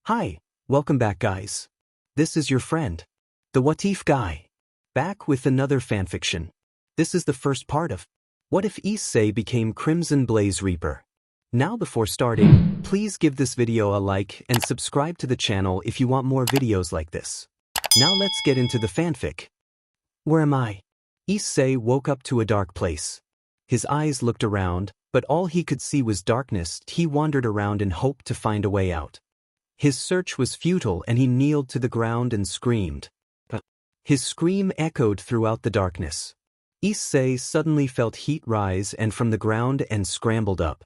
Hi, welcome back guys. This is your friend, the What If guy, back with another fanfiction. This is the first part of What If Issei became Crimson Blaze Reaper. Now before starting, please give this video a like and subscribe to the channel if you want more videos like this. Now let's get into the fanfic. Where am I? Issei woke up to a dark place. His eyes looked around, but all he could see was darkness. He wandered around and hoped to find a way out. His search was futile and he kneeled to the ground and screamed. His scream echoed throughout the darkness. Issei suddenly felt heat rise and from the ground and scrambled up.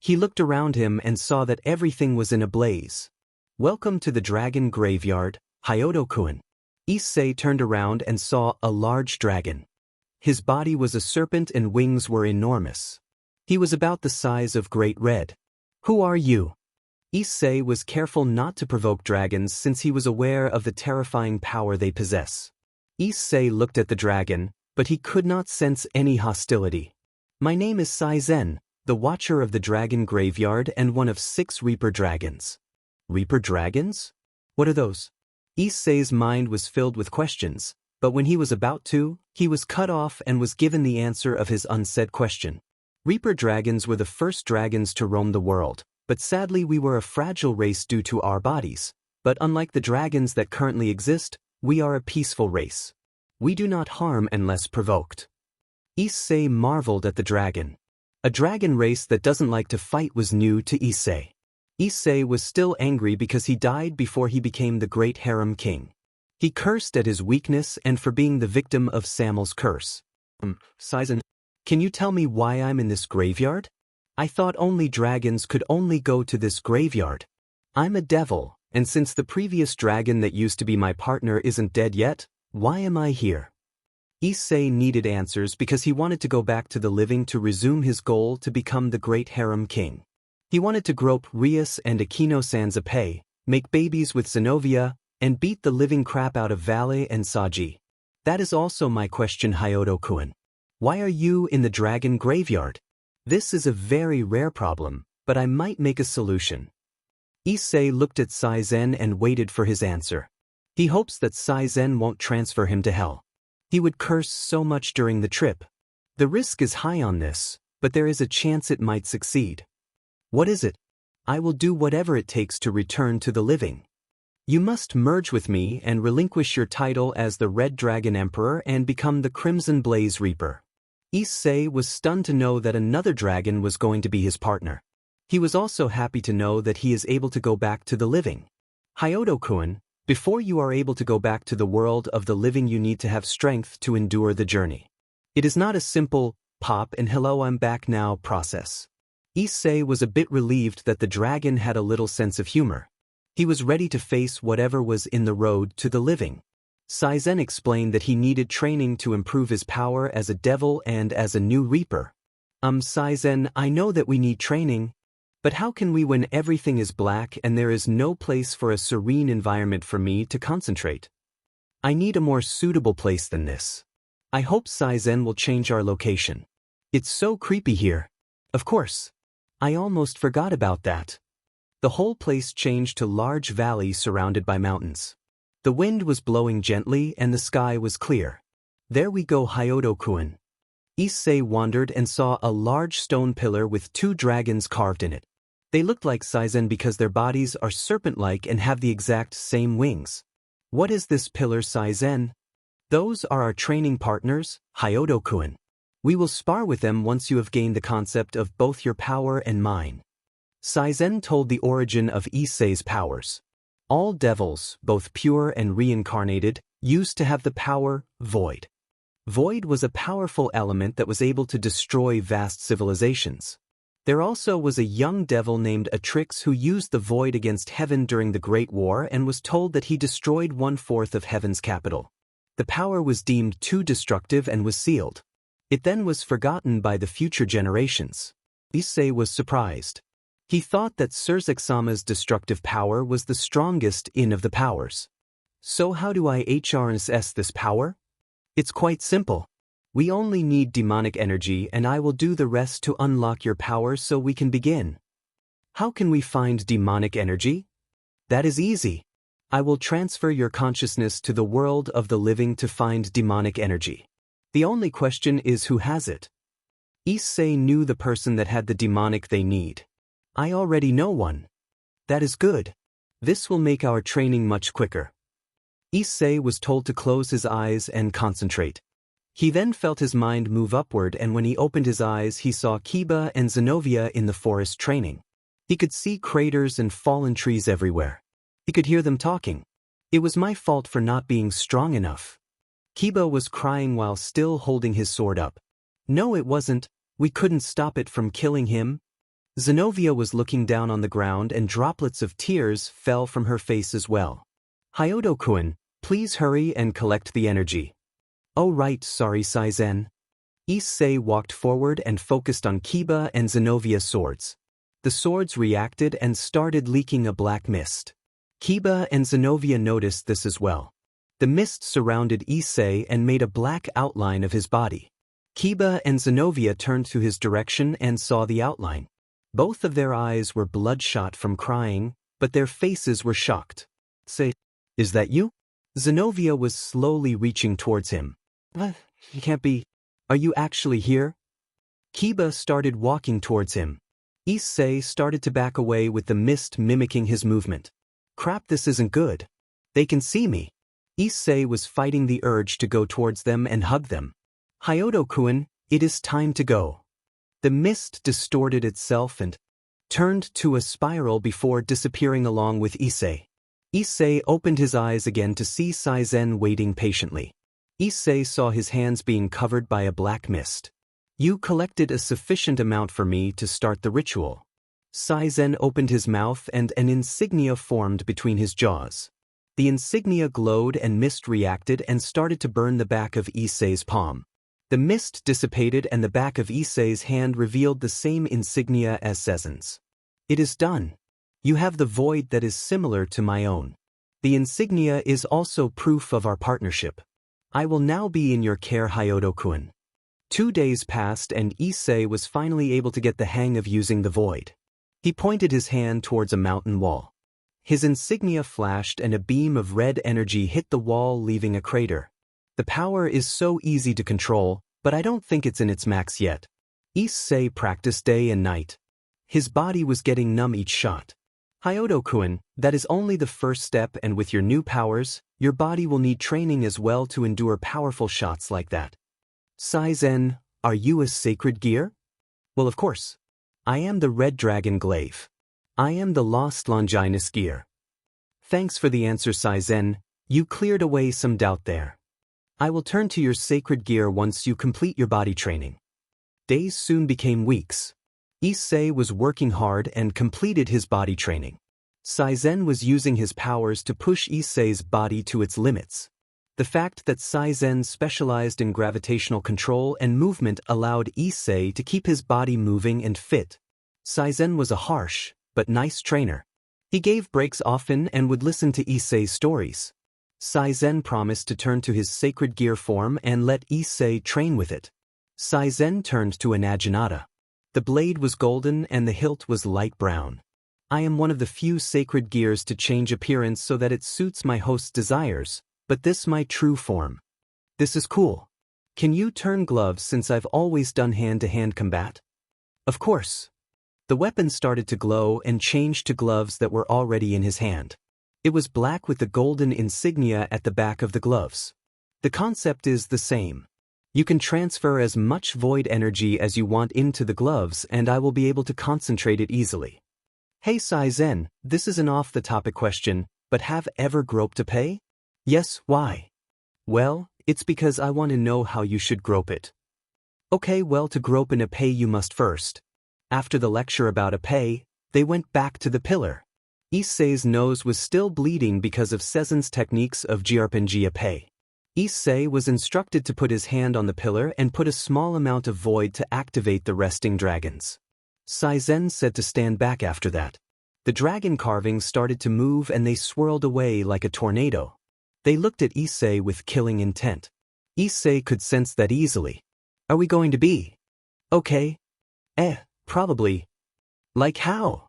He looked around him and saw that everything was in a blaze. Welcome to the dragon graveyard, Hyodo-kun. Issei turned around and saw a large dragon. His body was a serpent and wings were enormous. He was about the size of Great Red. Who are you? Issei was careful not to provoke dragons since he was aware of the terrifying power they possess. Issei looked at the dragon, but he could not sense any hostility. My name is Saen, the Watcher of the Dragon Graveyard and one of 6 Reaper Dragons. Reaper Dragons? What are those? Issei's mind was filled with questions, but when he was about to, he was cut off and was given the answer of his unsaid question. Reaper Dragons were the first dragons to roam the world. But sadly we were a fragile race due to our bodies, but unlike the dragons that currently exist, we are a peaceful race. We do not harm unless provoked. Issei marveled at the dragon. A dragon race that doesn't like to fight was new to Issei. Issei was still angry because he died before he became the great harem king. He cursed at his weakness and for being the victim of Samel's curse. Saen, can you tell me why I'm in this graveyard? I thought only dragons could only go to this graveyard. I'm a devil, and since the previous dragon that used to be my partner isn't dead yet, why am I here? Issei needed answers because he wanted to go back to the living to resume his goal to become the great harem king. He wanted to grope Rias and Akino Sanzape, make babies with Zenovia, and beat the living crap out of Vale and Saji. That is also my question, Hyodo-kun. Why are you in the dragon graveyard? This is a very rare problem, but I might make a solution. Issei looked at Saen and waited for his answer. He hopes that Saen won't transfer him to hell. He would curse so much during the trip. The risk is high on this, but there is a chance it might succeed. What is it? I will do whatever it takes to return to the living. You must merge with me and relinquish your title as the Red Dragon Emperor and become the Crimson Blaze Reaper. Issei was stunned to know that another dragon was going to be his partner. He was also happy to know that he is able to go back to the living. Hyodo-kun, before you are able to go back to the world of the living you need to have strength to endure the journey. It is not a simple, pop and hello I'm back now process. Issei was a bit relieved that the dragon had a little sense of humor. He was ready to face whatever was in the road to the living. Saen explained that he needed training to improve his power as a devil and as a new reaper. Saen, I know that we need training, but how can we when everything is black and there is no place for a serene environment for me to concentrate? I need a more suitable place than this. I hope Saen will change our location. It's so creepy here. Of course. I almost forgot about that. The whole place changed to large valley surrounded by mountains. The wind was blowing gently and the sky was clear. There we go, Hyodo-kun. Issei wandered and saw a large stone pillar with 2 dragons carved in it. They looked like Saen because their bodies are serpent-like and have the exact same wings. What is this pillar, Saen? Those are our training partners, Hyodo-kun. We will spar with them once you have gained the concept of both your power and mine. Saen told the origin of Issei's powers. All devils, both pure and reincarnated, used to have the power Void. Void was a powerful element that was able to destroy vast civilizations. There also was a young devil named Atrix who used the Void against Heaven during the Great War and was told that he destroyed 1/4 of Heaven's capital. The power was deemed too destructive and was sealed. It then was forgotten by the future generations. Issei was surprised. He thought that Surzak-sama's destructive power was the strongest in of the powers. So how do I harness this power? It's quite simple. We only need demonic energy and I will do the rest to unlock your power so we can begin. How can we find demonic energy? That is easy. I will transfer your consciousness to the world of the living to find demonic energy. The only question is who has it. Issei knew the person that had the demonic they need. I already know one. That is good. This will make our training much quicker. Issei was told to close his eyes and concentrate. He then felt his mind move upward, and when he opened his eyes he saw Kiba and Zenobia in the forest training. He could see craters and fallen trees everywhere. He could hear them talking. It was my fault for not being strong enough. Kiba was crying while still holding his sword up. No, it wasn't. We couldn't stop it from killing him. Zenobia was looking down on the ground and droplets of tears fell from her face as well. Hyodo-kun, please hurry and collect the energy. Oh right, sorry Saen. Issei walked forward and focused on Kiba and Zenovia's swords. The swords reacted and started leaking a black mist. Kiba and Zenobia noticed this as well. The mist surrounded Issei and made a black outline of his body. Kiba and Zenobia turned to his direction and saw the outline. Both of their eyes were bloodshot from crying, but their faces were shocked. Say, is that you? Zenobia was slowly reaching towards him. You can't be. Are you actually here? Kiba started walking towards him. Issei started to back away with the mist mimicking his movement. Crap, this isn't good. They can see me. Issei was fighting the urge to go towards them and hug them. Hyodo-kun, it is time to go. The mist distorted itself and turned to a spiral before disappearing along with Issei. Issei opened his eyes again to see Saen waiting patiently. Issei saw his hands being covered by a black mist. You collected a sufficient amount for me to start the ritual. Saen opened his mouth and an insignia formed between his jaws. The insignia glowed and mist reacted and started to burn the back of Issei's palm. The mist dissipated and the back of Issei's hand revealed the same insignia as Saen's. It is done. You have the void that is similar to my own. The insignia is also proof of our partnership. I will now be in your care, Hyodo-kun. 2 days passed and Issei was finally able to get the hang of using the void. He pointed his hand towards a mountain wall. His insignia flashed and a beam of red energy hit the wall, leaving a crater. The power is so easy to control, but I don't think it's in its max yet. Issei practiced day and night. His body was getting numb each shot. Hyodo-kun, that is only the first step, and with your new powers, your body will need training as well to endure powerful shots like that. Saen, are you a sacred gear? Well, of course. I am the Red Dragon Glaive. I am the Lost Longinus gear. Thanks for the answer, Saen. You cleared away some doubt there. I will turn to your sacred gear once you complete your body training. Days soon became weeks. Issei was working hard and completed his body training. Saen was using his powers to push Issei's body to its limits. The fact that Saen specialized in gravitational control and movement allowed Issei to keep his body moving and fit. Saen was a harsh, but nice trainer. He gave breaks often and would listen to Issei's stories. Saen promised to turn to his sacred gear form and let Issei train with it. Saen turned to a naginata. The blade was golden and the hilt was light brown. I am one of the few sacred gears to change appearance so that it suits my host's desires, but this my true form. This is cool. Can you turn gloves since I've always done hand-to-hand combat? Of course. The weapon started to glow and changed to gloves that were already in his hand. It was black with the golden insignia at the back of the gloves. The concept is the same. You can transfer as much void energy as you want into the gloves and I will be able to concentrate it easily. Hey Saen, this is an off-the-topic question, but have ever groped a pei? Yes, why? Well, it's because I want to know how you should grope it. Okay, well, to grope in a pei you must first. After the lecture about a pei, they went back to the pillar. Issei's nose was still bleeding because of Saen's techniques of Gyarpengia pei. Issei was instructed to put his hand on the pillar and put a small amount of void to activate the resting dragons. Saen said to stand back after that. The dragon carvings started to move and they swirled away like a tornado. They looked at Issei with killing intent. Issei could sense that easily. Are we going to be? Okay. Probably. Like how?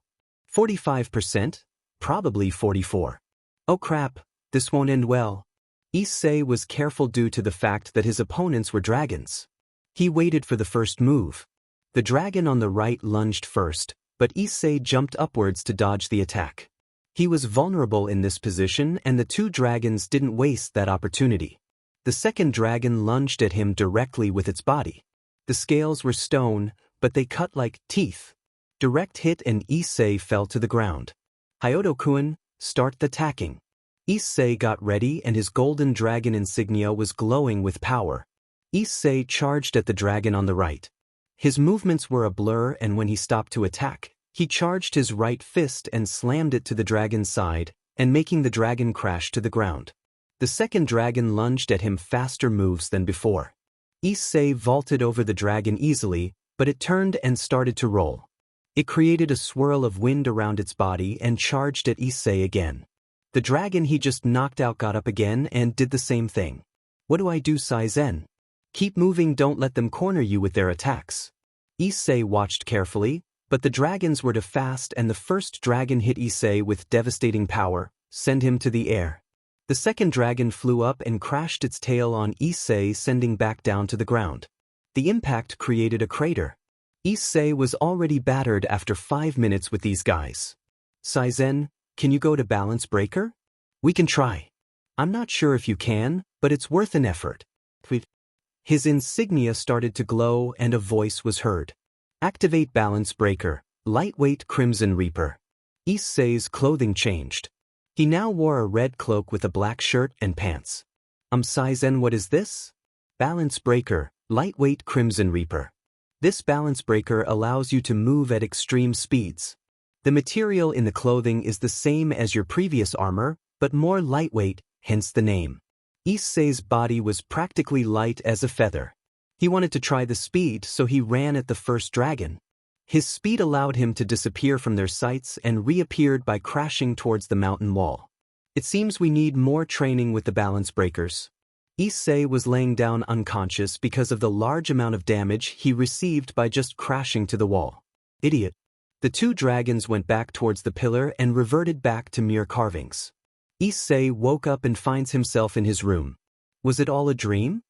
45%? probably 44. Oh crap, this won't end well. Issei was careful due to the fact that his opponents were dragons. He waited for the first move. The dragon on the right lunged first, but Issei jumped upwards to dodge the attack. He was vulnerable in this position and the two dragons didn't waste that opportunity. The second dragon lunged at him directly with its body. The scales were stone, but they cut like teeth. Direct hit and Issei fell to the ground. Hyodo-kun, start the tacking. Issei got ready and his golden dragon insignia was glowing with power. Issei charged at the dragon on the right. His movements were a blur and when he stopped to attack, he charged his right fist and slammed it to the dragon's side, and making the dragon crash to the ground. The second dragon lunged at him faster moves than before. Issei vaulted over the dragon easily, but it turned and started to roll. It created a swirl of wind around its body and charged at Issei again. The dragon he just knocked out got up again and did the same thing. What do I do, Saen? Keep moving, don't let them corner you with their attacks. Issei watched carefully, but the dragons were too fast and the first dragon hit Issei with devastating power, send him to the air. The second dragon flew up and crashed its tail on Issei, sending back down to the ground. The impact created a crater. Issei was already battered after 5 minutes with these guys. Saen, can you go to balance breaker? We can try. I'm not sure if you can, but it's worth an effort. His insignia started to glow and a voice was heard. Activate balance breaker, lightweight Crimson Reaper. Issei's clothing changed. He now wore a red cloak with a black shirt and pants. Saen, what is this? Balance breaker, lightweight Crimson Reaper. This balance breaker allows you to move at extreme speeds. The material in the clothing is the same as your previous armor, but more lightweight, hence the name. Issei's body was practically light as a feather. He wanted to try the speed, so he ran at the first dragon. His speed allowed him to disappear from their sights and reappeared by crashing towards the mountain wall. It seems we need more training with the balance breakers. Issei was laying down unconscious because of the large amount of damage he received by just crashing to the wall. Idiot. The two dragons went back towards the pillar and reverted back to mere carvings. Issei woke up and finds himself in his room. Was it all a dream?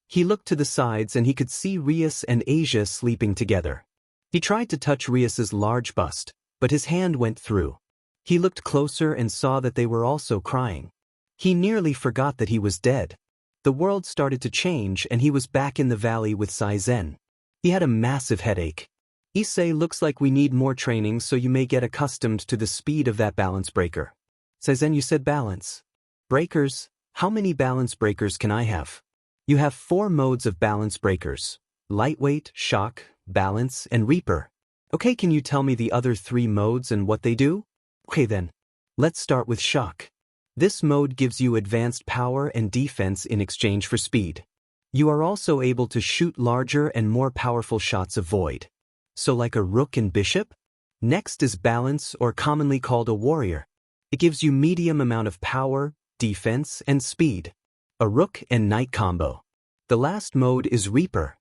He looked to the sides and he could see Rias and Asia sleeping together. He tried to touch Rias's large bust, but his hand went through. He looked closer and saw that they were also crying. He nearly forgot that he was dead. The world started to change and he was back in the valley with Saen. He had a massive headache. Issei, looks like we need more training so you may get accustomed to the speed of that balance breaker. Saen, you said balance breakers. How many balance breakers can I have? You have 4 modes of balance breakers: lightweight, shock, balance, and reaper. Okay, can you tell me the other 3 modes and what they do? Okay then. Let's start with shock. This mode gives you advanced power and defense in exchange for speed. You are also able to shoot larger and more powerful shots of void. So like a rook and bishop? Next is balance, or commonly called a warrior. It gives you medium amount of power, defense, and speed. A rook and knight combo. The last mode is reaper.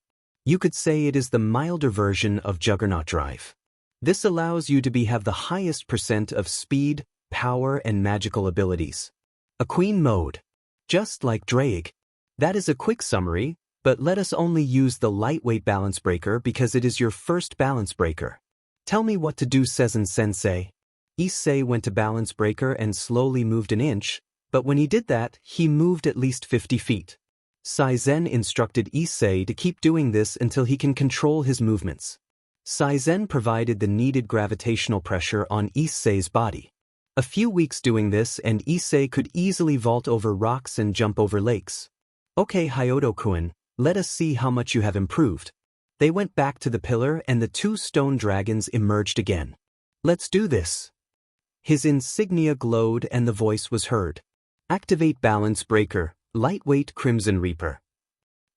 You could say it is the milder version of Juggernaut Drive. This allows you to have the highest % of speed, power, and magical abilities. A queen mode. Just like Drake. That is a quick summary, but let us only use the lightweight balance breaker because it is your first balance breaker. Tell me what to do, Sensei. Issei went to balance breaker and slowly moved an inch, but when he did that, he moved at least 50 feet. Saen instructed Issei to keep doing this until he can control his movements. Saen provided the needed gravitational pressure on Issei's body. A few weeks doing this and Issei could easily vault over rocks and jump over lakes. Okay, Hyodo-kun, let us see how much you have improved. They went back to the pillar and the 2 stone dragons emerged again. Let's do this. His insignia glowed and the voice was heard. Activate balance breaker, lightweight Crimson Reaper.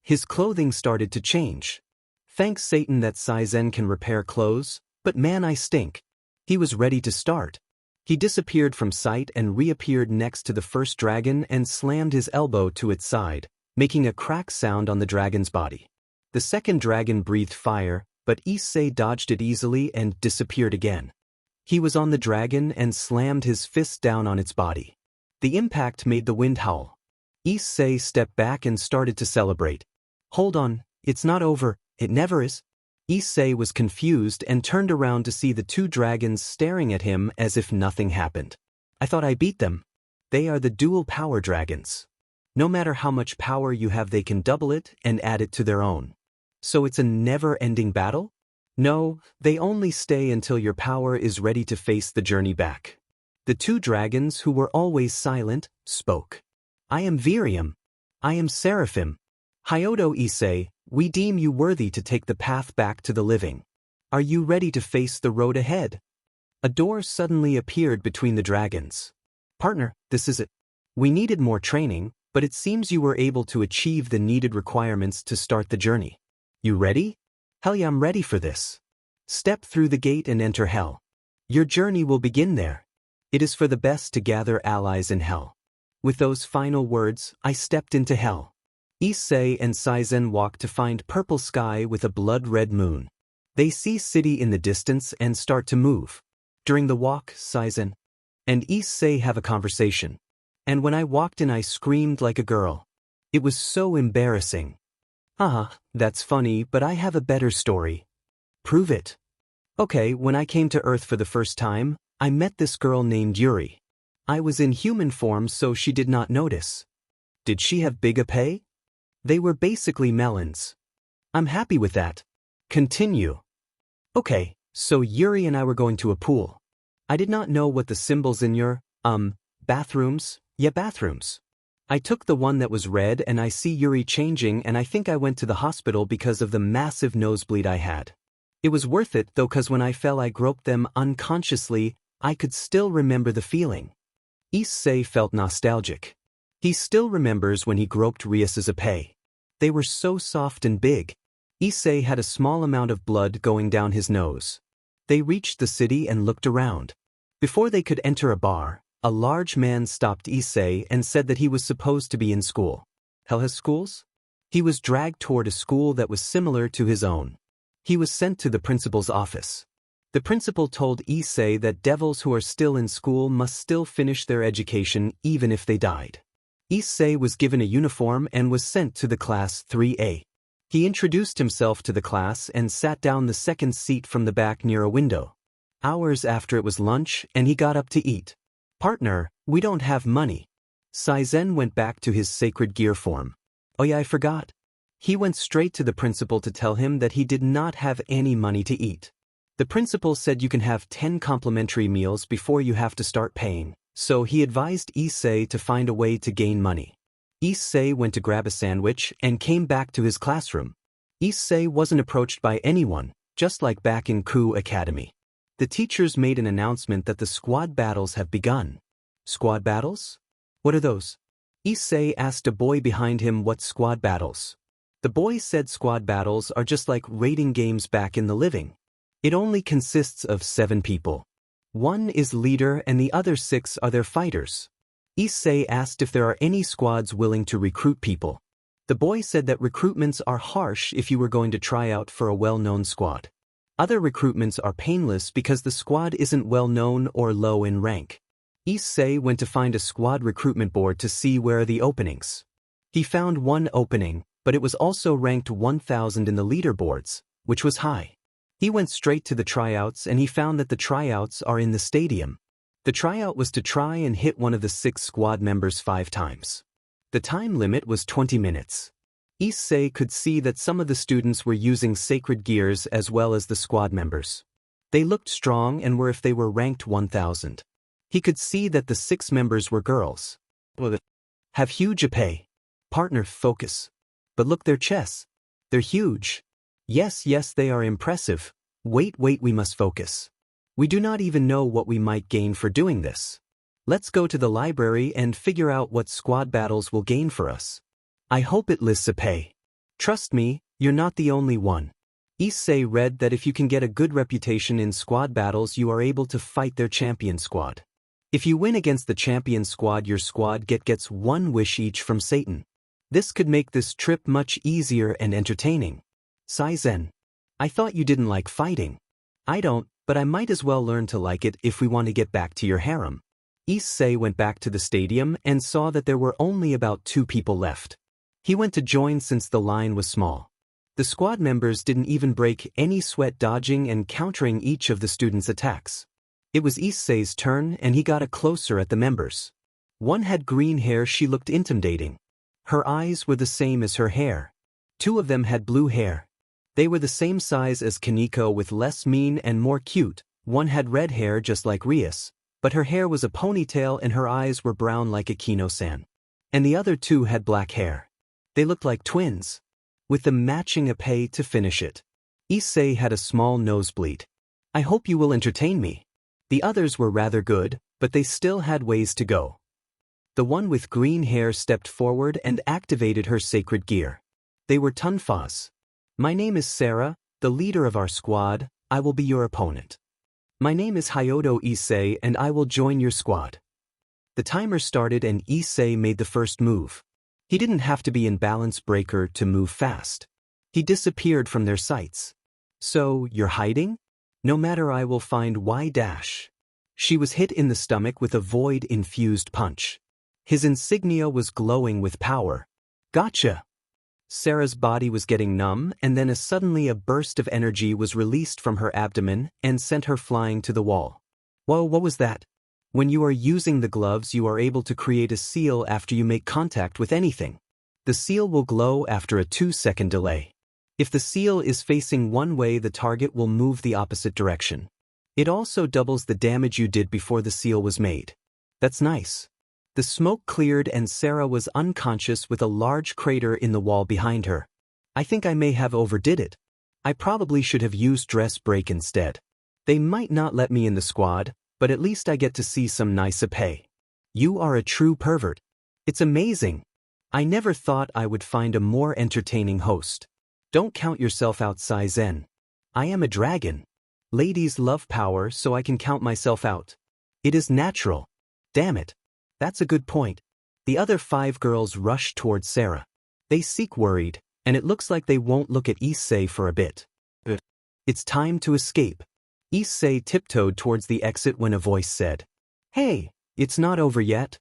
His clothing started to change. Thanks Satan that Saen can repair clothes, but man, I stink. He was ready to start. He disappeared from sight and reappeared next to the first dragon and slammed his elbow to its side, making a crack sound on the dragon's body. The second dragon breathed fire, but Issei dodged it easily and disappeared again. He was on the dragon and slammed his fist down on its body. The impact made the wind howl. Issei stepped back and started to celebrate. Hold on, it's not over, it never is. Issei was confused and turned around to see the two dragons staring at him as if nothing happened. I thought I beat them. They are the dual power dragons. No matter how much power you have, they can double it and add it to their own. So it's a never-ending battle? No, they only stay until your power is ready to face the journey back. The two dragons, who were always silent, spoke. I am Virium. I am Seraphim. Hyodo Issei, we deem you worthy to take the path back to the living. Are you ready to face the road ahead? A door suddenly appeared between the dragons. Partner, this is it. We needed more training, but it seems you were able to achieve the needed requirements to start the journey. You ready? Hell yeah, I'm ready for this. Step through the gate and enter hell. Your journey will begin there. It is for the best to gather allies in hell. With those final words, I stepped into hell. Issei and Saen walk to find purple sky with a blood-red moon. They see city in the distance and start to move. During the walk, Saen and Issei have a conversation. And when I walked in, I screamed like a girl. It was so embarrassing. That's funny, but I have a better story. Prove it. Okay, when I came to Earth for the first time, I met this girl named Yuri. I was in human form, so she did not notice. Did she have big épée? They were basically melons. I'm happy with that. Continue. Okay, so Yuri and I were going to a pool. I did not know what the symbols in your, bathrooms. Yeah, bathrooms. I took the one that was red and I see Yuri changing, and I think I went to the hospital because of the massive nosebleed I had. It was worth it though, cause when I fell I groped them unconsciously. I could still remember the feeling. Issei felt nostalgic. He still remembers when he groped Rias's épée. They were so soft and big. Issei had a small amount of blood going down his nose. They reached the city and looked around. Before they could enter a bar, a large man stopped Issei and said that he was supposed to be in school. Hell has schools? He was dragged toward a school that was similar to his own. He was sent to the principal's office. The principal told Issei that devils who are still in school must still finish their education even if they died. Issei was given a uniform and was sent to the class 3A. He introduced himself to the class and sat down the second seat from the back near a window. Hours after it was lunch and he got up to eat. Partner, we don't have money. Saen went back to his sacred gear form. Oh yeah, I forgot. He went straight to the principal to tell him that he did not have any money to eat. The principal said you can have 10 complimentary meals before you have to start paying, so he advised Issei to find a way to gain money. Issei went to grab a sandwich and came back to his classroom. Issei wasn't approached by anyone, just like back in Ku Academy. The teachers made an announcement that the squad battles have begun. Squad battles? What are those? Issei asked a boy behind him what squad battles. The boy said squad battles are just like raiding games back in the living. It only consists of 7 people. 1 is leader and the other 6 are their fighters. Issei asked if there are any squads willing to recruit people. The boy said that recruitments are harsh if you were going to try out for a well-known squad. Other recruitments are painless because the squad isn't well-known or low in rank. Issei went to find a squad recruitment board to see where are the openings. He found 1 opening, but it was also ranked 1000 in the leaderboards, which was high. He went straight to the tryouts and he found that the tryouts are in the stadium. The tryout was to try and hit one of the 6 squad members 5 times. The time limit was 20 minutes. Issei could see that some of the students were using sacred gears as well as the squad members. They looked strong and were if they were ranked 1000. He could see that the 6 members were girls. Have huge épée. Partner, focus. But look their chests. They're huge. Yes, they are impressive. Wait, we must focus. We do not even know what we might gain for doing this. Let's go to the library and figure out what squad battles will gain for us. I hope it lists épée. Trust me, you're not the only one. Issei read that if you can get a good reputation in squad battles, you are able to fight their champion squad. If you win against the champion squad, your squad gets 1 wish each from Satan. This could make this trip much easier and entertaining. Saen, I thought you didn't like fighting. I don't, But I might as well learn to like it if we want to get back to your harem. Issei went back to the stadium and saw that there were only about 2 people left. He went to join since the line was small. The squad members didn't even break any sweat dodging and countering each of the students' attacks. It was Issei's turn and he got a closer at the members. One had green hair. She looked intimidating. Her eyes were the same as her hair. 2 of them had blue hair. They were the same size as Kaneko with less mean and more cute. One had red hair just like Rias, but her hair was a ponytail and her eyes were brown like Akino-san. And the other 2 had black hair. They looked like twins, with the matching épée to finish it. Issei had a small nosebleed. I hope you will entertain me. The others were rather good, but they still had ways to go. The one with green hair stepped forward and activated her sacred gear. They were Tunfas. My name is Sarah, the leader of our squad. I will be your opponent. My name is Hyodo Issei and I will join your squad. The timer started and Issei made the first move. He didn't have to be in balance breaker to move fast. He disappeared from their sights. So, you're hiding? No matter, I will find Y-. She was hit in the stomach with a void-infused punch. His insignia was glowing with power. Gotcha! Sarah's body was getting numb and then suddenly a burst of energy was released from her abdomen and sent her flying to the wall. Whoa, what was that? When you are using the gloves, you are able to create a seal after you make contact with anything. The seal will glow after a 2-second delay. If the seal is facing one way, the target will move the opposite direction. It also doubles the damage you did before the seal was made. That's nice. The smoke cleared and Sarah was unconscious with a large crater in the wall behind her. I think I may have overdid it. I probably should have used dress break instead. They might not let me in the squad, but at least I get to see some nice épée. You are a true pervert. It's amazing. I never thought I would find a more entertaining host. Don't count yourself out, Saen. I am a dragon. Ladies love power, so I can count myself out. It is natural. Damn it. That's a good point. The other 5 girls rushed towards Sarah. They seek worried, and it looks like they won't look at Issei for a bit. It's time to escape. Issei tiptoed towards the exit when a voice said, "Hey, it's not over yet."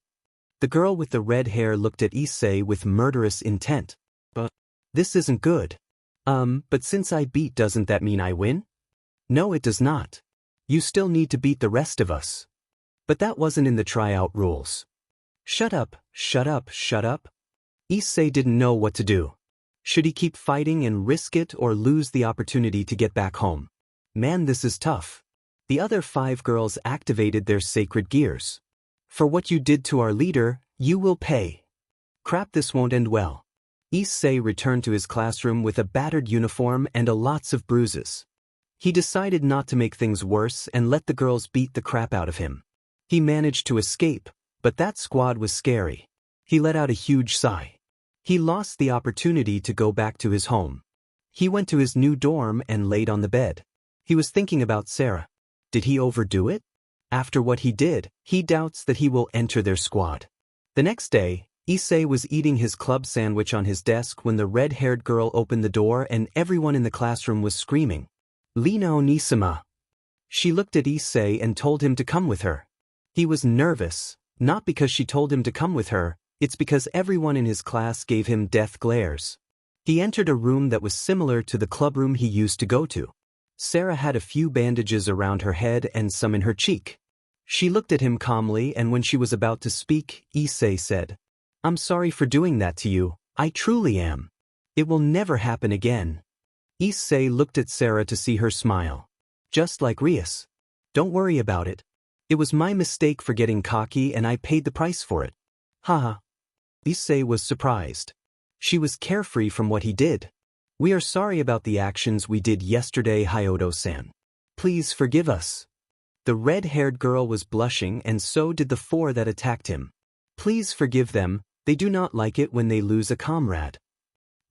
The girl with the red hair looked at Issei with murderous intent. But this isn't good. But since I beat, doesn't that mean I win? No, it does not. You still need to beat the rest of us. But that wasn't in the tryout rules. Shut up, shut up, shut up. Issei didn't know what to do. Should he keep fighting and risk it or lose the opportunity to get back home? Man, this is tough. The other 5 girls activated their sacred gears. For what you did to our leader, you will pay. Crap, this won't end well. Issei returned to his classroom with a battered uniform and lots of bruises. He decided not to make things worse and let the girls beat the crap out of him. He managed to escape, but that squad was scary. He let out a huge sigh. He lost the opportunity to go back to his home. He went to his new dorm and laid on the bed. He was thinking about Sarah. Did he overdo it? After what he did, he doubts that he will enter their squad. The next day, Issei was eating his club sandwich on his desk when the red-haired girl opened the door and everyone in the classroom was screaming, "Lina Onisama!" She looked at Issei and told him to come with her. He was nervous, not because she told him to come with her, it's because everyone in his class gave him death glares. He entered a room that was similar to the clubroom he used to go to. Sarah had a few bandages around her head and some in her cheek. She looked at him calmly and when she was about to speak, Issei said, "I'm sorry for doing that to you, I truly am. It will never happen again." Issei looked at Sarah to see her smile. Just like Rias. Don't worry about it. It was my mistake for getting cocky and I paid the price for it. Haha. Issei was surprised. She was carefree from what he did. We are sorry about the actions we did yesterday, Hyodo-san. Please forgive us. The red-haired girl was blushing and so did the 4 that attacked him. Please forgive them, they do not like it when they lose a comrade.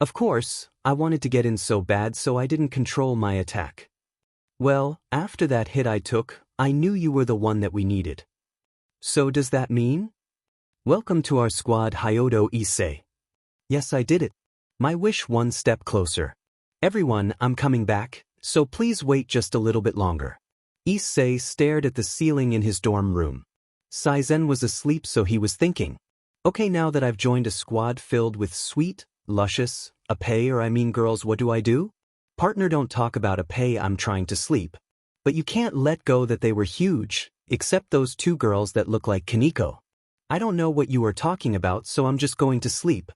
Of course, I wanted to get in so bad so I didn't control my attack. Well, after that hit I took, I knew you were the one that we needed. So does that mean? Welcome to our squad, Hyodo Issei. Yes, I did it. My wish one step closer. Everyone, I'm coming back, so please wait just a little bit longer. Issei stared at the ceiling in his dorm room. Saen was asleep, so he was thinking, okay, now that I've joined a squad filled with sweet, luscious, girls, what do I do? Partner, don't talk about I'm trying to sleep. But you can't let go that they were huge, except those two girls that look like Kaneko. I don't know what you are talking about, so I'm just going to sleep.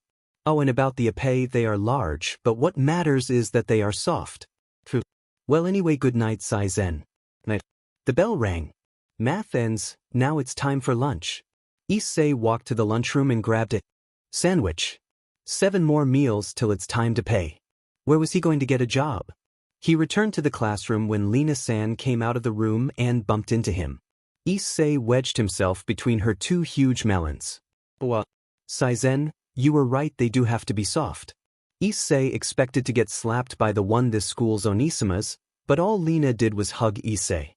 Oh, and about the they are large, but what matters is that they are soft. Well, anyway, good night, Saen. Night. The bell rang. Math ends, now it's time for lunch. Issei walked to the lunchroom and grabbed a sandwich. 7 more meals till it's time to pay. Where was he going to get a job? He returned to the classroom when Lena-san came out of the room and bumped into him. Issei wedged himself between her 2 huge melons. Saen, you were right, they do have to be soft. Issei expected to get slapped by the one this school's Onisimas, but all Lena did was hug Issei.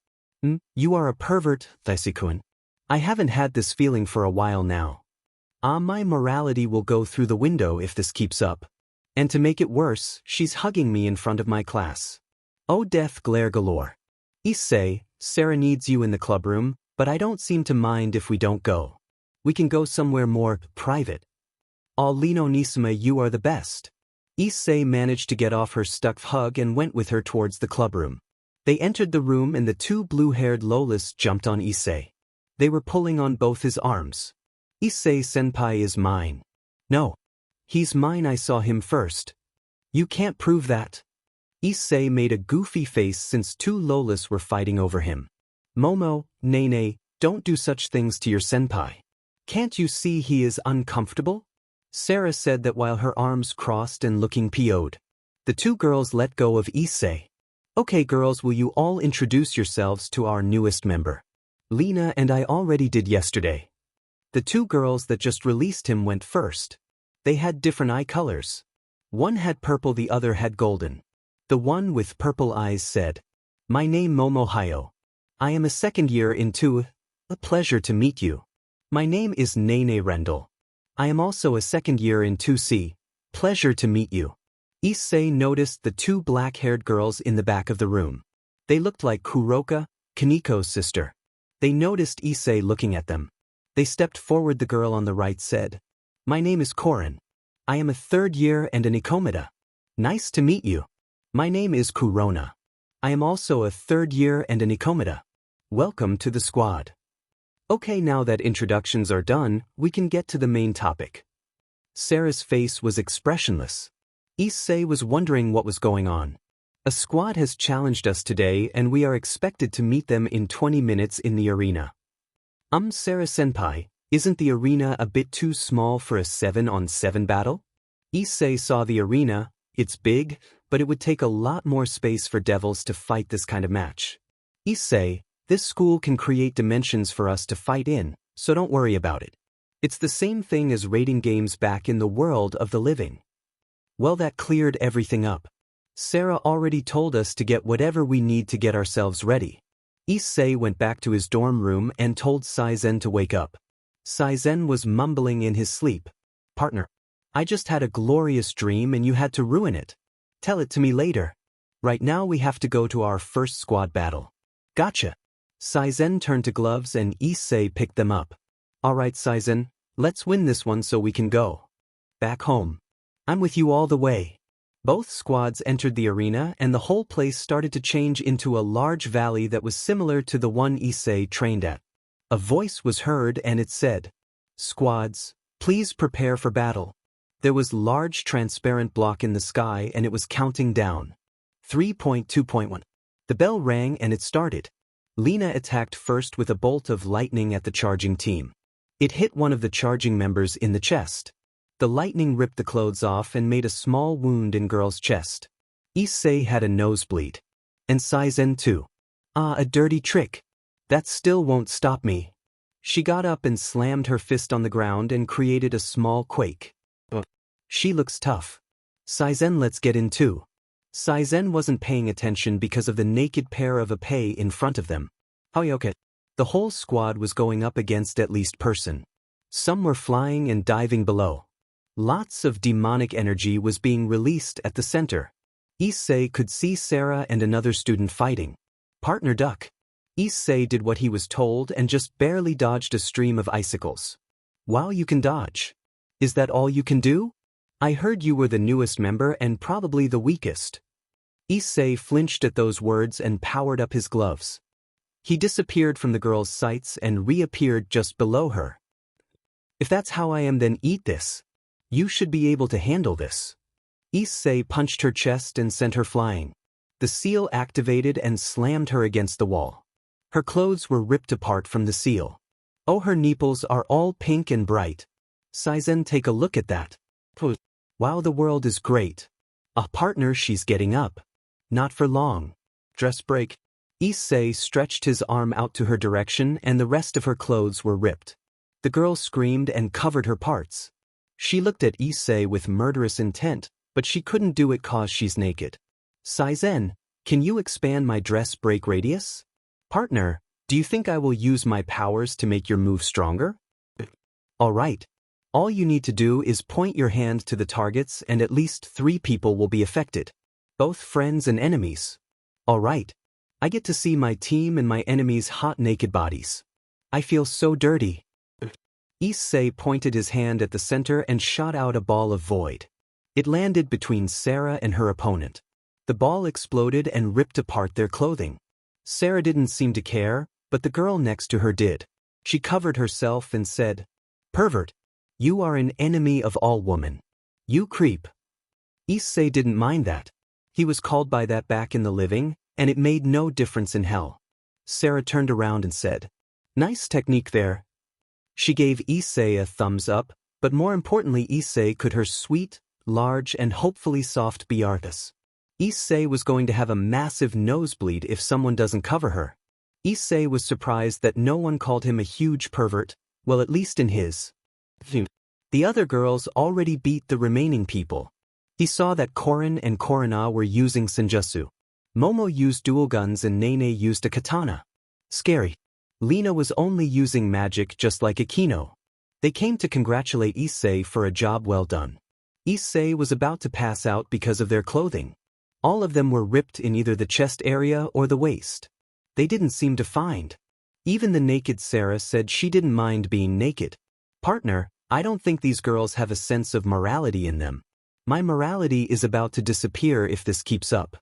You are a pervert, Thaisukun. I haven't had this feeling for a while now. My morality will go through the window if this keeps up. And to make it worse, she's hugging me in front of my class. Oh, death glare galore. Issei, Sarah needs you in the clubroom, but I don't seem to mind if we don't go. We can go somewhere more private. Lino Nisama, you are the best. Issei managed to get off her stuck hug and went with her towards the clubroom. They entered the room and the 2 blue-haired Lolas jumped on Issei. They were pulling on both his arms. Issei-senpai is mine. No. He's mine, I saw him first. You can't prove that. Issei made a goofy face since 2 Lolas were fighting over him. Momo, Nene, don't do such things to your senpai. Can't you see he is uncomfortable? Sarah said that while her arms crossed and looking PO'd. The 2 girls let go of Issei. Okay girls, will you all introduce yourselves to our newest member? Lena and I already did yesterday. The 2 girls that just released him went first. They had different eye colors. One had purple, the other had golden. The one with purple eyes said, My name Momo Hyo. I am a 2nd year in 2. A pleasure to meet you. My name is Nene Rendell. I am also a 2nd year in 2C. Pleasure to meet you. Issei noticed the 2 black-haired girls in the back of the room. They looked like Kuroka, Kaneko's sister. They noticed Issei looking at them. They stepped forward. The girl on the right said, My name is Korin. I am a 3rd year and an Ikomida. Nice to meet you. My name is Kurona. I am also a 3rd year and an Ikomida. Welcome to the squad. Okay, now that introductions are done, we can get to the main topic. Sarah's face was expressionless. Issei was wondering what was going on. A squad has challenged us today and we are expected to meet them in 20 minutes in the arena. Sarah-senpai, isn't the arena a bit too small for a 7-on-7 battle? Issei saw the arena. It's big, but it would take a lot more space for devils to fight this kind of match. Issei, this school can create dimensions for us to fight in, so don't worry about it. It's the same thing as raiding games back in the world of the living. Well, that cleared everything up. Sarah already told us to get whatever we need to get ourselves ready. Issei went back to his dorm room and told Saen to wake up. Saen was mumbling in his sleep. Partner, I just had a glorious dream and you had to ruin it. Tell it to me later. Right now we have to go to our first squad battle. Gotcha. Saen turned to gloves and Issei picked them up. Alright Saen, let's win this one so we can go back home. I'm with you all the way. Both squads entered the arena and the whole place started to change into a large valley that was similar to the one Issei trained at. A voice was heard and it said, Squads, please prepare for battle. There was large transparent block in the sky and it was counting down. 3.2.1. The bell rang and it started. Lena attacked first with a bolt of lightning at the charging team. It hit one of the charging members in the chest. The lightning ripped the clothes off and made a small wound in girl's chest. Issei had a nosebleed. And Saen too. A dirty trick. That still won't stop me. She got up and slammed her fist on the ground and created a small quake. She looks tough. Saen, let's get in too. Saen wasn't paying attention because of the naked pair of Issei in front of them. Hoyoke. The whole squad was going up against at least person. Some were flying and diving below. Lots of demonic energy was being released at the center. Issei could see Sarah and another student fighting. Partner duck. Issei did what he was told and just barely dodged a stream of icicles. Wow, you can dodge. Is that all you can do? I heard you were the newest member and probably the weakest. Issei flinched at those words and powered up his gloves. He disappeared from the girl's sights and reappeared just below her. If that's how I am, then eat this. You should be able to handle this. Issei punched her chest and sent her flying. The seal activated and slammed her against the wall. Her clothes were ripped apart from the seal. Oh, her nipples are all pink and bright. Saen, take a look at that. Wow, the world is great. A partner, she's getting up. Not for long. Dress break. Issei stretched his arm out to her direction and the rest of her clothes were ripped. The girl screamed and covered her parts. She looked at Issei with murderous intent, but she couldn't do it cause she's naked. Saen, can you expand my dress break radius? Partner, do you think I will use my powers to make your move stronger? Alright. All you need to do is point your hand to the targets and at least 3 people will be affected. Both friends and enemies. Alright. I get to see my team and my enemies' hot naked bodies. I feel so dirty. Issei pointed his hand at the center and shot out a ball of void. It landed between Sarah and her opponent. The ball exploded and ripped apart their clothing. Sarah didn't seem to care, but the girl next to her did. She covered herself and said, "Pervert, you are an enemy of all women. You creep." Issei didn't mind that. He was called by that back in the living, and it made no difference in hell. Sarah turned around and said, "Nice technique there." She gave Issei a thumbs up, but more importantly Issei could her sweet, large and hopefully soft Bearthus. Issei was going to have a massive nosebleed if someone doesn't cover her. Issei was surprised that no one called him a huge pervert, well at least in his view. The other girls already beat the remaining people. He saw that Korin and Korina were using Senjutsu. Momo used dual guns and Nene used a katana. Scary. Lena was only using magic just like Akino. They came to congratulate Issei for a job well done. Issei was about to pass out because of their clothing. All of them were ripped in either the chest area or the waist. They didn't seem to find. Even the naked Sarah said she didn't mind being naked. Partner, I don't think these girls have a sense of morality in them. My morality is about to disappear if this keeps up.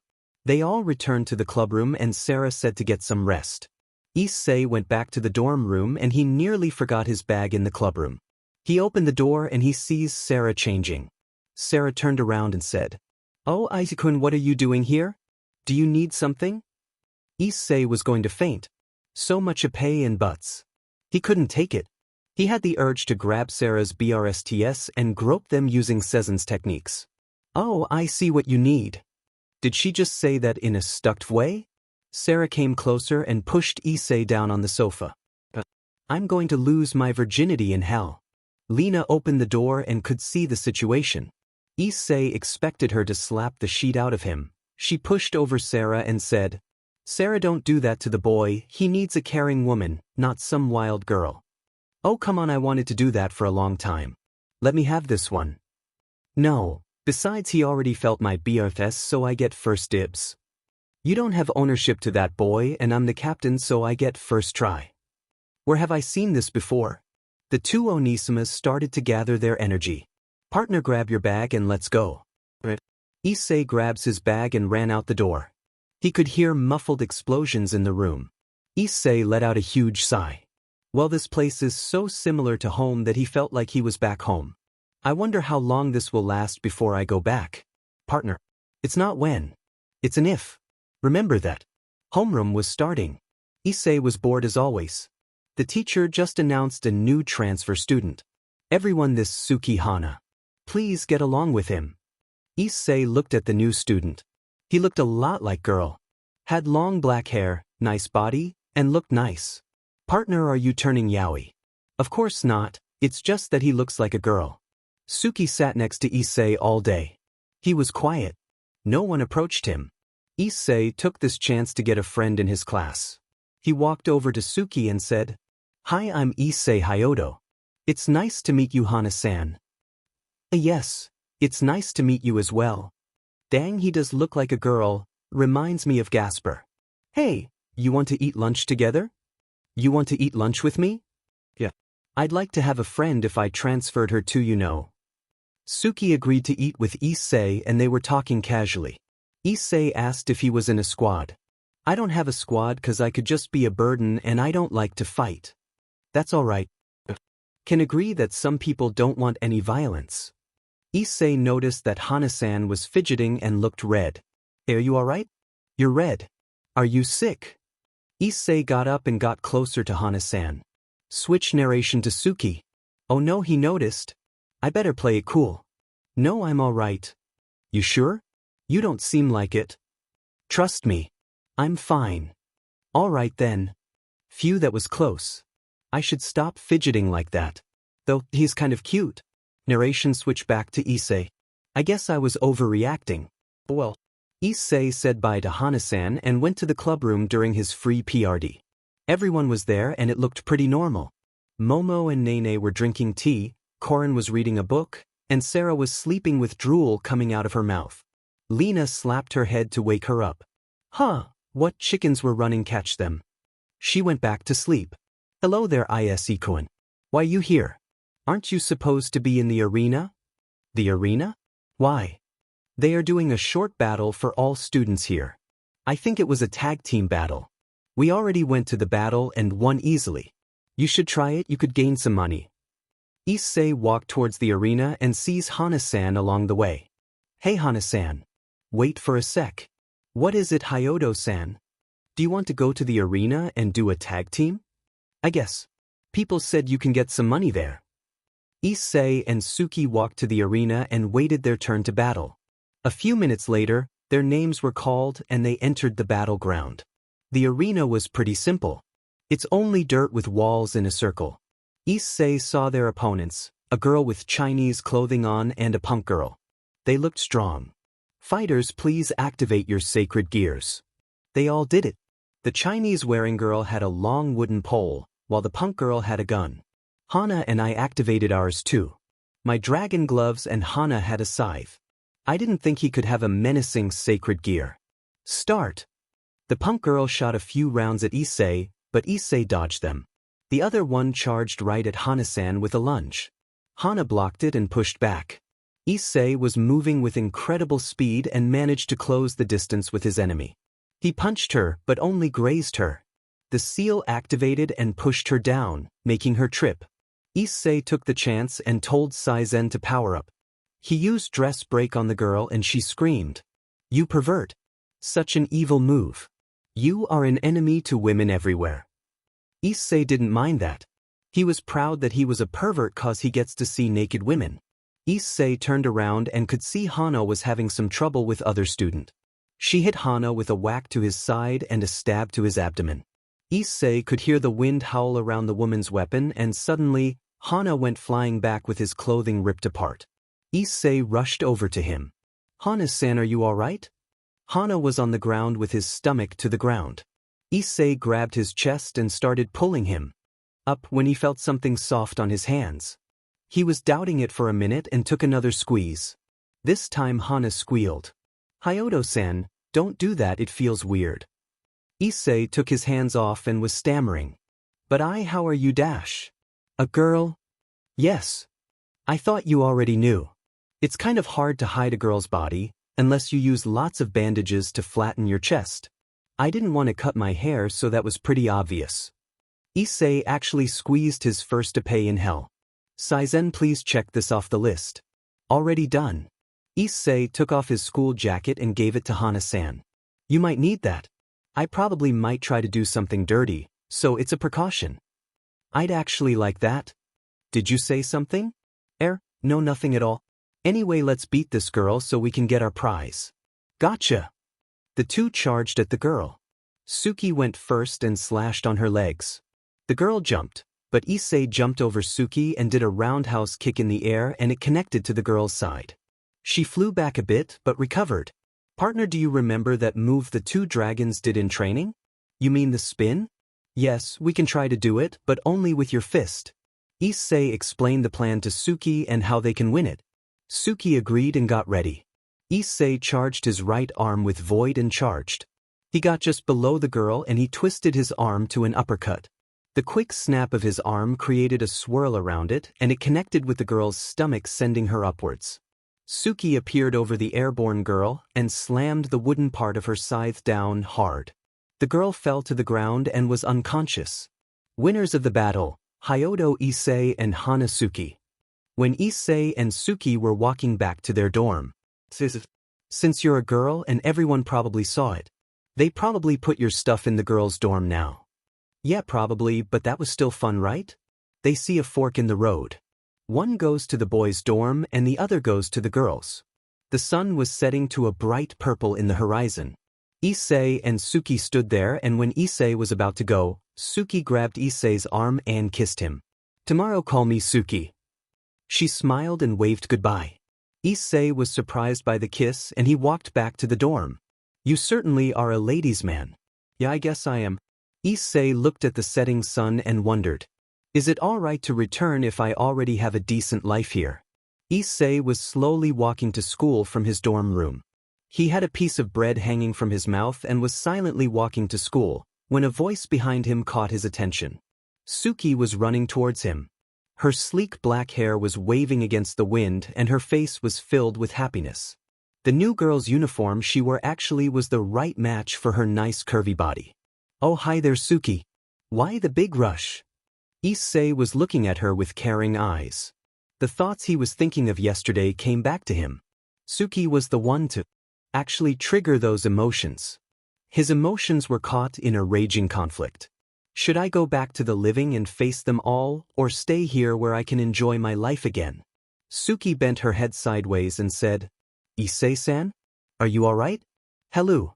They all returned to the clubroom and Sarah said to get some rest. Issei went back to the dorm room and he nearly forgot his bag in the clubroom. He opened the door and he sees Sarah changing. Sarah turned around and said, "Oh, Issei-kun, what are you doing here? Do you need something?" Issei was going to faint. So much pay and butts. He couldn't take it. He had the urge to grab Sarah's BRSTS and grope them using Saen's techniques. "Oh, I see what you need." Did she just say that in a stuck way? Sarah came closer and pushed Issei down on the sofa. "I'm going to lose my virginity in hell." Lena opened the door and could see the situation. Issei expected her to slap the sheet out of him. She pushed over Sarah and said, "Sarah, don't do that to the boy. He needs a caring woman, not some wild girl." "Oh, come on, I wanted to do that for a long time. Let me have this one." "No, besides he already felt my BRFS, so I get first dibs." "You don't have ownership to that boy and I'm the captain, so I get first try." "Where have I seen this before?" The two Onisimas started to gather their energy. "Partner, grab your bag and let's go." Issei grabs his bag and ran out the door. He could hear muffled explosions in the room. Issei let out a huge sigh. Well, this place is so similar to home that he felt like he was back home. I wonder how long this will last before I go back. Partner. It's not when. It's an if. Remember that. Homeroom was starting. Issei was bored as always. The teacher just announced a new transfer student. "Everyone, this Suki Hana. Please get along with him." Issei looked at the new student. He looked a lot like girl. Had long black hair, nice body, and looked nice. "Partner, are you turning yaoi?" "Of course not, it's just that he looks like a girl." Suki sat next to Issei all day. He was quiet. No one approached him. Issei took this chance to get a friend in his class. He walked over to Suki and said, "Hi, I'm Issei Hyodo. It's nice to meet you, Hana-san." "Yes, it's nice to meet you as well. Dang, he does look like a girl, reminds me of Gasper." "Hey, You want to eat lunch together? You want to eat lunch with me? Yeah. I'd like to have a friend if I transferred her to you know. Suki agreed to eat with Issei and they were talking casually. Issei asked if he was in a squad. I don't have a squad cause I could just be a burden and I don't like to fight. That's alright. Can agree that some people don't want any violence. Issei noticed that Hana-san was fidgeting and looked red. Are you alright? You're red. Are you sick? Issei got up and got closer to Hana-san. Switch narration to Suki. Oh no, he noticed. I better play it cool. No, I'm alright. You sure? You don't seem like it. Trust me. I'm fine. Alright then. Phew, that was close. I should stop fidgeting like that. Though, he's kind of cute. Narration switch back to Issei. I guess I was overreacting. Well. Issei said bye to Hana-san and went to the clubroom during his free PRD. Everyone was there and it looked pretty normal. Momo and Nene were drinking tea, Corin was reading a book, and Sarah was sleeping with drool coming out of her mouth. Lena slapped her head to wake her up. Huh, what chickens were running catch them. She went back to sleep. Hello there Ise-kun. Why you here? Aren't you supposed to be in the arena? The arena? Why? They are doing a short battle for all students here. I think it was a tag team battle. We already went to the battle and won easily. You should try it, you could gain some money. Issei walked towards the arena and sees Hana-san along the way. Hey Hana-san. Wait for a sec. What is it Hyodo-san? Do you want to go to the arena and do a tag team? I guess. People said you can get some money there. Issei and Suki walked to the arena and waited their turn to battle. A few minutes later, their names were called and they entered the battleground. The arena was pretty simple. It's only dirt with walls in a circle. Issei saw their opponents, a girl with Chinese clothing on and a punk girl. They looked strong. Fighters, please activate your sacred gears. They all did it. The Chinese wearing girl had a long wooden pole, while the punk girl had a gun. Hana and I activated ours too. My dragon gloves and Hana had a scythe. I didn't think he could have a menacing sacred gear. Start. The punk girl shot a few rounds at Issei, but Issei dodged them. The other one charged right at Hana-san with a lunge. Hana blocked it and pushed back. Issei was moving with incredible speed and managed to close the distance with his enemy. He punched her but only grazed her. The seal activated and pushed her down, making her trip. Issei took the chance and told Saen to power up. He used dress break on the girl and she screamed. You pervert. Such an evil move. You are an enemy to women everywhere. Issei didn't mind that. He was proud that he was a pervert cause he gets to see naked women. Issei turned around and could see Hana was having some trouble with other student. She hit Hana with a whack to his side and a stab to his abdomen. Issei could hear the wind howl around the woman's weapon and suddenly, Hana went flying back with his clothing ripped apart. Issei rushed over to him. Hana-san, are you alright? Hana was on the ground with his stomach to the ground. Issei grabbed his chest and started pulling him up when he felt something soft on his hands. He was doubting it for a minute and took another squeeze. This time Hana squealed. Hyodo-san, don't do that, it feels weird. Issei took his hands off and was stammering. But how are you dash? A girl? Yes. I thought you already knew. It's kind of hard to hide a girl's body, unless you use lots of bandages to flatten your chest. I didn't want to cut my hair, so that was pretty obvious. Issei actually squeezed his first epee in hell. Saen, please check this off the list. Already done. Issei took off his school jacket and gave it to Hana-san. You might need that. I probably might try to do something dirty, so it's a precaution. I'd actually like that. Did you say something? No, nothing at all. Anyway, let's beat this girl so we can get our prize. Gotcha. The two charged at the girl. Suki went first and slashed on her legs. The girl jumped, but Issei jumped over Suki and did a roundhouse kick in the air and it connected to the girl's side. She flew back a bit but recovered. Partner, do you remember that move the two dragons did in training? You mean the spin? Yes, we can try to do it, but only with your fist. Issei explained the plan to Suki and how they can win it. Suki agreed and got ready. Issei charged his right arm with void and charged. He got just below the girl and he twisted his arm to an uppercut. The quick snap of his arm created a swirl around it and it connected with the girl's stomach, sending her upwards. Suki appeared over the airborne girl and slammed the wooden part of her scythe down hard. The girl fell to the ground and was unconscious. Winners of the battle, Hyodo Issei and Suki. When Issei and Suki were walking back to their dorm. Since you're a girl and everyone probably saw it, they probably put your stuff in the girls' dorm now. Yeah, probably, but that was still fun, right? They see a fork in the road. One goes to the boys' dorm and the other goes to the girls. The sun was setting to a bright purple in the horizon. Issei and Suki stood there, and when Issei was about to go, Suki grabbed Issei's arm and kissed him. Tomorrow call me Suki. She smiled and waved goodbye. Issei was surprised by the kiss and he walked back to the dorm. You certainly are a ladies' man. Yeah, I guess I am. Issei looked at the setting sun and wondered, is it all right to return if I already have a decent life here? Issei was slowly walking to school from his dorm room. He had a piece of bread hanging from his mouth and was silently walking to school, when a voice behind him caught his attention. Suki was running towards him. Her sleek black hair was waving against the wind and her face was filled with happiness. The new girl's uniform she wore actually was the right match for her nice curvy body. Oh, hi there, Suki. Why the big rush? Issei was looking at her with caring eyes. The thoughts he was thinking of yesterday came back to him. Suki was the one to actually trigger those emotions. His emotions were caught in a raging conflict. Should I go back to the living and face them all, or stay here where I can enjoy my life again? Suki bent her head sideways and said, Issei-san? Are you all right? Hello.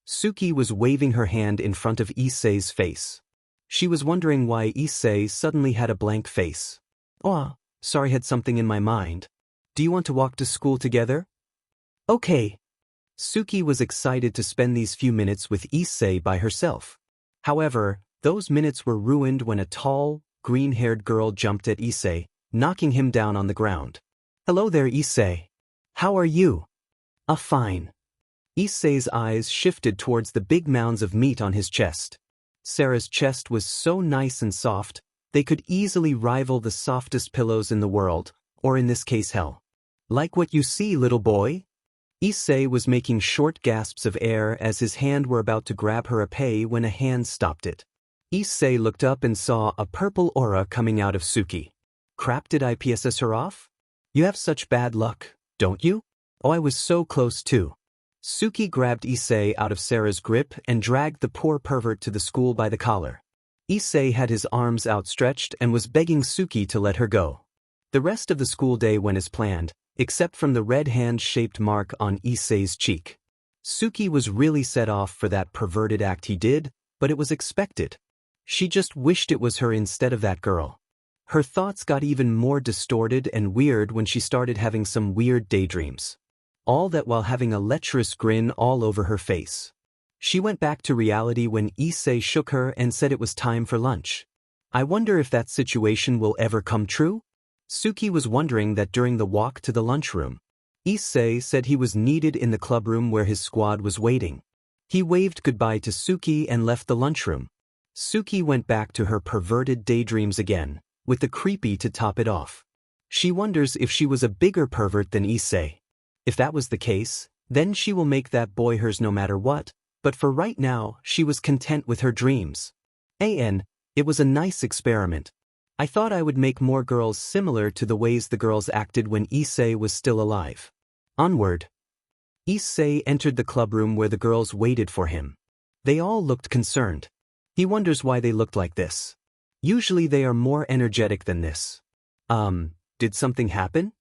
Suki was waving her hand in front of Issei's face. She was wondering why Issei suddenly had a blank face. Oh, sorry, had something in my mind. Do you want to walk to school together? Okay. Suki was excited to spend these few minutes with Issei by herself. However, those minutes were ruined when a tall, green-haired girl jumped at Issei, knocking him down on the ground. Hello there, Issei. How are you? Fine. Issei's eyes shifted towards the big mounds of meat on his chest. Sarah's chest was so nice and soft, they could easily rival the softest pillows in the world, or in this case hell. Like what you see, little boy? Issei was making short gasps of air as his hand were about to grab her épée when a hand stopped it. Issei looked up and saw a purple aura coming out of Suki. Crap, did I piss her off? You have such bad luck, don't you? Oh, I was so close too. Suki grabbed Issei out of Sarah's grip and dragged the poor pervert to the school by the collar. Issei had his arms outstretched and was begging Suki to let her go. The rest of the school day went as planned, except from the red hand-shaped mark on Issei's cheek. Suki was really set off for that perverted act he did, but it was expected. She just wished it was her instead of that girl. Her thoughts got even more distorted and weird when she started having some weird daydreams. All that while having a lecherous grin all over her face. She went back to reality when Issei shook her and said it was time for lunch. I wonder if that situation will ever come true? Suki was wondering that during the walk to the lunchroom. Issei said he was needed in the clubroom where his squad was waiting. He waved goodbye to Suki and left the lunchroom. Suki went back to her perverted daydreams again, with the creepy to top it off. She wonders if she was a bigger pervert than Issei. If that was the case, then she will make that boy hers no matter what, but for right now, she was content with her dreams. It was a nice experiment. I thought I would make more girls similar to the ways the girls acted when Issei was still alive. Onward. Issei entered the clubroom where the girls waited for him. They all looked concerned. He wonders why they looked like this. Usually they are more energetic than this. Did something happen?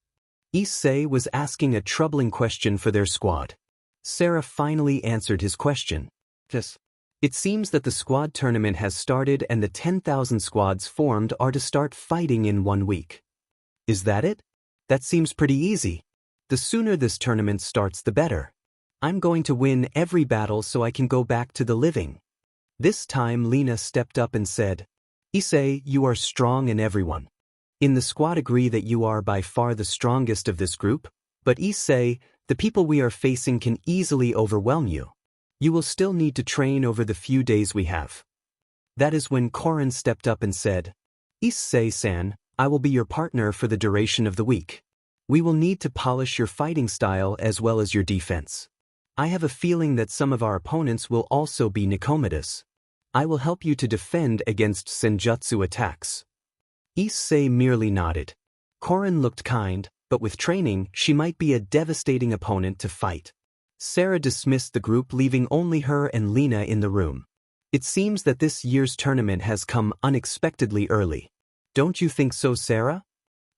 Issei was asking a troubling question for their squad. Sarah finally answered his question. Yes. It seems that the squad tournament has started and the 10,000 squads formed are to start fighting in 1 week. Is that it? That seems pretty easy. The sooner this tournament starts, the better. I'm going to win every battle so I can go back to the living. This time Lena stepped up and said, Issei, you are strong and everyone in the squad agree that you are by far the strongest of this group, but Issei, the people we are facing can easily overwhelm you. You will still need to train over the few days we have. That is when Korin stepped up and said, Issei-san, I will be your partner for the duration of the week. We will need to polish your fighting style as well as your defense. I have a feeling that some of our opponents will also be Nikomadas. I will help you to defend against Senjutsu attacks. Issei merely nodded. Korin looked kind, but with training, she might be a devastating opponent to fight. Sarah dismissed the group, leaving only her and Lena in the room. It seems that this year's tournament has come unexpectedly early. Don't you think so, Sarah?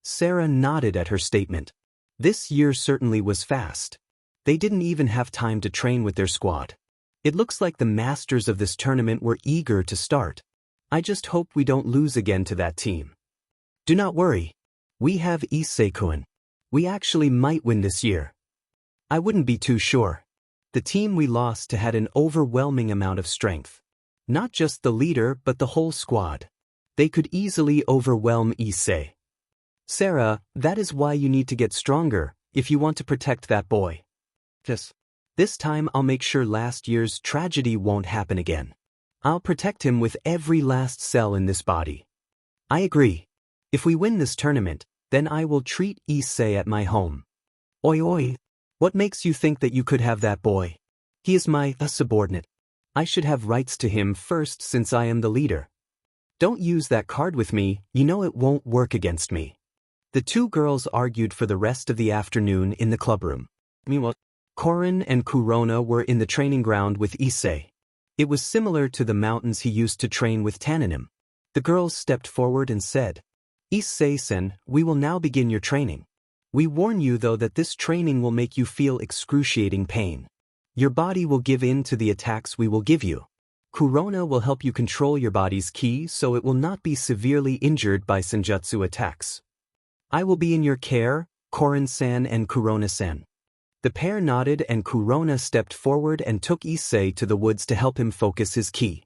Sarah nodded at her statement. This year certainly was fast. They didn't even have time to train with their squad. It looks like the masters of this tournament were eager to start. I just hope we don't lose again to that team. Do not worry. We have Issei-kun. We actually might win this year. I wouldn't be too sure. The team we lost to had an overwhelming amount of strength. Not just the leader but the whole squad. They could easily overwhelm Issei. Sarah, that is why you need to get stronger, if you want to protect that boy. This time I'll make sure last year's tragedy won't happen again. I'll protect him with every last cell in this body. I agree. If we win this tournament, then I will treat Issei at my home. Oi. What makes you think that you could have that boy? He is my subordinate. I should have rights to him first since I am the leader. Don't use that card with me, you know it won't work against me. The two girls argued for the rest of the afternoon in the clubroom. Meanwhile, Korin and Kurona were in the training ground with Issei. It was similar to the mountains he used to train with Tananim. The girls stepped forward and said, Issei-san, we will now begin your training. We warn you though that this training will make you feel excruciating pain. Your body will give in to the attacks we will give you. Kurona will help you control your body's ki so it will not be severely injured by Senjutsu attacks. I will be in your care, Korin-san and Kurona-san. The pair nodded and Kurona stepped forward and took Issei to the woods to help him focus his ki.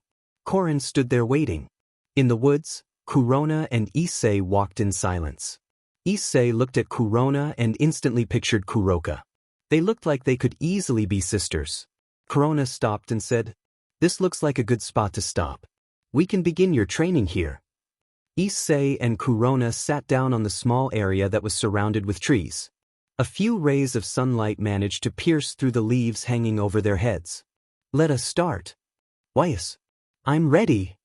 Korin stood there waiting. In the woods, Kurona and Issei walked in silence. Issei looked at Kurona and instantly pictured Kuroka. They looked like they could easily be sisters. Kurona stopped and said, This looks like a good spot to stop. We can begin your training here. Issei and Kurona sat down on the small area that was surrounded with trees. A few rays of sunlight managed to pierce through the leaves hanging over their heads. Let us start. Yes. I'm ready.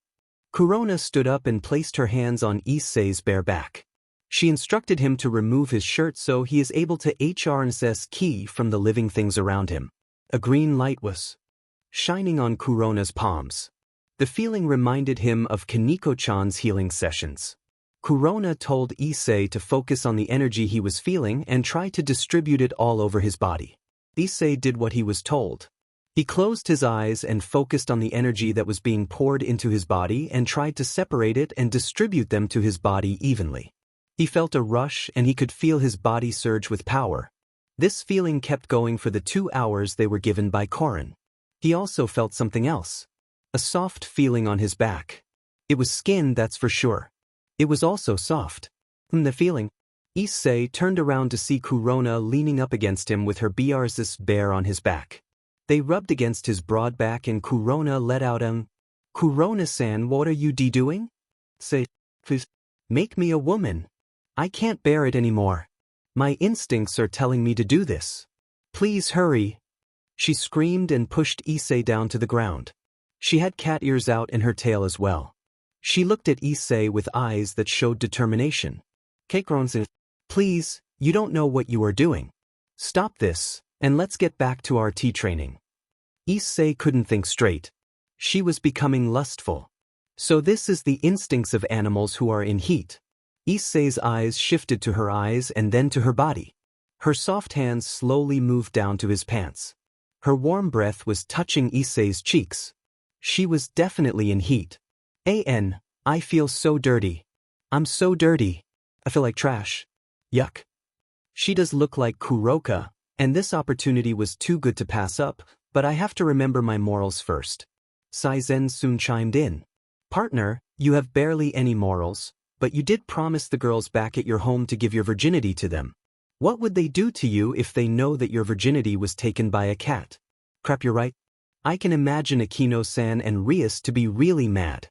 Kurona stood up and placed her hands on Issei's bare back. She instructed him to remove his shirt so he is able to harness ki from the living things around him. A green light was shining on Kurona's palms. The feeling reminded him of Kaneko-chan's healing sessions. Kurona told Issei to focus on the energy he was feeling and try to distribute it all over his body. Issei did what he was told. He closed his eyes and focused on the energy that was being poured into his body and tried to separate it and distribute them to his body evenly. He felt a rush and he could feel his body surge with power. This feeling kept going for the 2 hours they were given by Korin. He also felt something else. A soft feeling on his back. It was skin, that's for sure. It was also soft. The feeling. Issei turned around to see Kurona leaning up against him with her Brzs bear on his back. They rubbed against his broad back and Kurona let out Kurona-san, what are you doing? Say, please, make me a woman. I can't bear it anymore. My instincts are telling me to do this. Please hurry. She screamed and pushed Issei down to the ground. She had cat ears out in her tail as well. She looked at Issei with eyes that showed determination. Keikron said, Please, you don't know what you are doing. Stop this, and let's get back to our tea training. Issei couldn't think straight. She was becoming lustful. So this is the instincts of animals who are in heat. Issei's eyes shifted to her eyes and then to her body. Her soft hands slowly moved down to his pants. Her warm breath was touching Issei's cheeks. She was definitely in heat. I feel so dirty. I'm so dirty. I feel like trash. Yuck. She does look like Kuroka, and this opportunity was too good to pass up, but I have to remember my morals first. Saen soon chimed in. Partner, you have barely any morals, but you did promise the girls back at your home to give your virginity to them. What would they do to you if they know that your virginity was taken by a cat? Crap, you're right. I can imagine Akino-san and Rias to be really mad.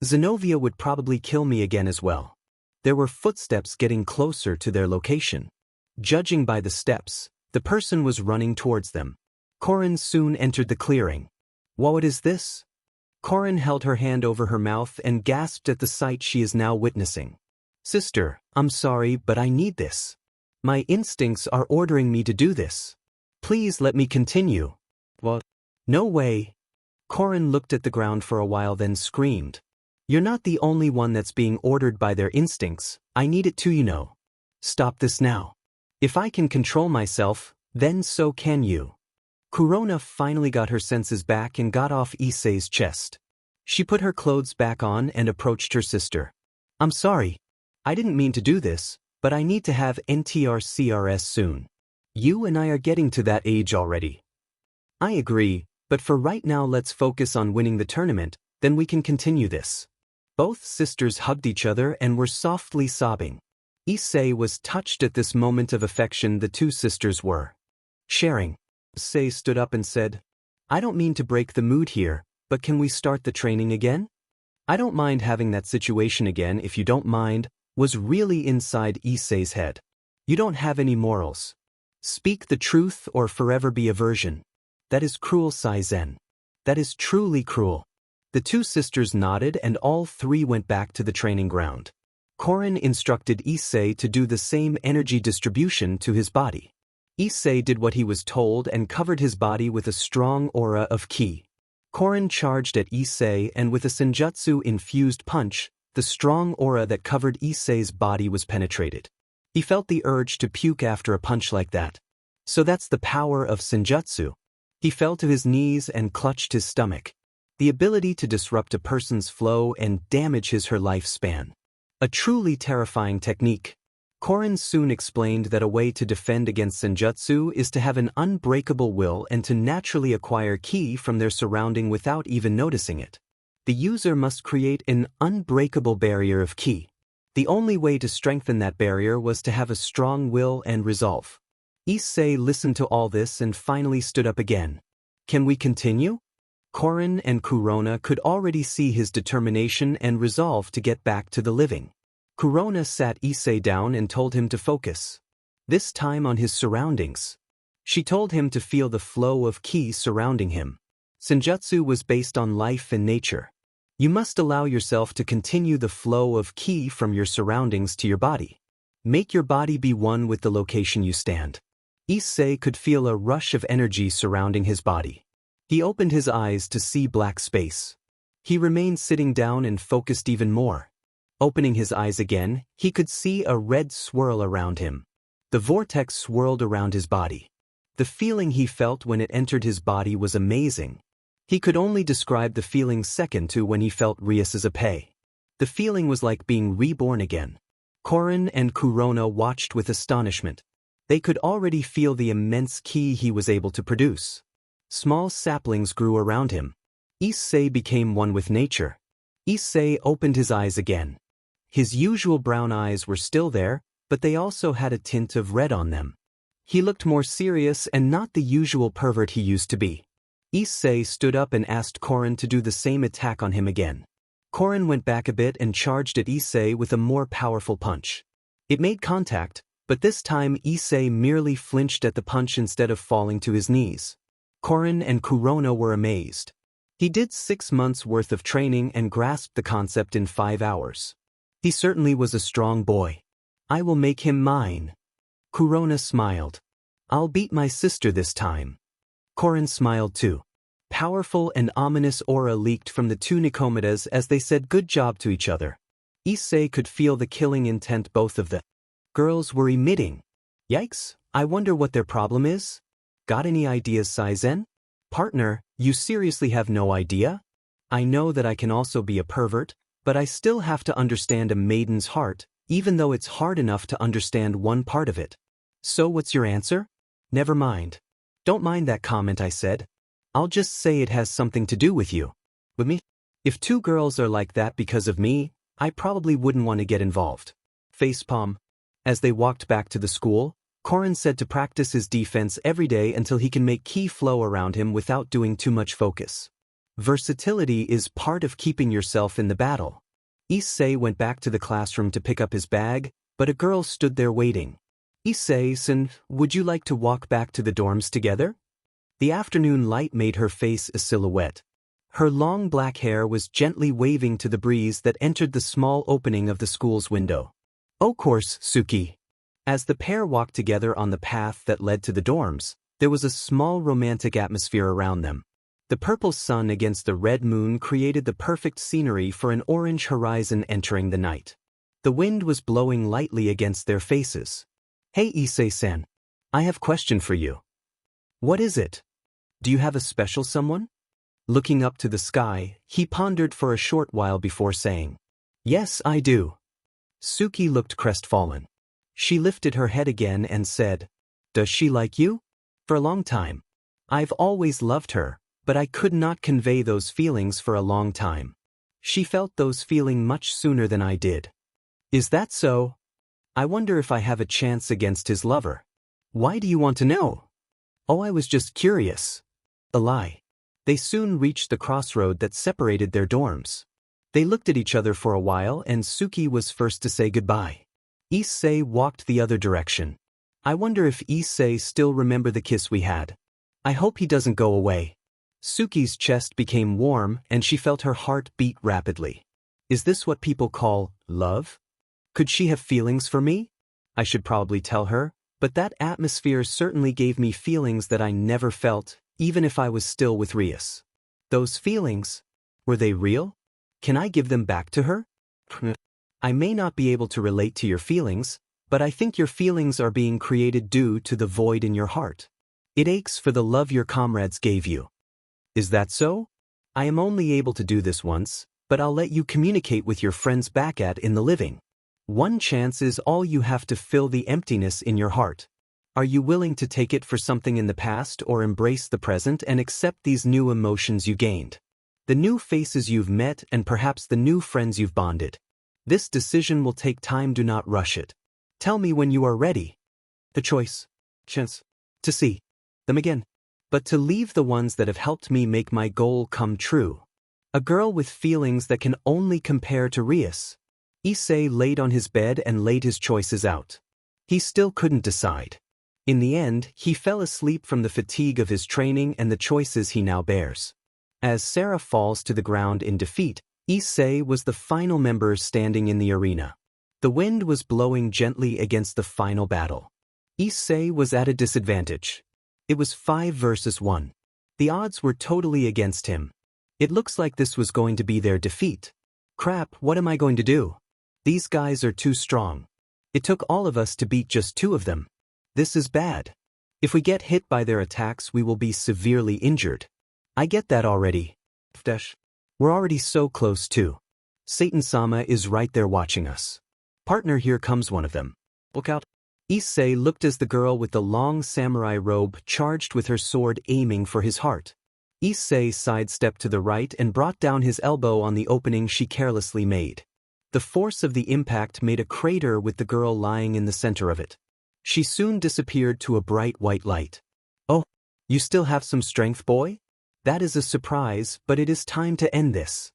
Zenobia would probably kill me again as well. There were footsteps getting closer to their location. Judging by the steps, the person was running towards them. Corin soon entered the clearing. What is this? Corin held her hand over her mouth and gasped at the sight she is now witnessing. Sister, I'm sorry, but I need this. My instincts are ordering me to do this. Please let me continue. What? No way. Corin looked at the ground for a while then screamed. You're not the only one that's being ordered by their instincts, I need it too, you know. Stop this now. If I can control myself, then so can you. Kurona finally got her senses back and got off Issei's chest. She put her clothes back on and approached her sister. I'm sorry. I didn't mean to do this, but I need to have NTR-CRS soon. You and I are getting to that age already. I agree, but for right now let's focus on winning the tournament, then we can continue this. Both sisters hugged each other and were softly sobbing. Issei was touched at this moment of affection the two sisters were sharing. Issei stood up and said, I don't mean to break the mood here, but can we start the training again? I don't mind having that situation again if you don't mind, was really inside Issei's head. You don't have any morals. Speak the truth or forever be a virgin. That is cruel, Saen. That is truly cruel. The two sisters nodded and all three went back to the training ground. Corin instructed Issei to do the same energy distribution to his body. Issei did what he was told and covered his body with a strong aura of ki. Corin charged at Issei and with a Senjutsu-infused punch, the strong aura that covered Issei's body was penetrated. He felt the urge to puke after a punch like that. So that's the power of Senjutsu. He fell to his knees and clutched his stomach. The ability to disrupt a person's flow and damage her lifespan. A truly terrifying technique. Corin soon explained that a way to defend against Senjutsu is to have an unbreakable will and to naturally acquire ki from their surrounding without even noticing it. The user must create an unbreakable barrier of ki. The only way to strengthen that barrier was to have a strong will and resolve. Issei listened to all this and finally stood up again. Can we continue? Corin and Kurona could already see his determination and resolve to get back to the living. Kurona sat Issei down and told him to focus. This time on his surroundings. She told him to feel the flow of ki surrounding him. Senjutsu was based on life and nature. You must allow yourself to continue the flow of ki from your surroundings to your body. Make your body be one with the location you stand. Issei could feel a rush of energy surrounding his body. He opened his eyes to see black space. He remained sitting down and focused even more. Opening his eyes again, he could see a red swirl around him. The vortex swirled around his body. The feeling he felt when it entered his body was amazing. He could only describe the feeling second to when he felt Rias's Issei. The feeling was like being reborn again. Corin and Kurona watched with astonishment. They could already feel the immense ki he was able to produce. Small saplings grew around him. Issei became one with nature. Issei opened his eyes again. His usual brown eyes were still there, but they also had a tint of red on them. He looked more serious and not the usual pervert he used to be. Issei stood up and asked Corin to do the same attack on him again. Corin went back a bit and charged at Issei with a more powerful punch. It made contact, but this time Issei merely flinched at the punch instead of falling to his knees. Corin and Kurona were amazed. He did 6 months worth of training and grasped the concept in 5 hours. He certainly was a strong boy. I will make him mine. Kurona smiled. I'll beat my sister this time. Corin smiled too. Powerful and ominous aura leaked from the two Nikomadas as they said good job to each other. Issei could feel the killing intent both of the girls were emitting. Yikes, I wonder what their problem is? Got any ideas, Saen? Partner, you seriously have no idea? I know that I can also be a pervert, but I still have to understand a maiden's heart, even though it's hard enough to understand one part of it. So what's your answer? Never mind. Don't mind that comment I said. I'll just say it has something to do with you. With me? If 2 girls are like that because of me, I probably wouldn't want to get involved. Facepalm. As they walked back to the school, Korin said to practice his defense every day until he can make ki flow around him without doing too much focus. Versatility is part of keeping yourself in the battle. Issei went back to the classroom to pick up his bag, but a girl stood there waiting. Issei-san, would you like to walk back to the dorms together? The afternoon light made her face a silhouette. Her long black hair was gently waving to the breeze that entered the small opening of the school's window. Of course, Suki. As the pair walked together on the path that led to the dorms, there was a small romantic atmosphere around them. The purple sun against the red moon created the perfect scenery for an orange horizon entering the night. The wind was blowing lightly against their faces. Hey Issei-san. I have a question for you. What is it? Do you have a special someone? Looking up to the sky, he pondered for a short while before saying, Yes, I do. Suki looked crestfallen. She lifted her head again and said, Does she like you? For a long time. I've always loved her, but I could not convey those feelings for a long time. She felt those feelings much sooner than I did. Is that so? I wonder if I have a chance against his lover. Why do you want to know? Oh, I was just curious. A lie. They soon reached the crossroad that separated their dorms. They looked at each other for a while and Suki was first to say goodbye. Issei walked the other direction. I wonder if Issei still remember the kiss we had. I hope he doesn't go away. Suki's chest became warm and she felt her heart beat rapidly. Is this what people call love? Could she have feelings for me? I should probably tell her, but that atmosphere certainly gave me feelings that I never felt, even if I was still with Rias. Those feelings, were they real? Can I give them back to her? I may not be able to relate to your feelings, but I think your feelings are being created due to the void in your heart. It aches for the love your comrades gave you. Is that so? I am only able to do this once, but I'll let you communicate with your friends back in the living. One chance is all you have to fill the emptiness in your heart. Are you willing to take it for something in the past or embrace the present and accept these new emotions you gained? The new faces you've met and perhaps the new friends you've bonded. This decision will take time, do not rush it. Tell me when you are ready. The chance, to see them again, but to leave the ones that have helped me make my goal come true. A girl with feelings that can only compare to Rias. Issei laid on his bed and laid his choices out. He still couldn't decide. In the end, he fell asleep from the fatigue of his training and the choices he now bears. As Sarah falls to the ground in defeat, Issei was the final member standing in the arena. The wind was blowing gently against the final battle. Issei was at a disadvantage. It was 5 versus 1. The odds were totally against him. It looks like this was going to be their defeat. Crap, what am I going to do? These guys are too strong. It took all of us to beat just 2 of them. This is bad. If we get hit by their attacks, we will be severely injured. I get that already. We're already so close too. Satan-sama is right there watching us. Partner, here comes one of them. Look out. Issei looked as the girl with the long samurai robe charged with her sword aiming for his heart. Issei sidestepped to the right and brought down his elbow on the opening she carelessly made. The force of the impact made a crater with the girl lying in the center of it. She soon disappeared to a bright white light. Oh, you still have some strength, boy? That is a surprise, but it is time to end this.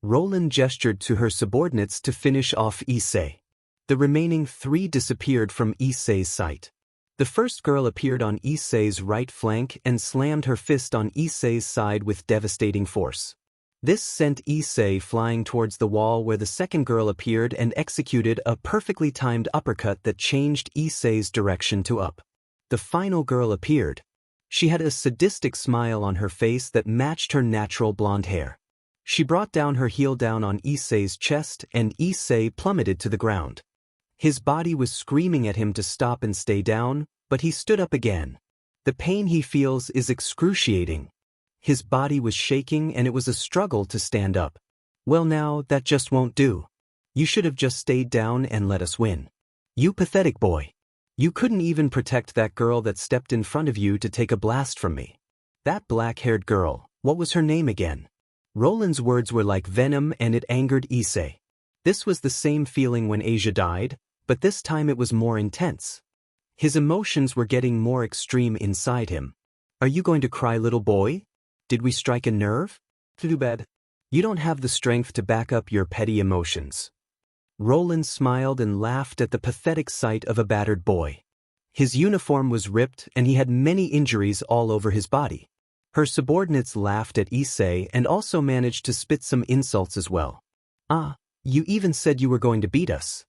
Roland gestured to her subordinates to finish off Issei. The remaining 3 disappeared from Issei's sight. The first girl appeared on Issei's right flank and slammed her fist on Issei's side with devastating force. This sent Issei flying towards the wall where the second girl appeared and executed a perfectly timed uppercut that changed Issei's direction to up. The final girl appeared. She had a sadistic smile on her face that matched her natural blonde hair. She brought down her heel down on Issei's chest and Issei plummeted to the ground. His body was screaming at him to stop and stay down, but he stood up again. The pain he feels is excruciating. His body was shaking and it was a struggle to stand up. Well now, that just won't do. You should have just stayed down and let us win. You pathetic boy. You couldn't even protect that girl that stepped in front of you to take a blast from me. That black-haired girl, what was her name again? Roland's words were like venom and it angered Issei. This was the same feeling when Asia died, but this time it was more intense. His emotions were getting more extreme inside him. Are you going to cry, little boy? Did we strike a nerve? Too bad. You don't have the strength to back up your petty emotions. Roland smiled and laughed at the pathetic sight of a battered boy. His uniform was ripped and he had many injuries all over his body. Her subordinates laughed at Issei and also managed to spit some insults as well. Ah, you even said you were going to beat us.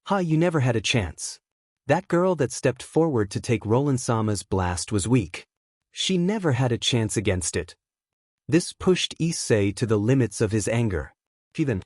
Ha, you never had a chance. That girl that stepped forward to take Roland-sama's blast was weak. She never had a chance against it. This pushed Issei to the limits of his anger. Even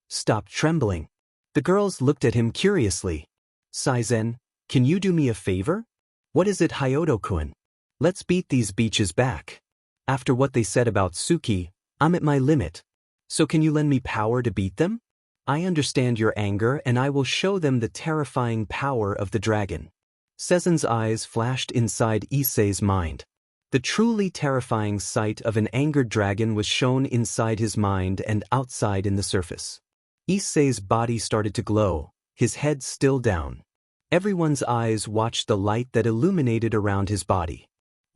stopped trembling. The girls looked at him curiously. Saen, can you do me a favor? What is it, Hyodo-kun? Let's beat these beaches back. After what they said about Suki, I'm at my limit. So can you lend me power to beat them? I understand your anger and I will show them the terrifying power of the dragon. Saen's eyes flashed inside Issei's mind. The truly terrifying sight of an angered dragon was shown inside his mind and outside in the surface. Issei's body started to glow, his head still down. Everyone's eyes watched the light that illuminated around his body.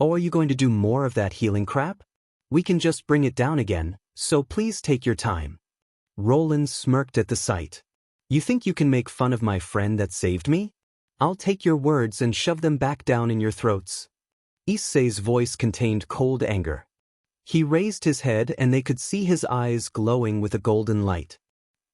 Oh, are you going to do more of that healing crap? We can just bring it down again, so please take your time. Roland smirked at the sight. You think you can make fun of my friend that saved me? I'll take your words and shove them back down in your throats. Issei's voice contained cold anger. He raised his head and they could see his eyes glowing with a golden light.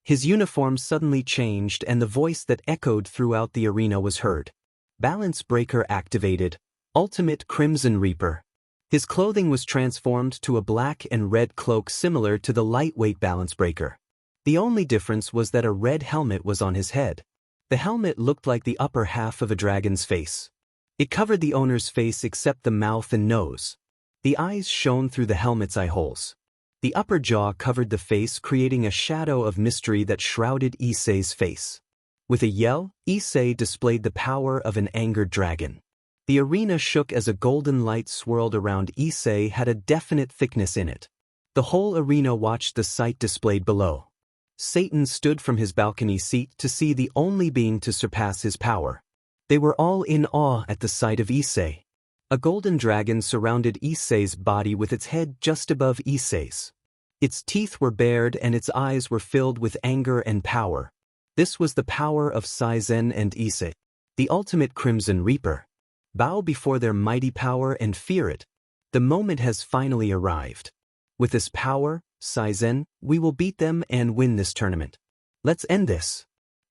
His uniform suddenly changed and the voice that echoed throughout the arena was heard. Balance Breaker activated. Ultimate Crimson Reaper. His clothing was transformed to a black and red cloak similar to the lightweight Balance Breaker. The only difference was that a red helmet was on his head. The helmet looked like the upper half of a dragon's face. It covered the owner's face except the mouth and nose. The eyes shone through the helmet's eye holes. The upper jaw covered the face, creating a shadow of mystery that shrouded Issei's face. With a yell, Issei displayed the power of an angered dragon. The arena shook as a golden light swirled around. Issei had a definite thickness in it. The whole arena watched the sight displayed below. Satan stood from his balcony seat to see the only being to surpass his power. They were all in awe at the sight of Issei. A golden dragon surrounded Issei's body with its head just above Issei's. Its teeth were bared and its eyes were filled with anger and power. This was the power of Saen and Issei, the ultimate Crimson Reaper. Bow before their mighty power and fear it. The moment has finally arrived. With this power, Saen, we will beat them and win this tournament. Let's end this.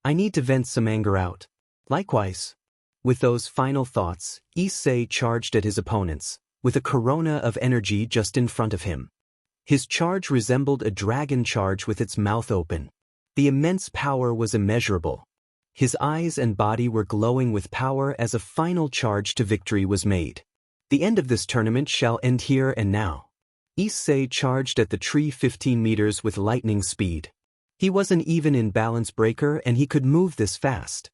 I need to vent some anger out. Likewise. With those final thoughts, Issei charged at his opponents, with a corona of energy just in front of him. His charge resembled a dragon charge with its mouth open. The immense power was immeasurable. His eyes and body were glowing with power as a final charge to victory was made. The end of this tournament shall end here and now. Issei charged at the tree 15 meters with lightning speed. He wasn't even in Balance Breaker and he could move this fast.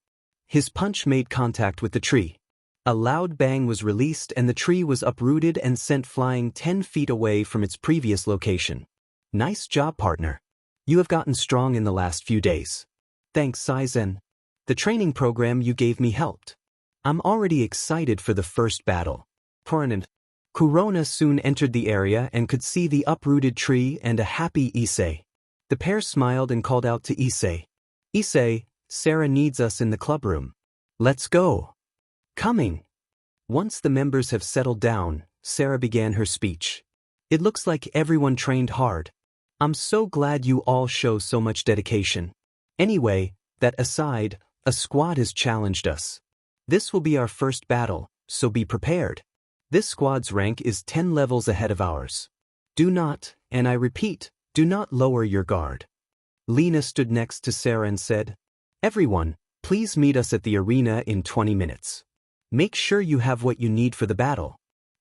His punch made contact with the tree. A loud bang was released and the tree was uprooted and sent flying 10 feet away from its previous location. Nice job, partner. You have gotten strong in the last few days. Thanks, Saen. The training program you gave me helped. I'm already excited for the first battle. Kurona soon entered the area and could see the uprooted tree and a happy Issei. The pair smiled and called out to Issei. Issei, Sarah needs us in the clubroom. Let's go. Coming. Once the members have settled down, Sarah began her speech. It looks like everyone trained hard. I'm so glad you all show so much dedication. Anyway, that aside, a squad has challenged us. This will be our first battle, so be prepared. This squad's rank is 10 levels ahead of ours. Do not, and I repeat, do not lower your guard. Lena stood next to Sarah and said, Everyone, please meet us at the arena in 20 minutes. Make sure you have what you need for the battle.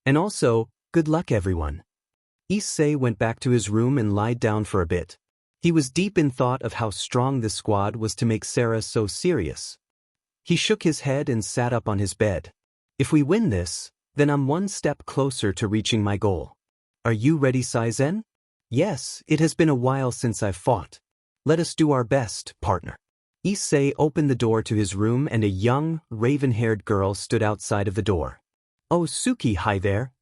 And also, good luck everyone. Issei went back to his room and lied down for a bit. He was deep in thought of how strong this squad was to make Sarah so serious. He shook his head and sat up on his bed. If we win this, then I'm one step closer to reaching my goal. Are you ready, Saen? Yes, it has been a while since I've fought. Let us do our best, partner. Issei opened the door to his room and a young, raven-haired girl stood outside of the door. "Oh Suki, hi there."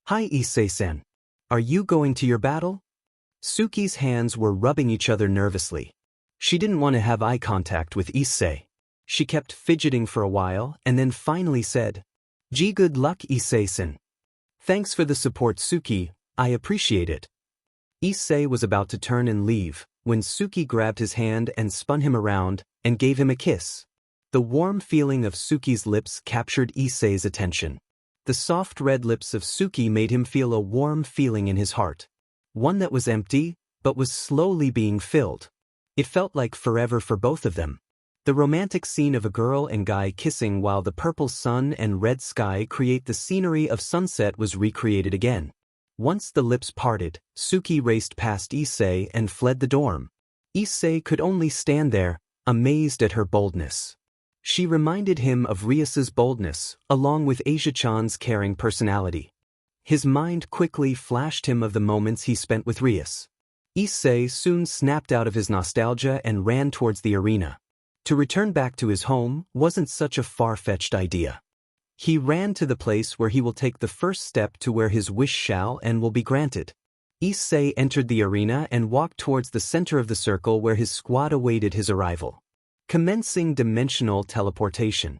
"Hi Issei-san. Are you going to your battle?" Suki's hands were rubbing each other nervously. She didn't want to have eye contact with Issei. She kept fidgeting for a while and then finally said, "Gee, good luck Issei-san." "Thanks for the support Suki, I appreciate it." Issei was about to turn and leave when Suki grabbed his hand and spun him around and gave him a kiss. The warm feeling of Suki's lips captured Issei's attention. The soft red lips of Suki made him feel a warm feeling in his heart. One that was empty, but was slowly being filled. It felt like forever for both of them. The romantic scene of a girl and guy kissing while the purple sun and red sky create the scenery of sunset was recreated again. Once the lips parted, Suki raced past Issei and fled the dorm. Issei could only stand there, amazed at her boldness. She reminded him of Rias's boldness, along with Asia-chan's caring personality. His mind quickly flashed him of the moments he spent with Rias. Issei soon snapped out of his nostalgia and ran towards the arena. To return back to his home wasn't such a far-fetched idea. He ran to the place where he will take the first step to where his wish shall and will be granted. Issei entered the arena and walked towards the center of the circle where his squad awaited his arrival. Commencing dimensional teleportation.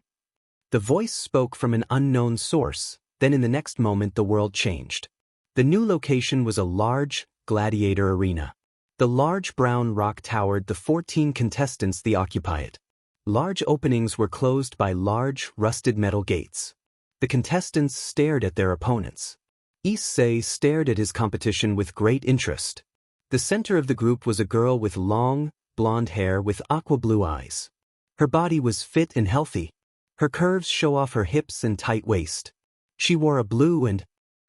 The voice spoke from an unknown source, then in the next moment the world changed. The new location was a large, gladiator arena. The large brown rock towered the 14 contestants that occupy it. Large openings were closed by large, rusted metal gates. The contestants stared at their opponents. Issei stared at his competition with great interest. The center of the group was a girl with long, blonde hair with aqua blue eyes. Her body was fit and healthy. Her curves show off her hips and tight waist. She wore a blue and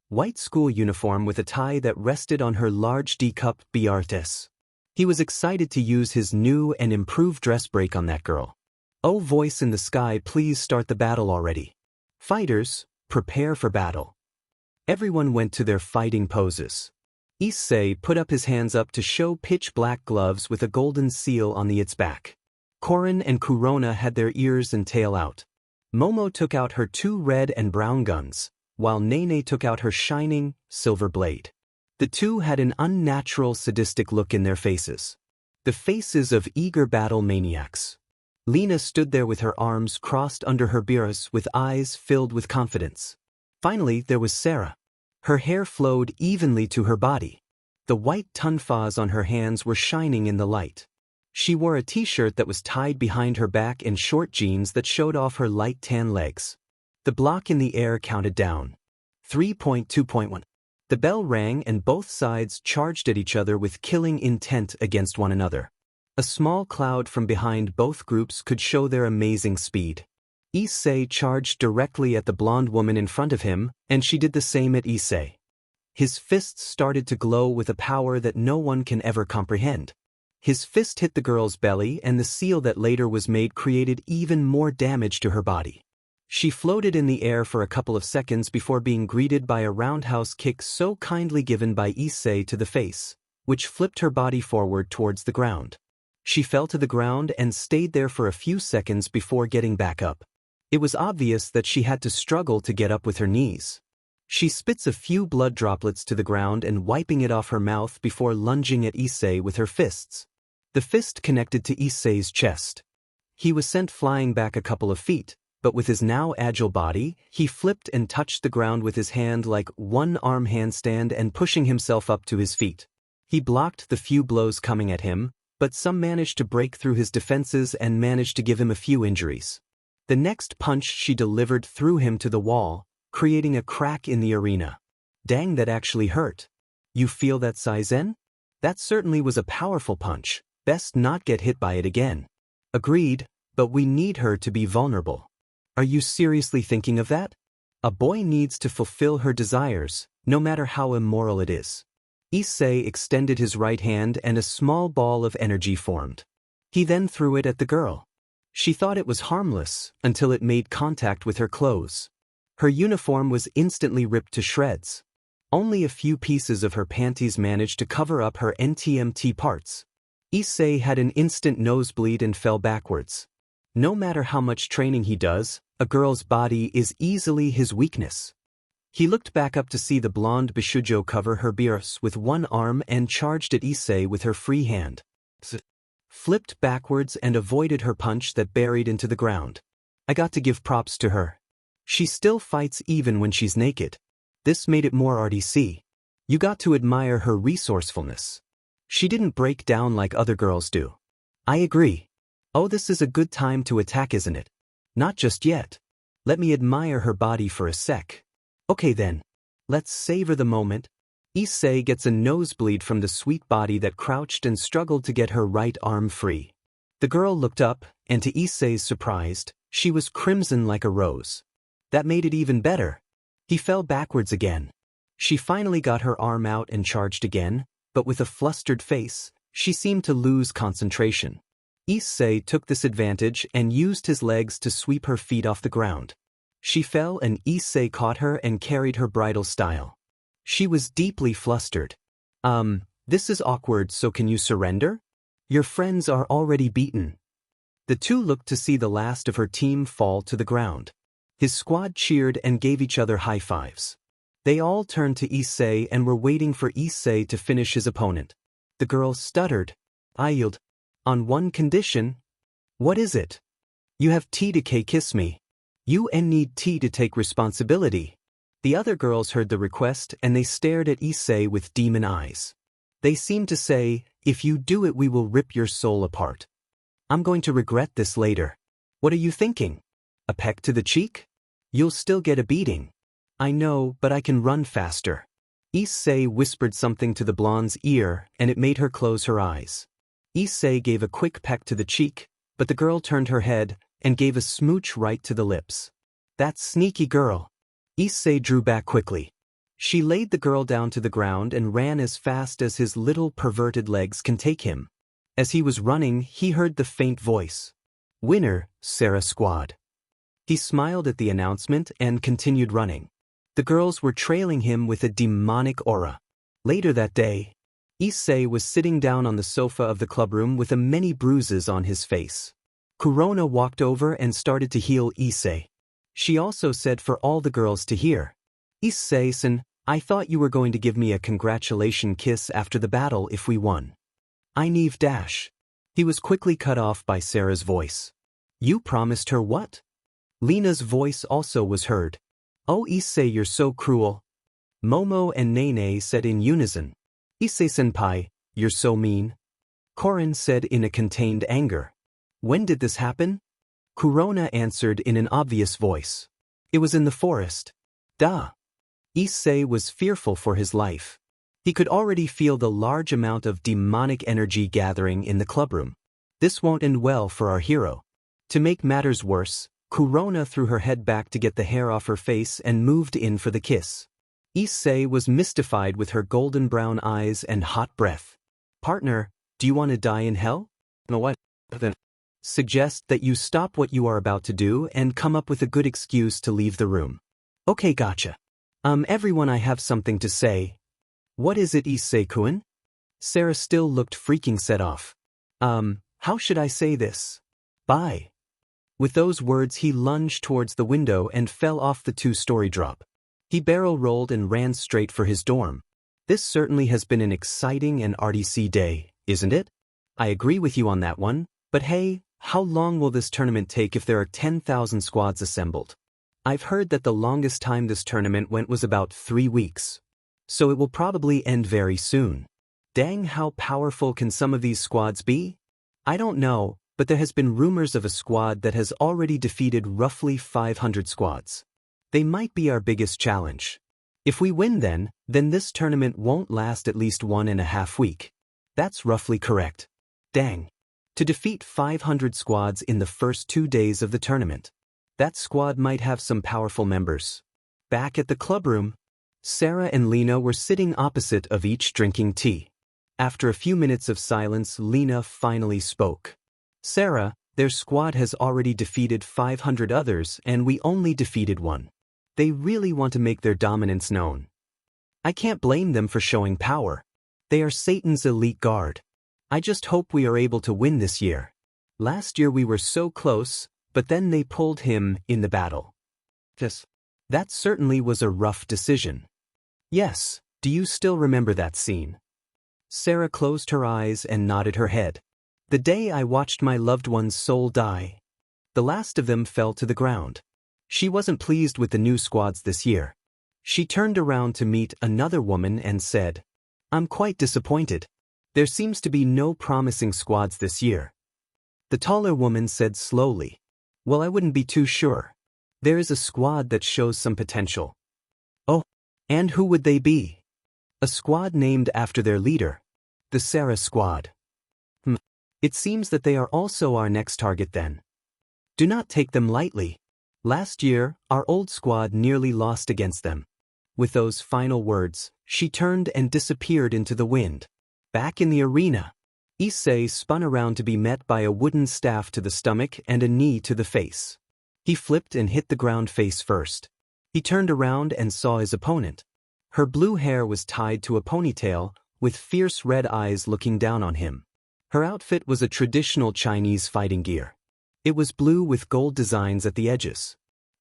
white school uniform with a tie that rested on her large D-cup BRTS. He was excited to use his new and improved dress break on that girl. "Oh voice in the sky, please start the battle already. Fighters, prepare for battle." Everyone went to their fighting poses. Issei put up his hands up to show pitch-black gloves with a golden seal on its back. Korin and Kurona had their ears and tail out. Momo took out her 2 red and brown guns, while Nene took out her shining, silver blade. The two had an unnatural sadistic look in their faces. The faces of eager battle maniacs. Lena stood there with her arms crossed under her biras with eyes filled with confidence. Finally, there was Sarah. Her hair flowed evenly to her body. The white tunfas on her hands were shining in the light. She wore a t-shirt that was tied behind her back and short jeans that showed off her light tan legs. The block in the air counted down. 3.2.1. The bell rang and both sides charged at each other with killing intent against one another. A small cloud from behind both groups could show their amazing speed. Issei charged directly at the blonde woman in front of him, and she did the same at Issei. His fists started to glow with a power that no one can ever comprehend. His fist hit the girl's belly, and the seal that later was made created even more damage to her body. She floated in the air for a couple of seconds before being greeted by a roundhouse kick so kindly given by Issei to the face, which flipped her body forward towards the ground. She fell to the ground and stayed there for a few seconds before getting back up. It was obvious that she had to struggle to get up with her knees. She spits a few blood droplets to the ground and wiping it off her mouth before lunging at Issei with her fists. The fist connected to Issei's chest. He was sent flying back a couple of feet, but with his now agile body, he flipped and touched the ground with his hand like one-arm handstand and pushing himself up to his feet. He blocked the few blows coming at him, but some managed to break through his defenses and managed to give him a few injuries. The next punch she delivered threw him to the wall, creating a crack in the arena. Dang, that actually hurt. You feel that, Saen? That certainly was a powerful punch. Best not get hit by it again. Agreed, but we need her to be vulnerable. Are you seriously thinking of that? A boy needs to fulfill her desires, no matter how immoral it is. Issei extended his right hand and a small ball of energy formed. He then threw it at the girl. She thought it was harmless until it made contact with her clothes. Her uniform was instantly ripped to shreds. Only a few pieces of her panties managed to cover up her NTMT parts. Issei had an instant nosebleed and fell backwards. No matter how much training he does, a girl's body is easily his weakness. He looked back up to see the blonde Bishujo cover her bios with one arm and charged at Issei with her free hand. Flipped backwards and avoided her punch that buried into the ground. I got to give props to her. She still fights even when she's naked. This made it more RDC. You got to admire her resourcefulness. She didn't break down like other girls do. I agree. Oh, this is a good time to attack, isn't it? Not just yet. Let me admire her body for a sec. Okay then. Let's savor the moment. Issei gets a nosebleed from the sweet body that crouched and struggled to get her right arm free. The girl looked up, and to Issei's surprise, she was crimson like a rose. That made it even better. He fell backwards again. She finally got her arm out and charged again, but with a flustered face, she seemed to lose concentration. Issei took this advantage and used his legs to sweep her feet off the ground. She fell and Issei caught her and carried her bridal style. She was deeply flustered. This is awkward, so can you surrender? Your friends are already beaten. The two looked to see the last of her team fall to the ground. His squad cheered and gave each other high fives. They all turned to Issei and were waiting for Issei to finish his opponent. The girl stuttered. I yield. On one condition. What is it? You have T to kiss me. You need T to take responsibility. The other girls heard the request and they stared at Issei with demon eyes. They seemed to say, if you do it we will rip your soul apart. I'm going to regret this later. What are you thinking? A peck to the cheek? You'll still get a beating. I know, but I can run faster. Issei whispered something to the blonde's ear and it made her close her eyes. Issei gave a quick peck to the cheek, but the girl turned her head and gave a smooch right to the lips. That sneaky girl. Issei drew back quickly. She laid the girl down to the ground and ran as fast as his little perverted legs can take him. As he was running, he heard the faint voice. Winner, Sarah Squad. He smiled at the announcement and continued running. The girls were trailing him with a demonic aura. Later that day, Issei was sitting down on the sofa of the clubroom with many bruises on his face. Kurona walked over and started to heal Issei. She also said for all the girls to hear. Issei-san, I thought you were going to give me a congratulation kiss after the battle if we won. I need dash. He was quickly cut off by Sarah's voice. You promised her what? Lena's voice also was heard. Oh Issei, you're so cruel. Momo and Nene said in unison. Issei-senpai, you're so mean. Korin said in a contained anger. When did this happen? Kurona answered in an obvious voice. It was in the forest. Duh. Issei was fearful for his life. He could already feel the large amount of demonic energy gathering in the clubroom. This won't end well for our hero. To make matters worse, Kurona threw her head back to get the hair off her face and moved in for the kiss. Issei was mystified with her golden brown eyes and hot breath. Partner, do you want to die in hell? No, what? Then suggest that you stop what you are about to do and come up with a good excuse to leave the room. Okay, gotcha. Everyone, I have something to say. What is it, Issei-kun? Sarah still looked freaking set off. How should I say this? Bye. With those words he lunged towards the window and fell off the two-story drop. He barrel rolled and ran straight for his dorm. This certainly has been an exciting and RDC day, isn't it? I agree with you on that one, but hey, how long will this tournament take if there are 10,000 squads assembled? I've heard that the longest time this tournament went was about 3 weeks. So it will probably end very soon. Dang, how powerful can some of these squads be? I don't know, but there has been rumors of a squad that has already defeated roughly 500 squads. They might be our biggest challenge. If we win then this tournament won't last at least 1.5 weeks. That's roughly correct. Dang. To defeat 500 squads in the first 2 days of the tournament. That squad might have some powerful members. Back at the clubroom, Sarah and Lena were sitting opposite of each drinking tea. After a few minutes of silence, Lena finally spoke. Sarah, their squad has already defeated 500 others and we only defeated 1. They really want to make their dominance known. I can't blame them for showing power. They are Satan's elite guard. I just hope we are able to win this year. Last year we were so close, but then they pulled him in the battle. That certainly was a rough decision. Yes, do you still remember that scene? Sarah closed her eyes and nodded her head. The day I watched my loved one's soul die. The last of them fell to the ground. She wasn't pleased with the new squads this year. She turned around to meet another woman and said, I'm quite disappointed. There seems to be no promising squads this year. The taller woman said slowly, Well, I wouldn't be too sure. There is a squad that shows some potential. Oh, and who would they be? A squad named after their leader. The Sarah squad. It seems that they are also our next target then. Do not take them lightly. Last year, our old squad nearly lost against them. With those final words, she turned and disappeared into the wind. Back in the arena, Issei spun around to be met by a wooden staff to the stomach and a knee to the face. He flipped and hit the ground face first. He turned around and saw his opponent. Her blue hair was tied to a ponytail, with fierce red eyes looking down on him. Her outfit was a traditional Chinese fighting gear. It was blue with gold designs at the edges.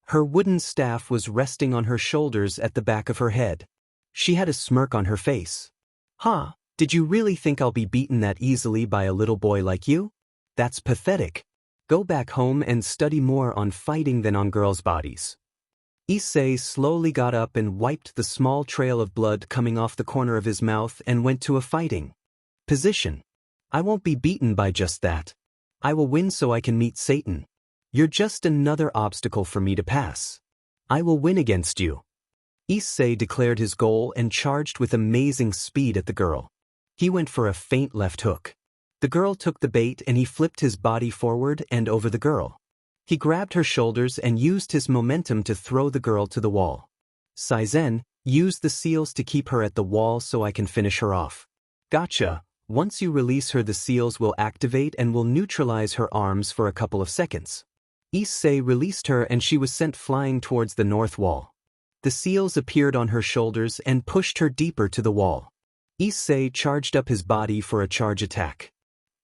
Her wooden staff was resting on her shoulders at the back of her head. She had a smirk on her face. Huh, did you really think I'll be beaten that easily by a little boy like you? That's pathetic. Go back home and study more on fighting than on girls' bodies. Issei slowly got up and wiped the small trail of blood coming off the corner of his mouth and went to a fighting position. I won't be beaten by just that. I will win so I can meet Satan. You're just another obstacle for me to pass. I will win against you. Issei declared his goal and charged with amazing speed at the girl. He went for a feint left hook. The girl took the bait and he flipped his body forward and over the girl. He grabbed her shoulders and used his momentum to throw the girl to the wall. Saen, use the seals to keep her at the wall so I can finish her off. Gotcha. Once you release her, the seals will activate and will neutralize her arms for a couple of seconds. Issei released her and she was sent flying towards the north wall. The seals appeared on her shoulders and pushed her deeper to the wall. Issei charged up his body for a charge attack.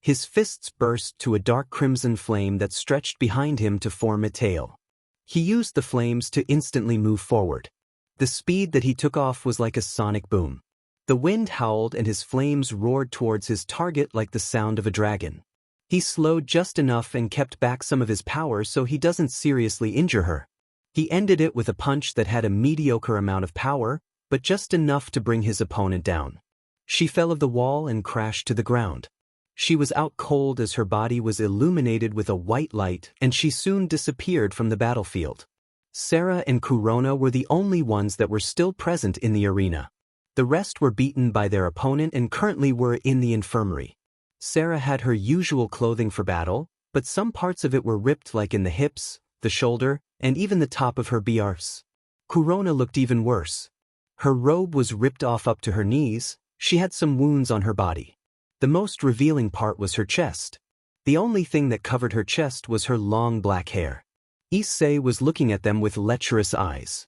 His fists burst to a dark crimson flame that stretched behind him to form a tail. He used the flames to instantly move forward. The speed that he took off was like a sonic boom. The wind howled and his flames roared towards his target like the sound of a dragon. He slowed just enough and kept back some of his power so he doesn't seriously injure her. He ended it with a punch that had a mediocre amount of power, but just enough to bring his opponent down. She fell of the wall and crashed to the ground. She was out cold as her body was illuminated with a white light and she soon disappeared from the battlefield. Sarah and Kurona were the only ones that were still present in the arena. The rest were beaten by their opponent and currently were in the infirmary. Sarah had her usual clothing for battle, but some parts of it were ripped like in the hips, the shoulder, and even the top of her biars. Kurona looked even worse. Her robe was ripped off up to her knees, she had some wounds on her body. The most revealing part was her chest. The only thing that covered her chest was her long black hair. Issei was looking at them with lecherous eyes.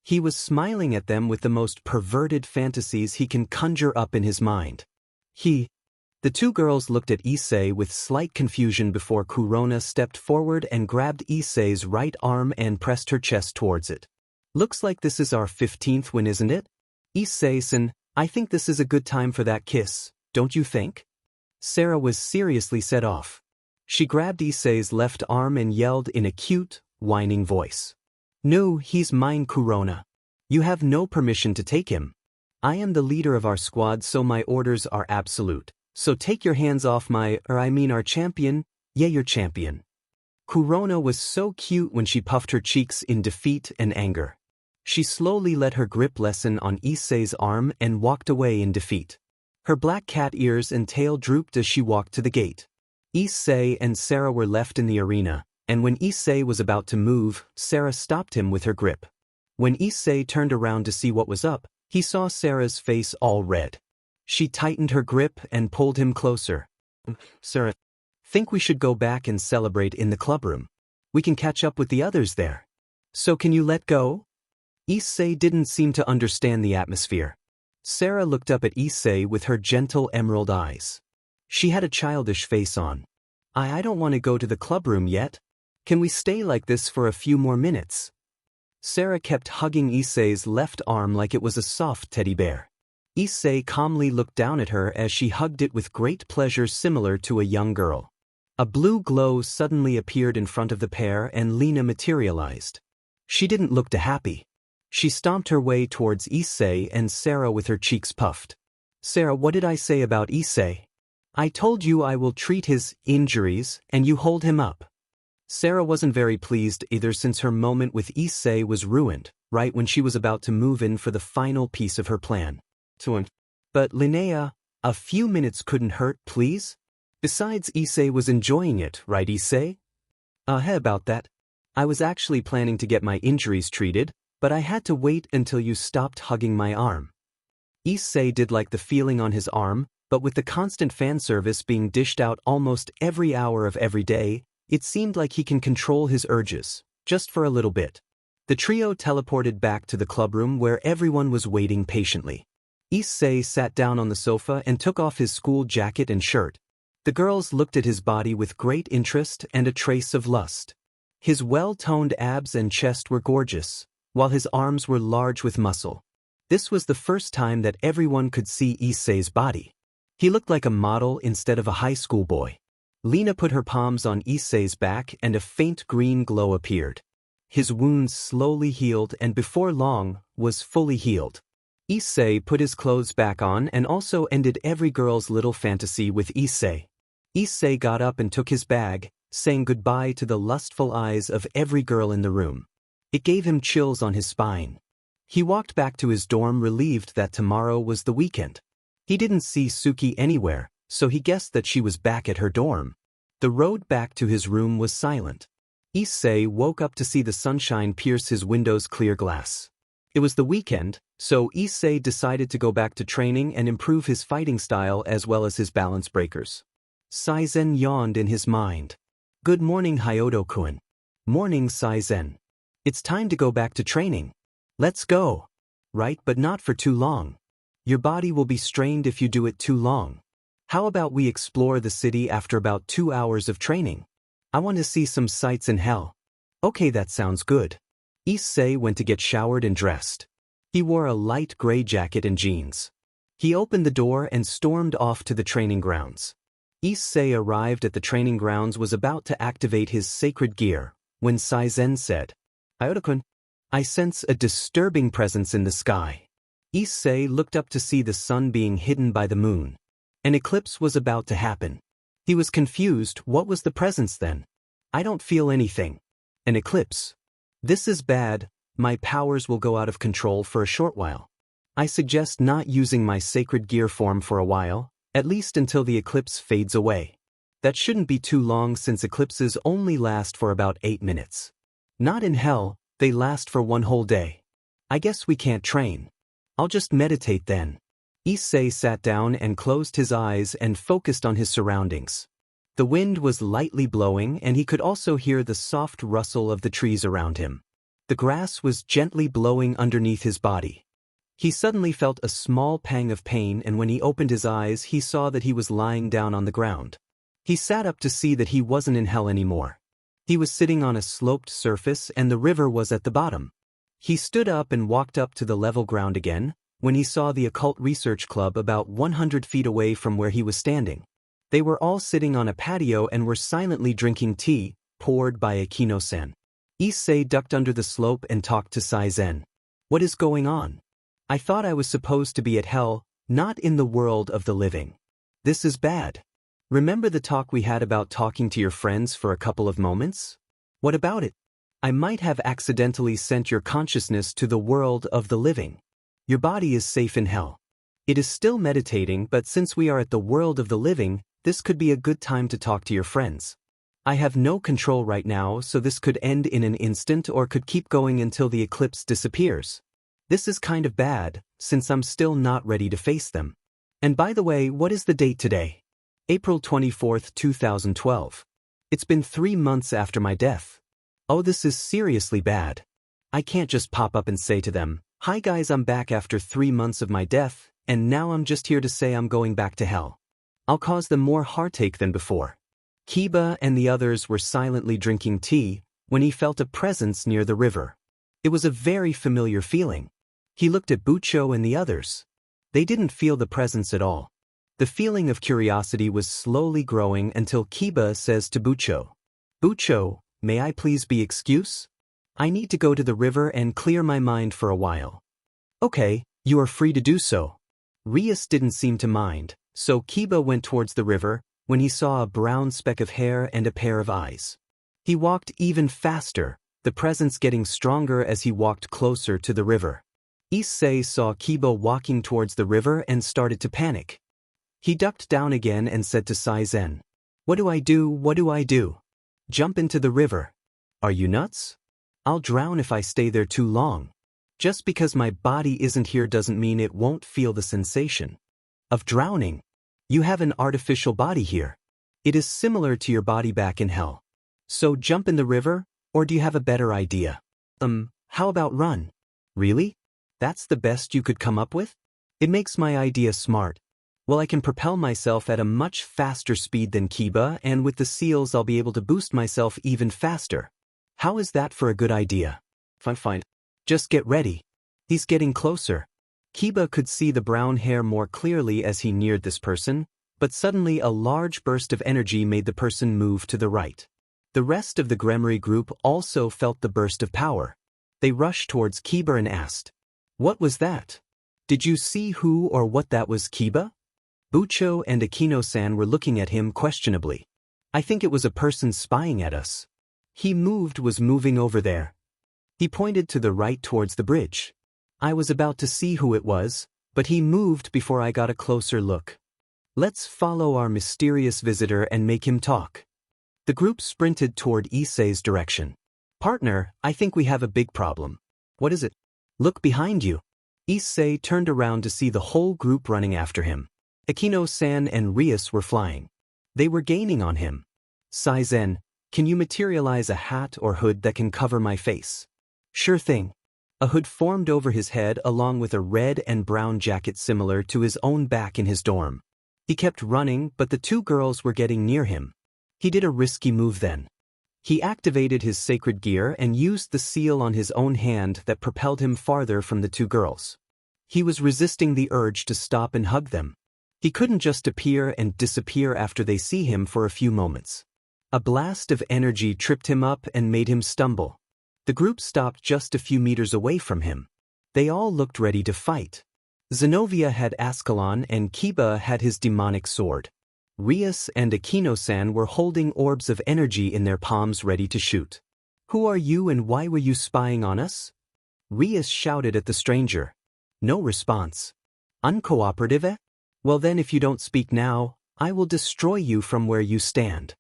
He was smiling at them with the most perverted fantasies he can conjure up in his mind. The two girls looked at Issei with slight confusion before Kurona stepped forward and grabbed Issei's right arm and pressed her chest towards it. Looks like this is our 15th win, isn't it? Issei-san, I think this is a good time for that kiss, don't you think? Sarah was seriously set off. She grabbed Issei's left arm and yelled in a cute, whining voice. No, he's mine, Kurona. You have no permission to take him. I am the leader of our squad, so my orders are absolute. So take your hands off our champion. Yeah, your champion. Kurona was so cute when she puffed her cheeks in defeat and anger. She slowly let her grip lessen on Issei's arm and walked away in defeat. Her black cat ears and tail drooped as she walked to the gate. Issei and Sarah were left in the arena, and when Issei was about to move, Sarah stopped him with her grip. When Issei turned around to see what was up, he saw Sarah's face all red. She tightened her grip and pulled him closer. Sarah, think we should go back and celebrate in the clubroom. We can catch up with the others there. So can you let go? Issei didn't seem to understand the atmosphere. Sarah looked up at Issei with her gentle emerald eyes. She had a childish face on. I don't want to go to the clubroom yet. Can we stay like this for a few more minutes? Sarah kept hugging Issei's left arm like it was a soft teddy bear. Issei calmly looked down at her as she hugged it with great pleasure, similar to a young girl. A blue glow suddenly appeared in front of the pair and Lena materialized. She didn't look too happy. She stomped her way towards Issei and Sarah with her cheeks puffed. Sarah, what did I say about Issei? I told you I will treat his injuries and you hold him up. Sarah wasn't very pleased either, since her moment with Issei was ruined, right when she was about to move in for the final piece of her plan. But Linnea, a few minutes couldn't hurt, please? Besides, Issei was enjoying it, right Issei? Hey, about that. I was actually planning to get my injuries treated, but I had to wait until you stopped hugging my arm. Issei did like the feeling on his arm, but with the constant fan service being dished out almost every hour of every day, it seemed like he can control his urges, just for a little bit. The trio teleported back to the clubroom where everyone was waiting patiently. Issei sat down on the sofa and took off his school jacket and shirt. The girls looked at his body with great interest and a trace of lust. His well-toned abs and chest were gorgeous, while his arms were large with muscle. This was the first time that everyone could see Issei's body. He looked like a model instead of a high school boy. Lena put her palms on Issei's back and a faint green glow appeared. His wounds slowly healed and before long was fully healed. Issei put his clothes back on and also ended every girl's little fantasy with Issei. Issei got up and took his bag, saying goodbye to the lustful eyes of every girl in the room. It gave him chills on his spine. He walked back to his dorm relieved that tomorrow was the weekend. He didn't see Suki anywhere, so he guessed that she was back at her dorm. The road back to his room was silent. Issei woke up to see the sunshine pierce his window's clear glass. It was the weekend, so Issei decided to go back to training and improve his fighting style as well as his balance breakers. Saen yawned in his mind. Good morning, Hyodo-kun. Morning, Saen. It's time to go back to training. Let's go. Right, but not for too long. Your body will be strained if you do it too long. How about we explore the city after about 2 hours of training? I want to see some sights in hell. Okay, that sounds good. Issei went to get showered and dressed. He wore a light gray jacket and jeans. He opened the door and stormed off to the training grounds. Issei arrived at the training grounds, was about to activate his sacred gear, when Saen said, Hyodo-kun, I sense a disturbing presence in the sky. Issei looked up to see the sun being hidden by the moon. An eclipse was about to happen. He was confused. What was the presence then? I don't feel anything. An eclipse. This is bad. My powers will go out of control for a short while. I suggest not using my sacred gear form for a while, at least until the eclipse fades away. That shouldn't be too long since eclipses only last for about 8 minutes. Not in hell, they last for 1 whole day. I guess we can't train. I'll just meditate then. Issei sat down and closed his eyes and focused on his surroundings. The wind was lightly blowing and he could also hear the soft rustle of the trees around him. The grass was gently blowing underneath his body. He suddenly felt a small pang of pain, and when he opened his eyes he saw that he was lying down on the ground. He sat up to see that he wasn't in hell anymore. He was sitting on a sloped surface and the river was at the bottom. He stood up and walked up to the level ground again, when he saw the Occult Research Club about 100 feet away from where he was standing. They were all sitting on a patio and were silently drinking tea, poured by Akino-san. Issei ducked under the slope and talked to Saen. What is going on? I thought I was supposed to be at hell, not in the world of the living. This is bad. Remember the talk we had about talking to your friends for a couple of moments? What about it? I might have accidentally sent your consciousness to the world of the living. Your body is safe in hell. It is still meditating, but since we are at the world of the living, this could be a good time to talk to your friends. I have no control right now, so this could end in an instant or could keep going until the eclipse disappears. This is kind of bad, since I'm still not ready to face them. And by the way, what is the date today? April 24th, 2012. It's been 3 months after my death. Oh, this is seriously bad. I can't just pop up and say to them, hi guys, I'm back after 3 months of my death, and now I'm just here to say I'm going back to hell. I'll cause them more heartache than before. Kiba and the others were silently drinking tea when he felt a presence near the river. It was a very familiar feeling. He looked at Bucho and the others. They didn't feel the presence at all. The feeling of curiosity was slowly growing until Kiba says to Bucho, "Bucho, may I please be excused? I need to go to the river and clear my mind for a while." "Okay, you are free to do so." Rias didn't seem to mind, so Kiba went towards the river when he saw a brown speck of hair and a pair of eyes. He walked even faster, the presence getting stronger as he walked closer to the river. Issei saw Kiba walking towards the river and started to panic. He ducked down again and said to Saen, "What do I do? What do I do? Jump into the river. Are you nuts? I'll drown if I stay there too long. Just because my body isn't here doesn't mean it won't feel the sensation of drowning. You have an artificial body here. It is similar to your body back in hell. So jump in the river, or do you have a better idea? How about run? Really? That's the best you could come up with? It makes my idea smart. Well, I can propel myself at a much faster speed than Kiba, and with the seals I'll be able to boost myself even faster. How is that for a good idea? Fine. Just get ready. He's getting closer." Kiba could see the brown hair more clearly as he neared this person, but suddenly a large burst of energy made the person move to the right. The rest of the Gremry group also felt the burst of power. They rushed towards Kiba and asked, "What was that? Did you see who or what that was, Kiba?" Bucho and Akino-san were looking at him questionably. "I think it was a person spying at us. He was moving over there." He pointed to the right towards the bridge. "I was about to see who it was, but he moved before I got a closer look. Let's follow our mysterious visitor and make him talk." The group sprinted toward Issei's direction. "Partner, I think we have a big problem." "What is it?" "Look behind you." Issei turned around to see the whole group running after him. Akino-san and Rias were flying. They were gaining on him. "Saen, can you materialize a hat or hood that can cover my face?" "Sure thing." A hood formed over his head along with a red and brown jacket similar to his own back in his dorm. He kept running, but the two girls were getting near him. He did a risky move then. He activated his sacred gear and used the seal on his own hand that propelled him farther from the two girls. He was resisting the urge to stop and hug them. He couldn't just appear and disappear after they see him for a few moments. A blast of energy tripped him up and made him stumble. The group stopped just a few meters away from him. They all looked ready to fight. Zenovia had Ascalon and Kiba had his demonic sword. Rias and Akino-san were holding orbs of energy in their palms ready to shoot. "Who are you and why were you spying on us?" Rias shouted at the stranger. No response. "Uncooperative, eh? Well then, if you don't speak now, I will destroy you from where you stand."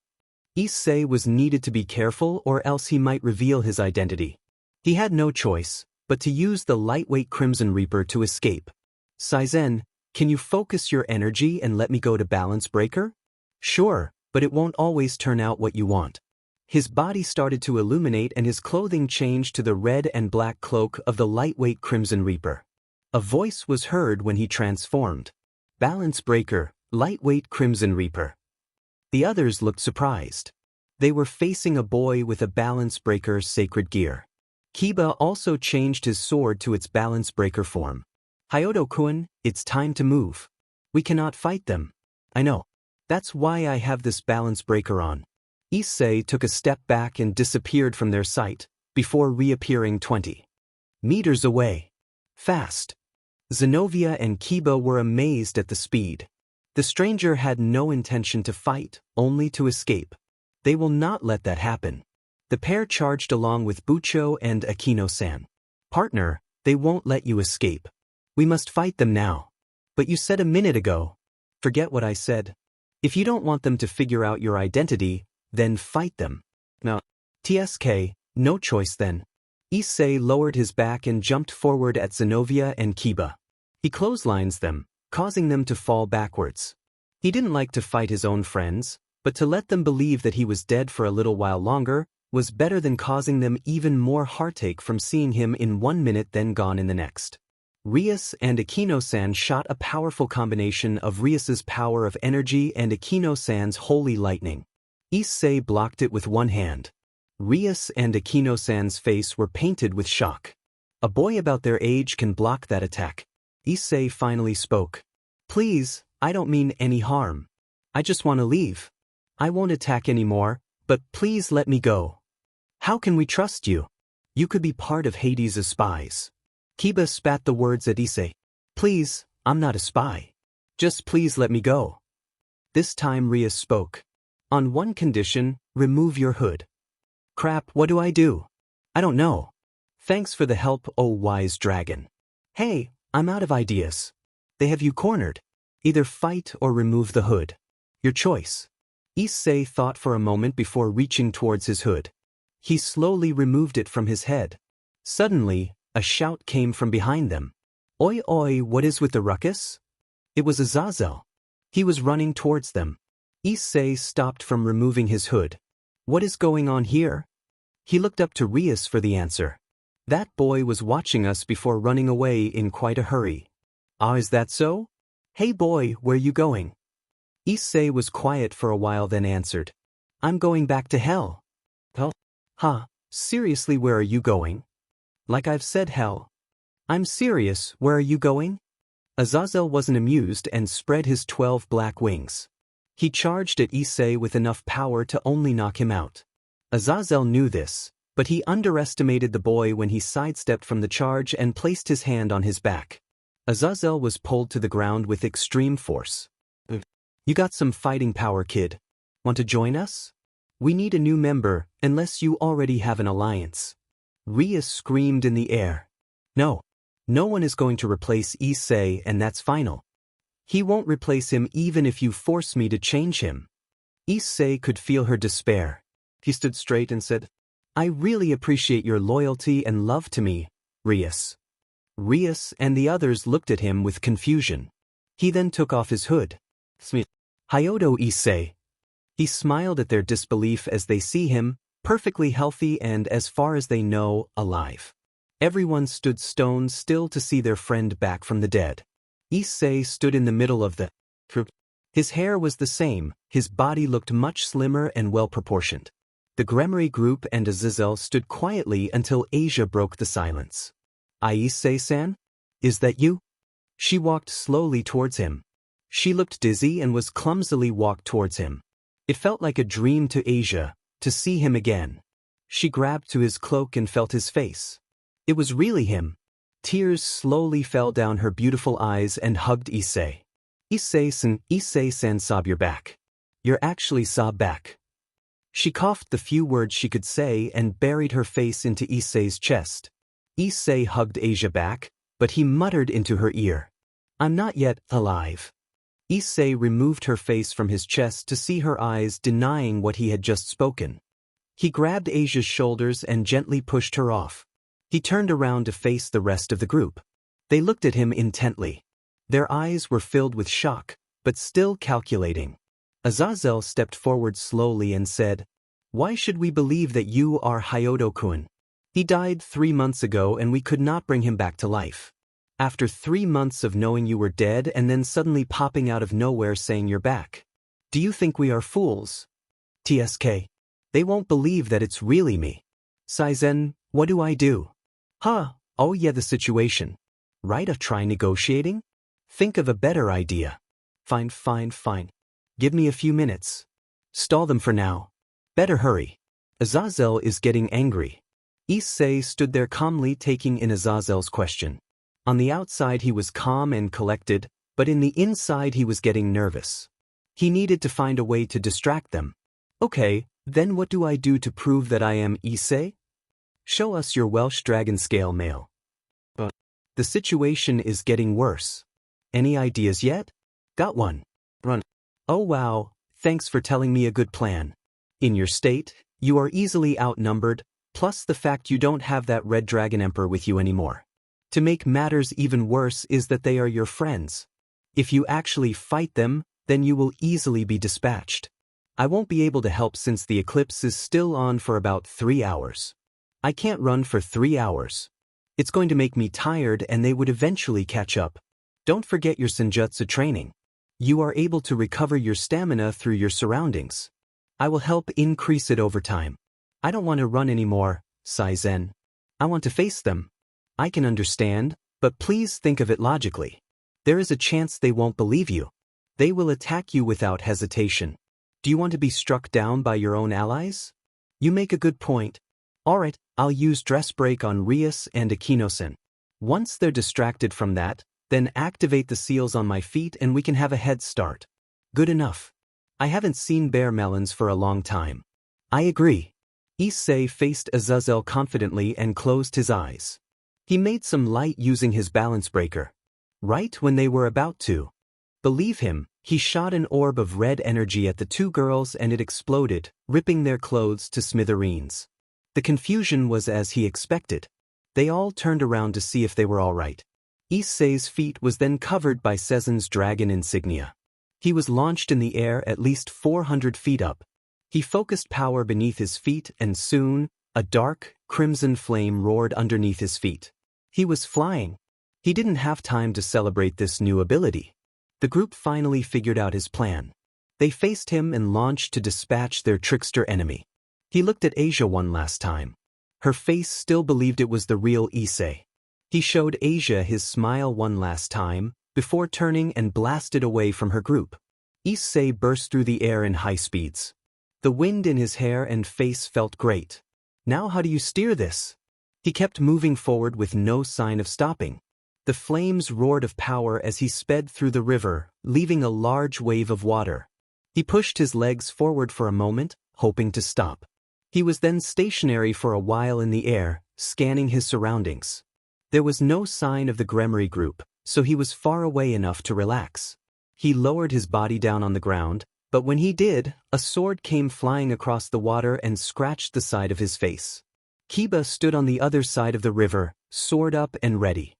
Issei was needed to be careful or else he might reveal his identity. He had no choice but to use the lightweight Crimson Reaper to escape. "Saen, can you focus your energy and let me go to Balance Breaker?" "Sure, but it won't always turn out what you want." His body started to illuminate and his clothing changed to the red and black cloak of the lightweight Crimson Reaper. A voice was heard when he transformed. "Balance Breaker, lightweight Crimson Reaper." The others looked surprised. They were facing a boy with a Balance Breaker sacred gear. Kiba also changed his sword to its Balance Breaker form. "Hyodo-kun, it's time to move. We cannot fight them." "I know. That's why I have this Balance Breaker on." Issei took a step back and disappeared from their sight, before reappearing 20 meters away. Fast. Zenovia and Kiba were amazed at the speed. The stranger had no intention to fight, only to escape. They will not let that happen. The pair charged along with Bucho and Akino-san. "Partner, they won't let you escape. We must fight them now." "But you said a minute ago." "Forget what I said. If you don't want them to figure out your identity, then fight them." "No. TSK, no choice then." Issei lowered his back and jumped forward at Zenovia and Kiba. He clotheslines them, causing them to fall backwards. He didn't like to fight his own friends, but to let them believe that he was dead for a little while longer was better than causing them even more heartache from seeing him in 1 minute then gone in the next. Rias and Akino-san shot a powerful combination of Rias's power of energy and Akino-san's holy lightning. Issei blocked it with one hand. Rias and Akino-san's face were painted with shock. A boy about their age can block that attack. Issei finally spoke. Please, I don't mean any harm. I just want to leave. I won't attack anymore, but please let me go. How can we trust you? You could be part of Hades' spies. Kiba spat the words at Issei. Please, I'm not a spy. Just please let me go. This time Rias spoke. On one condition, remove your hood. Crap, what do I do? I don't know. Thanks for the help, oh wise dragon. Hey, I'm out of ideas. They have you cornered. Either fight or remove the hood. Your choice. Issei thought for a moment before reaching towards his hood. He slowly removed it from his head. Suddenly, a shout came from behind them. Oi oi, what is with the ruckus? It was Azazel. He was running towards them. Issei stopped from removing his hood. What is going on here? He looked up to Rias for the answer. That boy was watching us before running away in quite a hurry. Ah, is that so? Hey boy, where you going? Issei was quiet for a while then answered. I'm going back to hell. Hell? Huh, seriously, where are you going? Like I've said, hell. I'm serious, where are you going? Azazel wasn't amused and spread his 12 black wings. He charged at Issei with enough power to only knock him out. Azazel knew this, but he underestimated the boy when he sidestepped from the charge and placed his hand on his back. Azazel was pulled to the ground with extreme force. You got some fighting power, kid. Want to join us? We need a new member, unless you already have an alliance. Rias screamed in the air. No. No one is going to replace Issei, and that's final. He won't replace him even if you force me to change him. Issei could feel her despair. He stood straight and said, I really appreciate your loyalty and love to me, Rias. Rias and the others looked at him with confusion. He then took off his hood. Hyodo Issei. He smiled at their disbelief as they see him, perfectly healthy and, as far as they know, alive. Everyone stood stone still to see their friend back from the dead. Issei stood in the middle of the group. His hair was the same, his body looked much slimmer and well-proportioned. The Gremory group and Azazel stood quietly until Asia broke the silence. Issei-san? Is that you? She walked slowly towards him. She looked dizzy and was clumsily walked towards him. It felt like a dream to Asia, to see him again. She grabbed to his cloak and felt his face. It was really him. Tears slowly fell down her beautiful eyes and hugged Issei. Issei-san, sob your back. You're actually sob back. She coughed the few words she could say and buried her face into Issei's chest. Issei hugged Asia back, but he muttered into her ear. I'm not yet alive. Issei removed her face from his chest to see her eyes denying what he had just spoken. He grabbed Asia's shoulders and gently pushed her off. He turned around to face the rest of the group. They looked at him intently. Their eyes were filled with shock, but still calculating. Azazel stepped forward slowly and said, Why should we believe that you are Hyodo-kun? He died 3 months ago and we could not bring him back to life. After 3 months of knowing you were dead and then suddenly popping out of nowhere saying you're back. Do you think we are fools? TSK. They won't believe that it's really me. Saen, what do I do? Huh, oh yeah, the situation. Right, try negotiating? Think of a better idea. Fine. Give me a few minutes. Stall them for now. Better hurry. Azazel is getting angry. Issei stood there calmly taking in Azazel's question. On the outside he was calm and collected, but in the inside he was getting nervous. He needed to find a way to distract them. Okay, then what do I do to prove that I am Issei? Show us your Welsh dragon scale mail. But the situation is getting worse. Any ideas yet? Got one. Run. Oh wow, thanks for telling me a good plan. In your state, you are easily outnumbered, plus the fact you don't have that red dragon emperor with you anymore. To make matters even worse is that they are your friends. If you actually fight them, then you will easily be dispatched. I won't be able to help since the eclipse is still on for about 3 hours. I can't run for 3 hours. It's going to make me tired and they would eventually catch up. Don't forget your Senjutsu training. You are able to recover your stamina through your surroundings. I will help increase it over time. I don't want to run anymore, Saen. I want to face them. I can understand, but please think of it logically. There is a chance they won't believe you. They will attack you without hesitation. Do you want to be struck down by your own allies? You make a good point. Alright, I'll use dress break on Rias and Akinosen. Once they're distracted from that, then activate the seals on my feet and we can have a head start. Good enough. I haven't seen bear melons for a long time. I agree. Issei faced Azazel confidently and closed his eyes. He made some light using his balance breaker. Right when they were about to believe him, he shot an orb of red energy at the two girls and it exploded, ripping their clothes to smithereens. The confusion was as he expected. They all turned around to see if they were all right. Issei's feet was then covered by Sezen's dragon insignia. He was launched in the air at least 400 feet up. He focused power beneath his feet and soon, a dark, crimson flame roared underneath his feet. He was flying. He didn't have time to celebrate this new ability. The group finally figured out his plan. They faced him and launched to dispatch their trickster enemy. He looked at Asia one last time. Her face still believed it was the real Issei. He showed Asia his smile one last time, before turning and blasted away from her group. Issei burst through the air in high speeds. The wind in his hair and face felt great. Now how do you steer this? He kept moving forward with no sign of stopping. The flames roared of power as he sped through the river, leaving a large wave of water. He pushed his legs forward for a moment, hoping to stop. He was then stationary for a while in the air, scanning his surroundings. There was no sign of the Gremory group, so he was far away enough to relax. He lowered his body down on the ground, but when he did, a sword came flying across the water and scratched the side of his face. Kiba stood on the other side of the river, sword up and ready.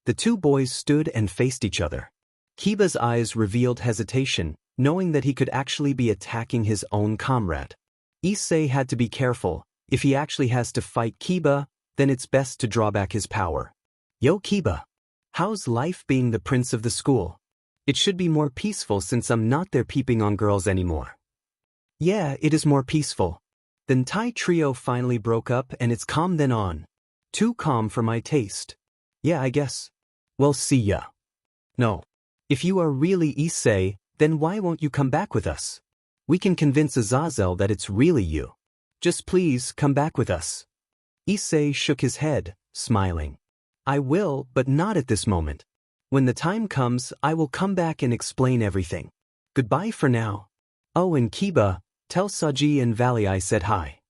The two boys stood and faced each other. Kiba's eyes revealed hesitation, knowing that he could actually be attacking his own comrade. Issei had to be careful. If he actually has to fight Kiba, then it's best to draw back his power. Yo Kiba, how's life being the prince of the school? It should be more peaceful since I'm not there peeping on girls anymore. Yeah, it is more peaceful. Then Tai Trio finally broke up and it's calm then on. Too calm for my taste. Yeah, I guess. Well, see ya. No. If you are really Issei, then why won't you come back with us? We can convince Azazel that it's really you. Just please come back with us. Issei shook his head, smiling. I will, but not at this moment. When the time comes, I will come back and explain everything. Goodbye for now. Oh, and Kiba, tell Saji and Valley I said hi.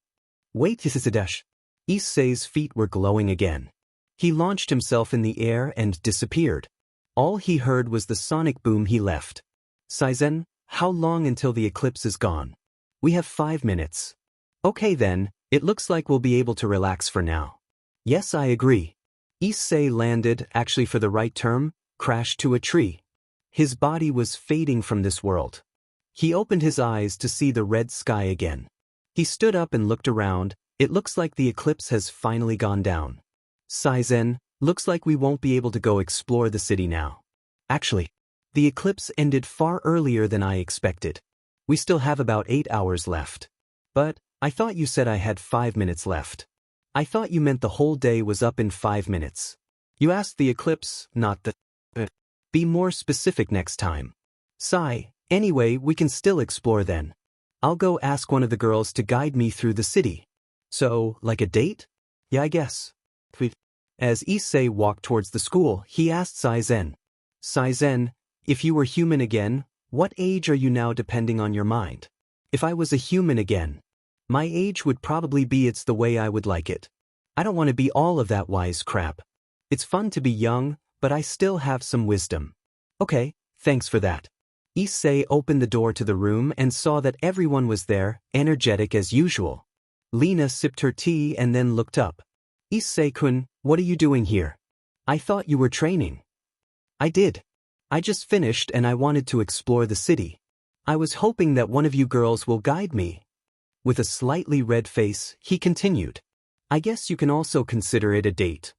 Wait, Isidash. Issei's feet were glowing again. He launched himself in the air and disappeared. All he heard was the sonic boom he left. Sazen, how long until the eclipse is gone? We have 5 minutes. Okay then, it looks like we'll be able to relax for now. Yes, I agree. Issei landed, actually for the right term, crashed to a tree. His body was fading from this world. He opened his eyes to see the red sky again. He stood up and looked around. It looks like the eclipse has finally gone down. Sazen, looks like we won't be able to go explore the city now. Actually, the eclipse ended far earlier than I expected. We still have about 8 hours left. But, I thought you said I had 5 minutes left. I thought you meant the whole day was up in 5 minutes. You asked the eclipse, not the... Be more specific next time. Sigh, anyway, we can still explore then. I'll go ask one of the girls to guide me through the city. So, like a date? Yeah, I guess. As Issei walked towards the school, he asked Sazen. Sazen, if you were human again, what age are you now depending on your mind? If I was a human again, my age would probably be it's the way I would like it. I don't want to be all of that wise crap. It's fun to be young, but I still have some wisdom. Okay, thanks for that. Issei opened the door to the room and saw that everyone was there, energetic as usual. Lena sipped her tea and then looked up. Issei-kun, what are you doing here? I thought you were training. I did. I just finished and I wanted to explore the city. I was hoping that one of you girls will guide me. With a slightly red face, he continued. I guess you can also consider it a date.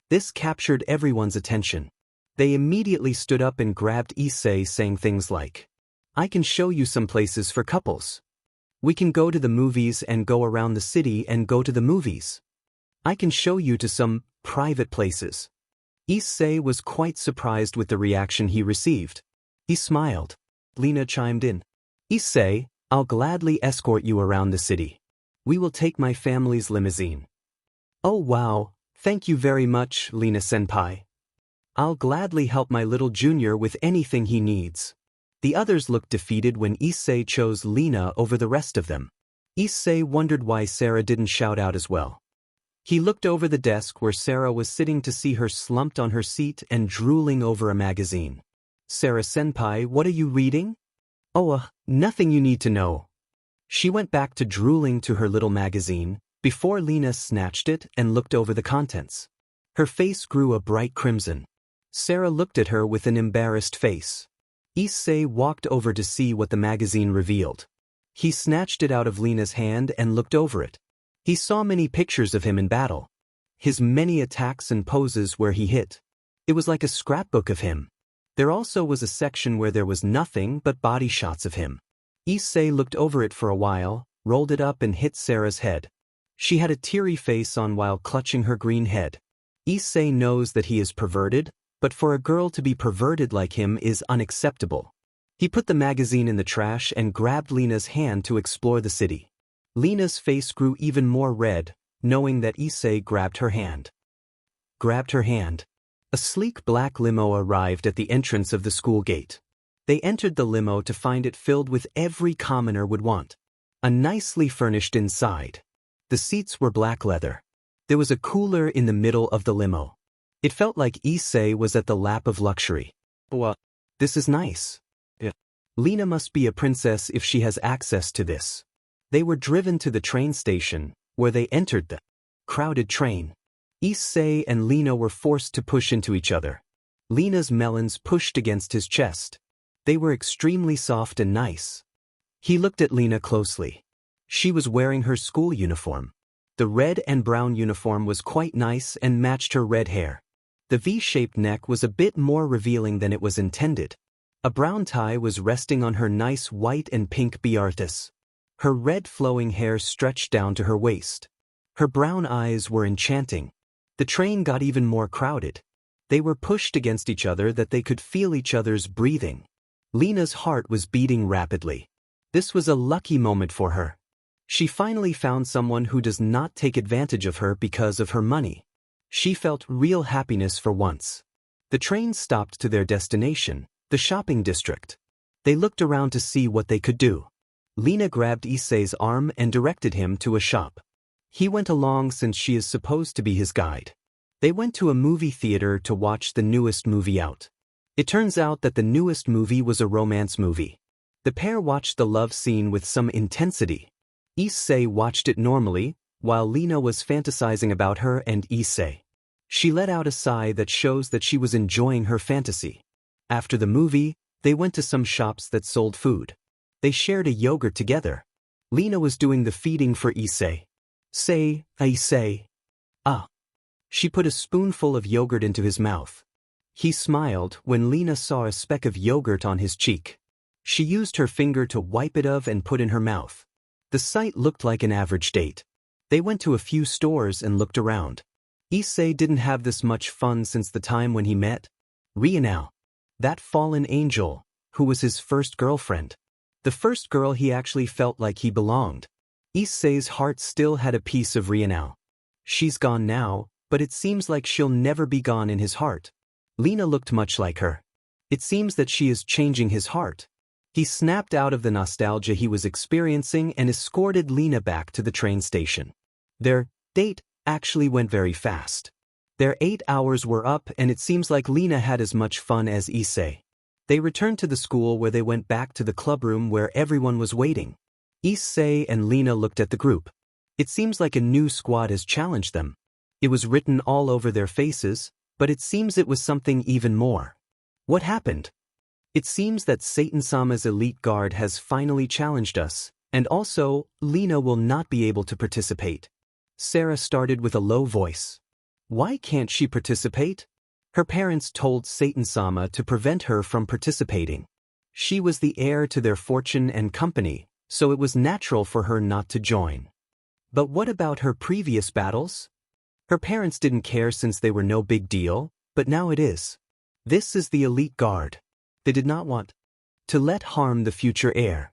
This captured everyone's attention. They immediately stood up and grabbed Issei, saying things like, "I can show you some places for couples. We can go to the movies and go around the city and go to the movies. I can show you to some private places." Issei was quite surprised with the reaction he received. He smiled. Lena chimed in. "Issei, I'll gladly escort you around the city. We will take my family's limousine." "Oh wow, thank you very much, Lena-senpai. I'll gladly help my little junior with anything he needs." The others looked defeated when Issei chose Lena over the rest of them. Issei wondered why Sarah didn't shout out as well. He looked over the desk where Sarah was sitting to see her slumped on her seat and drooling over a magazine. "Sarah-senpai, what are you reading?" "Oh, nothing you need to know." She went back to drooling to her little magazine, before Lena snatched it and looked over the contents. Her face grew a bright crimson. Sarah looked at her with an embarrassed face. Issei walked over to see what the magazine revealed. He snatched it out of Lena's hand and looked over it. He saw many pictures of him in battle. His many attacks and poses where he hit. It was like a scrapbook of him. There also was a section where there was nothing but body shots of him. Issei looked over it for a while, rolled it up and hit Sarah's head. She had a teary face on while clutching her green head. Issei knows that he is perverted, but for a girl to be perverted like him is unacceptable. He put the magazine in the trash and grabbed Lena's hand to explore the city. Lena's face grew even more red, knowing that Issei grabbed her hand. A sleek black limo arrived at the entrance of the school gate. They entered the limo to find it filled with every commoner would want. A nicely furnished inside. The seats were black leather. There was a cooler in the middle of the limo. It felt like Issei was at the lap of luxury. "What? This is nice. Yeah. Lena must be a princess if she has access to this." They were driven to the train station, where they entered the crowded train. Issei and Lena were forced to push into each other. Lena's melons pushed against his chest. They were extremely soft and nice. He looked at Lena closely. She was wearing her school uniform. The red and brown uniform was quite nice and matched her red hair. The V-shaped neck was a bit more revealing than it was intended. A brown tie was resting on her nice white and pink biartis. Her red flowing hair stretched down to her waist. Her brown eyes were enchanting. The train got even more crowded. They were pushed against each other that they could feel each other's breathing. Lena's heart was beating rapidly. This was a lucky moment for her. She finally found someone who does not take advantage of her because of her money. She felt real happiness for once. The train stopped to their destination, the shopping district. They looked around to see what they could do. Lena grabbed Issei's arm and directed him to a shop. He went along since she is supposed to be his guide. They went to a movie theater to watch the newest movie out. It turns out that the newest movie was a romance movie. The pair watched the love scene with some intensity. Issei watched it normally, while Lena was fantasizing about her and Issei. She let out a sigh that shows that she was enjoying her fantasy. After the movie, they went to some shops that sold food. They shared a yogurt together. Lena was doing the feeding for Issei. "Say, Issei." "Ah." She put a spoonful of yogurt into his mouth. He smiled when Lena saw a speck of yogurt on his cheek. She used her finger to wipe it off and put in her mouth. The sight looked like an average date. They went to a few stores and looked around. Issei didn't have this much fun since the time when he met Rianao, that fallen angel, who was his first girlfriend. The first girl he actually felt like he belonged. Issei's heart still had a piece of Rianao. She's gone now, but it seems like she'll never be gone in his heart. Lena looked much like her. It seems that she is changing his heart. He snapped out of the nostalgia he was experiencing and escorted Lena back to the train station. Their date actually went very fast. Their 8 hours were up and it seems like Lena had as much fun as Issei. They returned to the school where they went back to the clubroom where everyone was waiting. Issei and Lena looked at the group. It seems like a new squad has challenged them. It was written all over their faces, but it seems it was something even more. What happened? It seems that Satan-sama's elite guard has finally challenged us, and also, Lena will not be able to participate. Sarah started with a low voice. Why can't she participate? Her parents told Satan-sama to prevent her from participating. She was the heir to their fortune and company, so it was natural for her not to join. But what about her previous battles? Her parents didn't care since they were no big deal, but now it is. This is the elite guard. They did not want to let harm the future heir.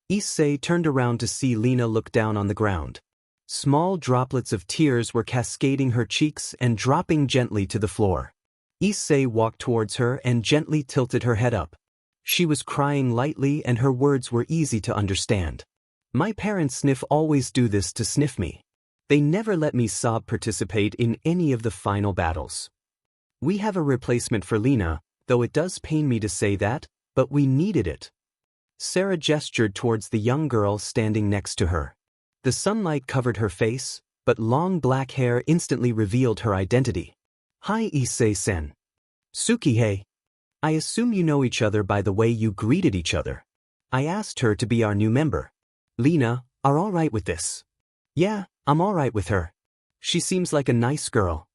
Issei turned around to see Lena look down on the ground. Small droplets of tears were cascading her cheeks and dropping gently to the floor. Issei walked towards her and gently tilted her head up. She was crying lightly and her words were easy to understand. My parents sniff always do this to sniff me. They never let me sob participate in any of the final battles. We have a replacement for Lena, though it does pain me to say that, but we needed it. Sarah gestured towards the young girl standing next to her. The sunlight covered her face, but long black hair instantly revealed her identity. Hi Issei-sen. Suki, hey. I assume you know each other by the way you greeted each other. I asked her to be our new member. Lena, are all right with this? Yeah, I'm all right with her. She seems like a nice girl.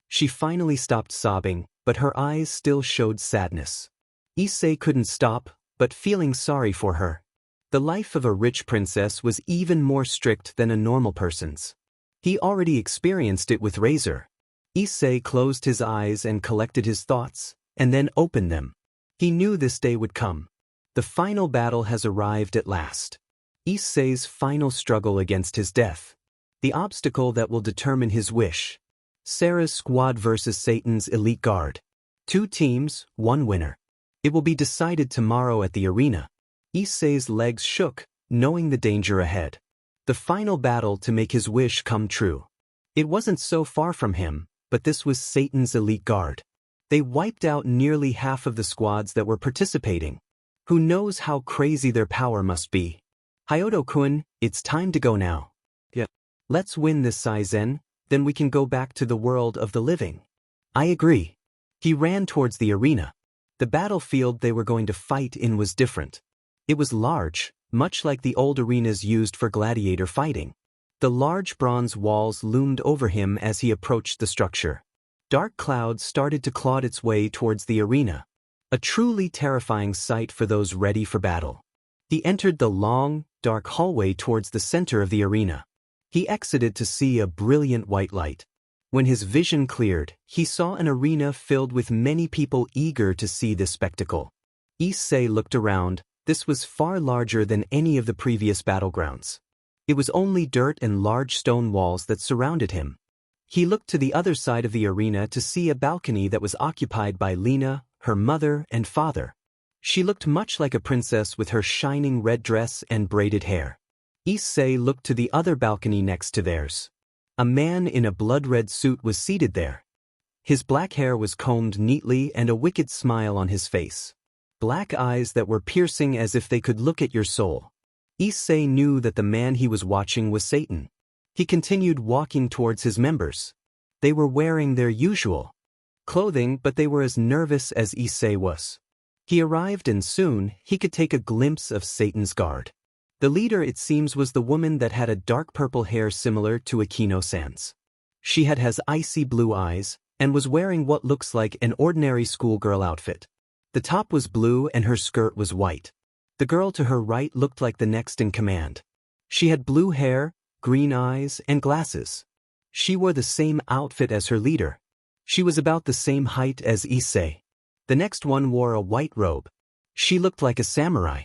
She finally stopped sobbing, but her eyes still showed sadness. Issei couldn't stop, but feeling sorry for her. The life of a rich princess was even more strict than a normal person's. He already experienced it with Razor. Issei closed his eyes and collected his thoughts, and then opened them. He knew this day would come. The final battle has arrived at last. Issei's final struggle against his death. The obstacle that will determine his wish. Sarah's squad versus Satan's elite guard. 2 teams, 1 winner. It will be decided tomorrow at the arena. Issei's legs shook, knowing the danger ahead. The final battle to make his wish come true. It wasn't so far from him, but this was Satan's elite guard. They wiped out nearly half of the squads that were participating. Who knows how crazy their power must be? Hyodo-kun, it's time to go now. Yeah. Let's win this Saizen, then we can go back to the world of the living. I agree. He ran towards the arena. The battlefield they were going to fight in was different. It was large, much like the old arenas used for gladiator fighting. The large bronze walls loomed over him as he approached the structure. Dark clouds started to claw its way towards the arena. A truly terrifying sight for those ready for battle. He entered the long, dark hallway towards the center of the arena. He exited to see a brilliant white light. When his vision cleared, he saw an arena filled with many people eager to see this spectacle. Issei looked around. This was far larger than any of the previous battlegrounds. It was only dirt and large stone walls that surrounded him. He looked to the other side of the arena to see a balcony that was occupied by Lena, her mother and father. She looked much like a princess with her shining red dress and braided hair. Issei looked to the other balcony next to theirs. A man in a blood-red suit was seated there. His black hair was combed neatly and a wicked smile on his face. Black eyes that were piercing as if they could look at your soul. Issei knew that the man he was watching was Satan. He continued walking towards his members. They were wearing their usual clothing, but they were as nervous as Issei was. He arrived and soon he could take a glimpse of Satan's guard. The leader, it seems, was the woman that had a dark purple hair similar to Akino-san's. She has icy blue eyes and was wearing what looks like an ordinary schoolgirl outfit. The top was blue and her skirt was white. The girl to her right looked like the next in command. She had blue hair, green eyes, and glasses. She wore the same outfit as her leader. She was about the same height as Issei. The next one wore a white robe. She looked like a samurai.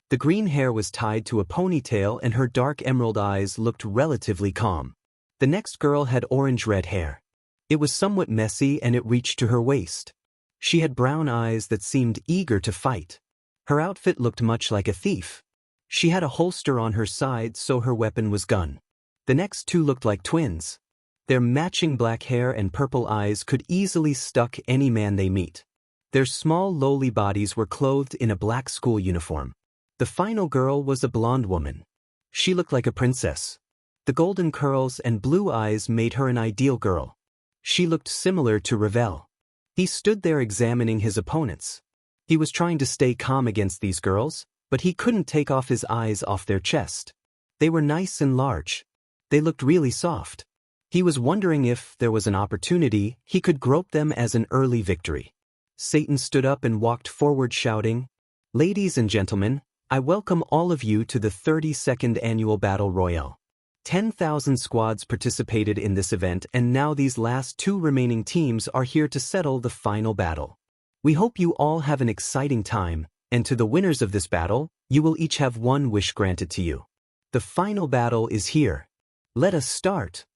The green hair was tied to a ponytail and her dark emerald eyes looked relatively calm. The next girl had orange-red hair. It was somewhat messy and it reached to her waist. She had brown eyes that seemed eager to fight. Her outfit looked much like a thief. She had a holster on her side, so her weapon was gun. The next 2 looked like twins. Their matching black hair and purple eyes could easily stuck any man they meet. Their small lowly bodies were clothed in a black school uniform. The final girl was a blonde woman. She looked like a princess. The golden curls and blue eyes made her an ideal girl. She looked similar to Ravel. He stood there examining his opponents. He was trying to stay calm against these girls, but he couldn't take off his eyes off their chest. They were nice and large. They looked really soft. He was wondering if there was an opportunity he could grope them as an early victory. Satan stood up and walked forward shouting, "Ladies and gentlemen, I welcome all of you to the 32nd Annual Battle Royale. 10,000 squads participated in this event, and now these last two remaining teams are here to settle the final battle. We hope you all have an exciting time, and to the winners of this battle, you will each have one wish granted to you. The final battle is here. Let us start."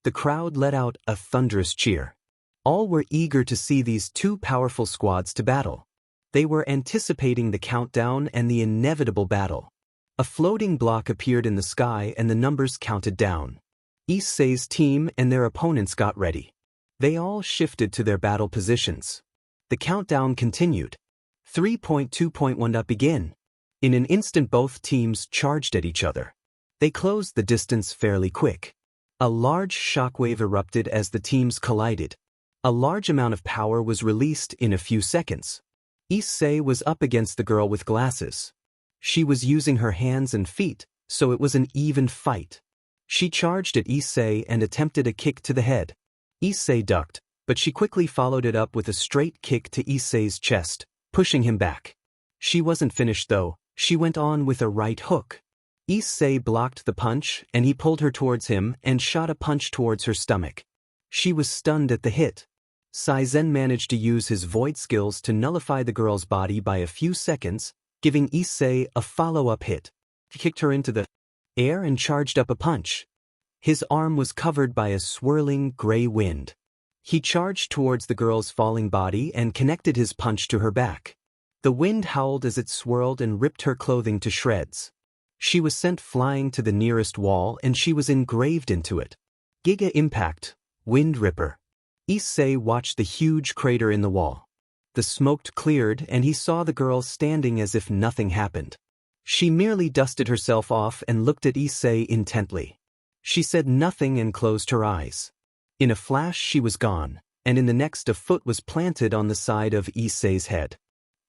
The crowd let out a thunderous cheer. All were eager to see these two powerful squads to battle. They were anticipating the countdown and the inevitable battle. A floating block appeared in the sky and the numbers counted down. Issei's team and their opponents got ready. They all shifted to their battle positions. The countdown continued. 3.2.1 begin. In an instant both teams charged at each other. They closed the distance fairly quick. A large shockwave erupted as the teams collided. A large amount of power was released in a few seconds. Issei was up against the girl with glasses. She was using her hands and feet, so it was an even fight. She charged at Issei and attempted a kick to the head. Issei ducked, but she quickly followed it up with a straight kick to Issei's chest, pushing him back. She wasn't finished though, she went on with a right hook. Issei blocked the punch and he pulled her towards him and shot a punch towards her stomach. She was stunned at the hit. Saen managed to use his void skills to nullify the girl's body by a few seconds, giving Issei a follow-up hit. He kicked her into the air and charged up a punch. His arm was covered by a swirling gray wind. He charged towards the girl's falling body and connected his punch to her back. The wind howled as it swirled and ripped her clothing to shreds. She was sent flying to the nearest wall and she was engraved into it. Giga Impact, Wind Ripper. Issei watched the huge crater in the wall. The smoke cleared and he saw the girl standing as if nothing happened. She merely dusted herself off and looked at Issei intently. She said nothing and closed her eyes. In a flash she was gone, and in the next a foot was planted on the side of Issei's head.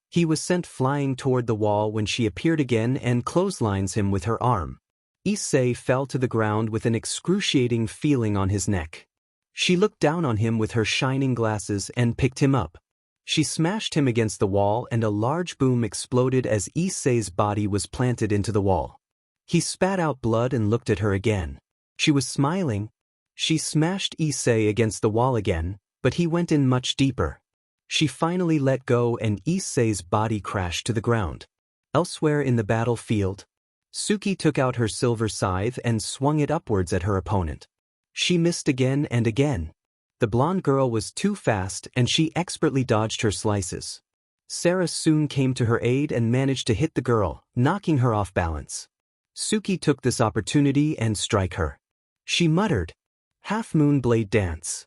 He was sent flying toward the wall when she appeared again and clotheslines him with her arm. Issei fell to the ground with an excruciating feeling on his neck. She looked down on him with her shining glasses and picked him up. She smashed him against the wall and a large boom exploded as Issei's body was planted into the wall. He spat out blood and looked at her again. She was smiling. She smashed Issei against the wall again, but he went in much deeper. She finally let go and Issei's body crashed to the ground. Elsewhere in the battlefield, Suki took out her silver scythe and swung it upwards at her opponent. She missed again and again. The blonde girl was too fast and she expertly dodged her slices. Sarah soon came to her aid and managed to hit the girl, knocking her off balance. Suki took this opportunity and struck her. She muttered, "Half-moon blade dance."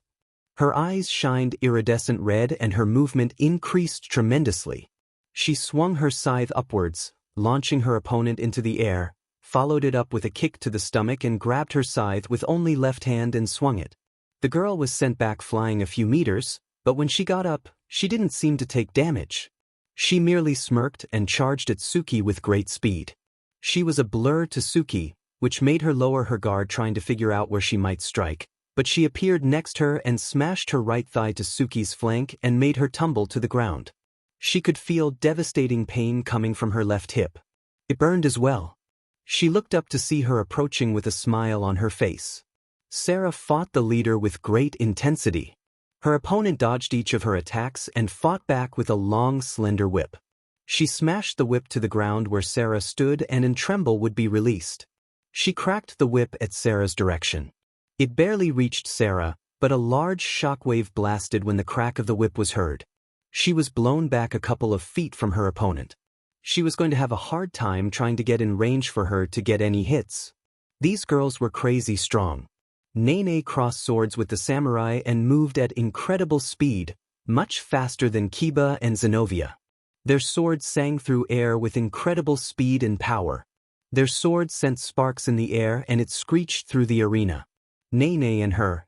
Her eyes shined iridescent red and her movement increased tremendously. She swung her scythe upwards, launching her opponent into the air, followed it up with a kick to the stomach and grabbed her scythe with only left hand and swung it. The girl was sent back flying a few meters, but when she got up, she didn't seem to take damage. She merely smirked and charged at Suki with great speed. She was a blur to Suki, which made her lower her guard trying to figure out where she might strike, but she appeared next her and smashed her right thigh to Suki's flank and made her tumble to the ground. She could feel devastating pain coming from her left hip. It burned as well. She looked up to see her approaching with a smile on her face. Sarah fought the leader with great intensity. Her opponent dodged each of her attacks and fought back with a long, slender whip. She smashed the whip to the ground where Sarah stood and in tremble would be released. She cracked the whip at Sarah's direction. It barely reached Sarah, but a large shockwave blasted when the crack of the whip was heard. She was blown back a couple of feet from her opponent. She was going to have a hard time trying to get in range for her to get any hits. These girls were crazy strong. Nene crossed swords with the samurai and moved at incredible speed, much faster than Kiba and Zenobia. Their swords sang through air with incredible speed and power. Their swords sent sparks in the air and it screeched through the arena. Nene and her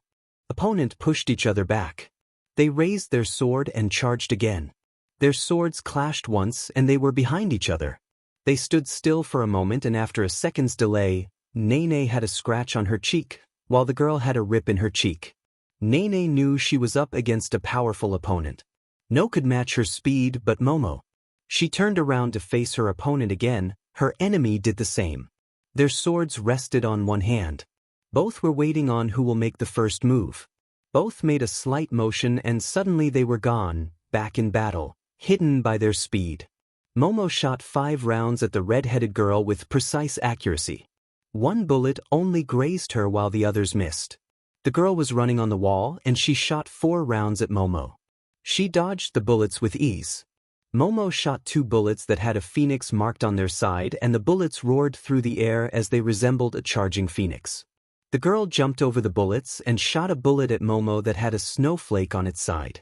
opponent pushed each other back. They raised their sword and charged again. Their swords clashed once and they were behind each other. They stood still for a moment and after a second's delay, Nene had a scratch on her cheek, while the girl had a rip in her cheek. Nene knew she was up against a powerful opponent. No could match her speed but Momo. She turned around to face her opponent again. Her enemy did the same. Their swords rested on one hand. Both were waiting on who will make the first move. Both made a slight motion and suddenly they were gone, back in battle, hidden by their speed. Momo shot 5 rounds at the red-headed girl with precise accuracy. One bullet only grazed her while the others missed. The girl was running on the wall and she shot 4 rounds at Momo. She dodged the bullets with ease. Momo shot 2 bullets that had a phoenix marked on their side and the bullets roared through the air as they resembled a charging phoenix. The girl jumped over the bullets and shot a bullet at Momo that had a snowflake on its side.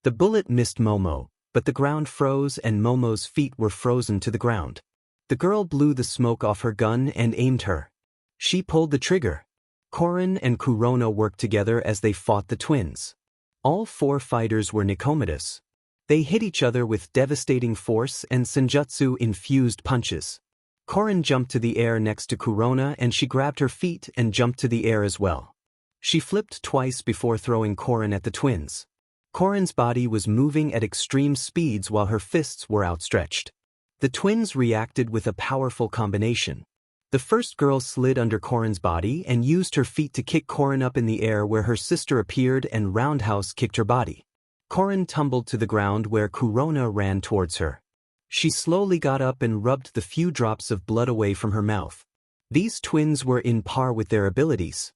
The bullet missed Momo, but the ground froze and Momo's feet were frozen to the ground. The girl blew the smoke off her gun and aimed her. She pulled the trigger. Korin and Kurono worked together as they fought the twins. All 4 fighters were Nikomatas. They hit each other with devastating force and Senjutsu-infused punches. Korin jumped to the air next to Kurono and she grabbed her feet and jumped to the air as well. She flipped twice before throwing Korin at the twins. Korin's body was moving at extreme speeds while her fists were outstretched. The twins reacted with a powerful combination. The first girl slid under Korin's body and used her feet to kick Korin up in the air where her sister appeared and roundhouse kicked her body. Korin tumbled to the ground where Kurono ran towards her. She slowly got up and rubbed the few drops of blood away from her mouth. These twins were in par with their abilities.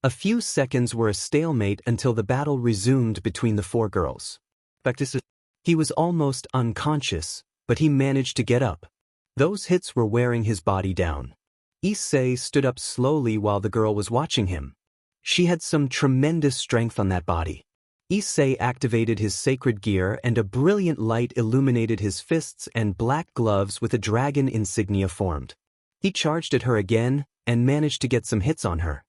A few seconds were a stalemate until the battle resumed between the 4 girls. He was almost unconscious, but he managed to get up. Those hits were wearing his body down. Issei stood up slowly while the girl was watching him. She had some tremendous strength on that body. Issei activated his sacred gear and a brilliant light illuminated his fists and black gloves with a dragon insignia formed. He charged at her again and managed to get some hits on her.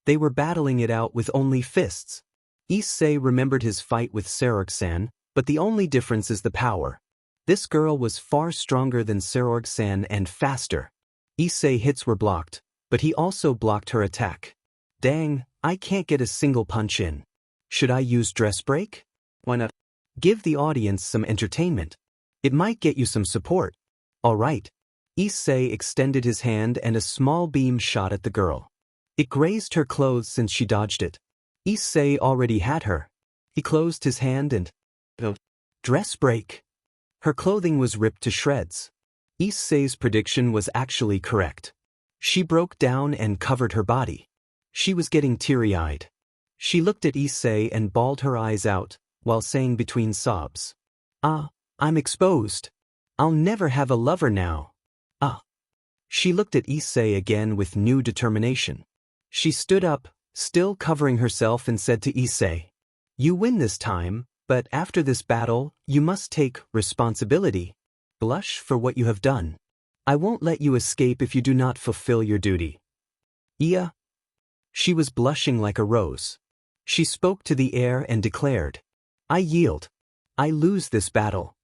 They were battling it out with only fists. Issei remembered his fight with Serorg-san, but the only difference is the power. This girl was far stronger than Serorg-san and faster. Issei hits were blocked, but he also blocked her attack. Dang, I can't get a single punch in. Should I use dress break? Why not? Give the audience some entertainment. It might get you some support. All right. Issei extended his hand and a small beam shot at the girl. It grazed her clothes since she dodged it. Issei already had her. He closed his hand and... Dress break. Her clothing was ripped to shreds. Issei's prediction was actually correct. She broke down and covered her body. She was getting teary-eyed. She looked at Issei and bawled her eyes out, while saying between sobs, I'm exposed. I'll never have a lover now. She looked at Issei again with new determination. She stood up, still covering herself, and said to Issei, You win this time, but after this battle, you must take responsibility. Blush for what you have done. I won't let you escape if you do not fulfill your duty. Iya. She was blushing like a rose. She spoke to the air and declared, I yield. I lose this battle.